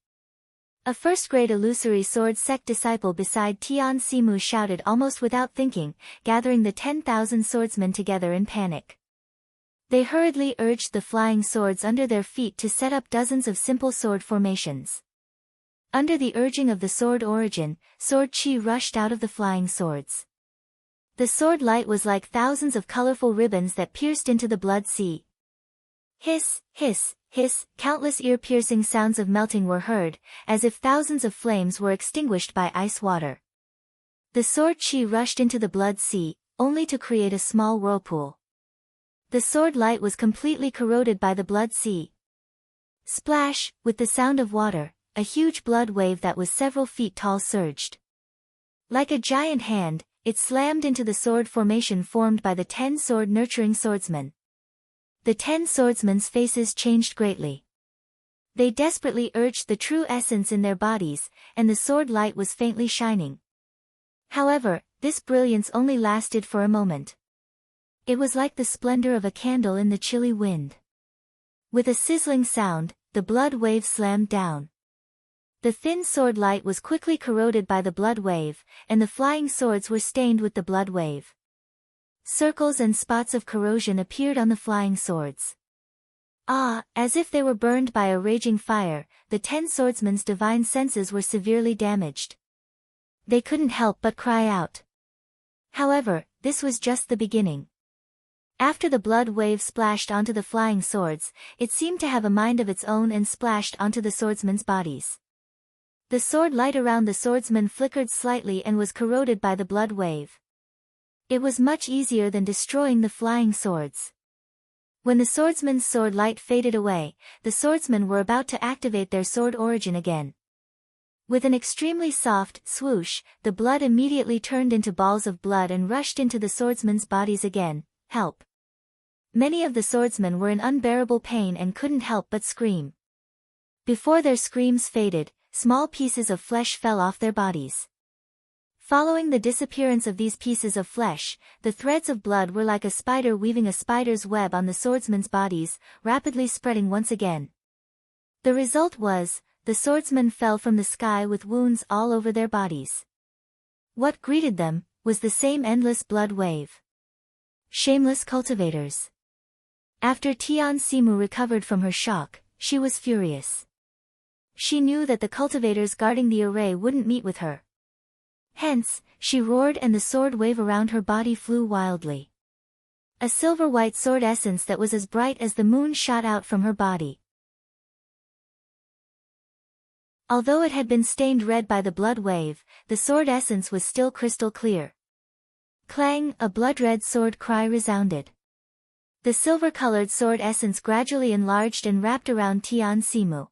A first-grade illusory sword sect disciple beside Tian Simu shouted almost without thinking, gathering the 10,000 swordsmen together in panic. They hurriedly urged the flying swords under their feet to set up dozens of simple sword formations. Under the urging of the sword origin, sword chi rushed out of the flying swords. The sword light was like thousands of colorful ribbons that pierced into the blood sea. Hiss, hiss, hiss, countless ear-piercing sounds of melting were heard, as if thousands of flames were extinguished by ice water. The sword chi rushed into the blood sea, only to create a small whirlpool. The sword light was completely corroded by the blood sea. Splash, with the sound of water, a huge blood wave that was several feet tall surged. Like a giant hand, it slammed into the sword formation formed by the 10 sword-nurturing swordsmen. The 10 swordsmen's faces changed greatly. They desperately urged the true essence in their bodies, and the sword light was faintly shining. However, this brilliance only lasted for a moment. It was like the splendor of a candle in the chilly wind. With a sizzling sound, the blood wave slammed down. The thin sword light was quickly corroded by the blood wave, and the flying swords were stained with the blood wave. Circles and spots of corrosion appeared on the flying swords. Ah, as if they were burned by a raging fire, the 10 swordsmen's divine senses were severely damaged. They couldn't help but cry out. However, this was just the beginning. After the blood wave splashed onto the flying swords, it seemed to have a mind of its own and splashed onto the swordsmen's bodies. The sword light around the swordsmen flickered slightly and was corroded by the blood wave. It was much easier than destroying the flying swords. When the swordsman's sword light faded away, the swordsmen were about to activate their sword origin again. With an extremely soft swoosh, the blood immediately turned into balls of blood and rushed into the swordsmen's bodies again. Help! Many of the swordsmen were in unbearable pain and couldn't help but scream. Before their screams faded, small pieces of flesh fell off their bodies. Following the disappearance of these pieces of flesh, the threads of blood were like a spider weaving a spider's web on the swordsmen's bodies, rapidly spreading once again. The result was, the swordsmen fell from the sky with wounds all over their bodies. What greeted them was the same endless blood wave. Shameless cultivators. After Tian Simu recovered from her shock, she was furious. She knew that the cultivators guarding the array wouldn't meet with her. Hence, she roared and the sword wave around her body flew wildly. A silver-white sword essence that was as bright as the moon shot out from her body. Although it had been stained red by the blood wave, the sword essence was still crystal clear. Clang! A blood-red sword cry resounded. The silver-colored sword essence gradually enlarged and wrapped around Tian Simu.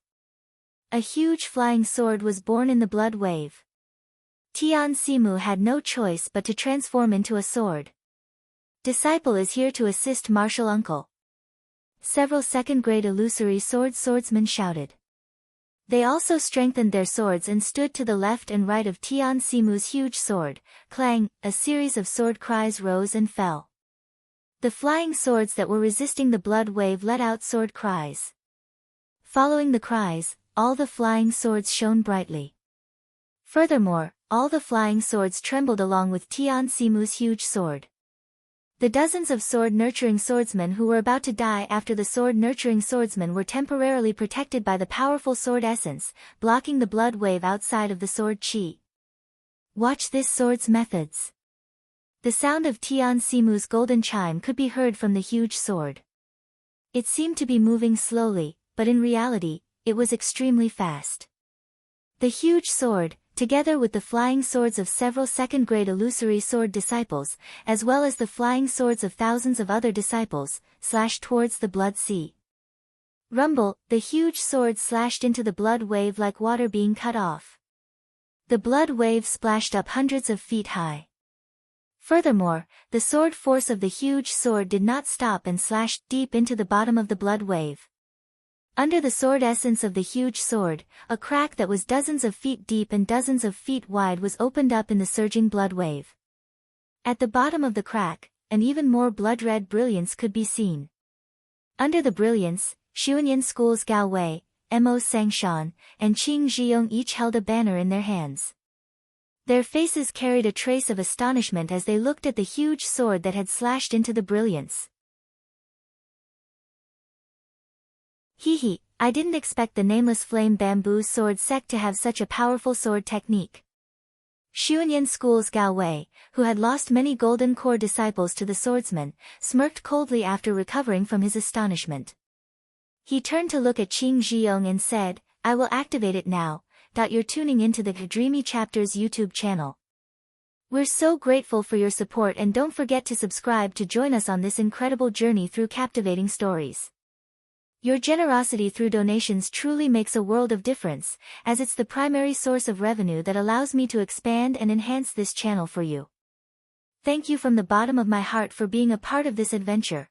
A huge flying sword was born in the blood wave. Tian Simu had no choice but to transform into a sword. Disciple is here to assist martial uncle. Several second-grade illusory swordsmen shouted. They also strengthened their swords and stood to the left and right of Tian Simu's huge sword. Clang, a series of sword cries rose and fell. The flying swords that were resisting the blood wave let out sword cries. Following the cries, all the flying swords shone brightly. Furthermore, all the flying swords trembled along with Tian Simu's huge sword. The dozens of sword-nurturing swordsmen who were about to die after the sword-nurturing swordsmen were temporarily protected by the powerful sword essence, blocking the blood wave outside of the sword chi. Watch this sword's methods. The sound of Tian Simu's golden chime could be heard from the huge sword. It seemed to be moving slowly, but in reality, it was extremely fast. The huge sword, together with the flying swords of several second-grade illusory sword disciples, as well as the flying swords of thousands of other disciples, slashed towards the blood sea. Rumble, the huge sword slashed into the blood wave like water being cut off. The blood wave splashed up hundreds of feet high. Furthermore, the sword force of the huge sword did not stop and slashed deep into the bottom of the blood wave. Under the sword essence of the huge sword, a crack that was dozens of feet deep and dozens of feet wide was opened up in the surging blood wave. At the bottom of the crack, an even more blood-red brilliance could be seen. Under the brilliance, Xuanyan School's Gao Wei, Mo Sangshan, and Qing Zhiyong each held a banner in their hands. Their faces carried a trace of astonishment as they looked at the huge sword that had slashed into the brilliance. Hee, I didn't expect the nameless flame bamboo sword sect to have such a powerful sword technique. Xuanyan School's Gao Wei, who had lost many golden core disciples to the swordsman, smirked coldly after recovering from his astonishment. He turned to look at Qing Zhiyong and said, I will activate it now. You're tuning into the Dreamy Chapters YouTube channel. We're so grateful for your support and don't forget to subscribe to join us on this incredible journey through captivating stories. Your generosity through donations truly makes a world of difference, as it's the primary source of revenue that allows me to expand and enhance this channel for you. Thank you from the bottom of my heart for being a part of this adventure.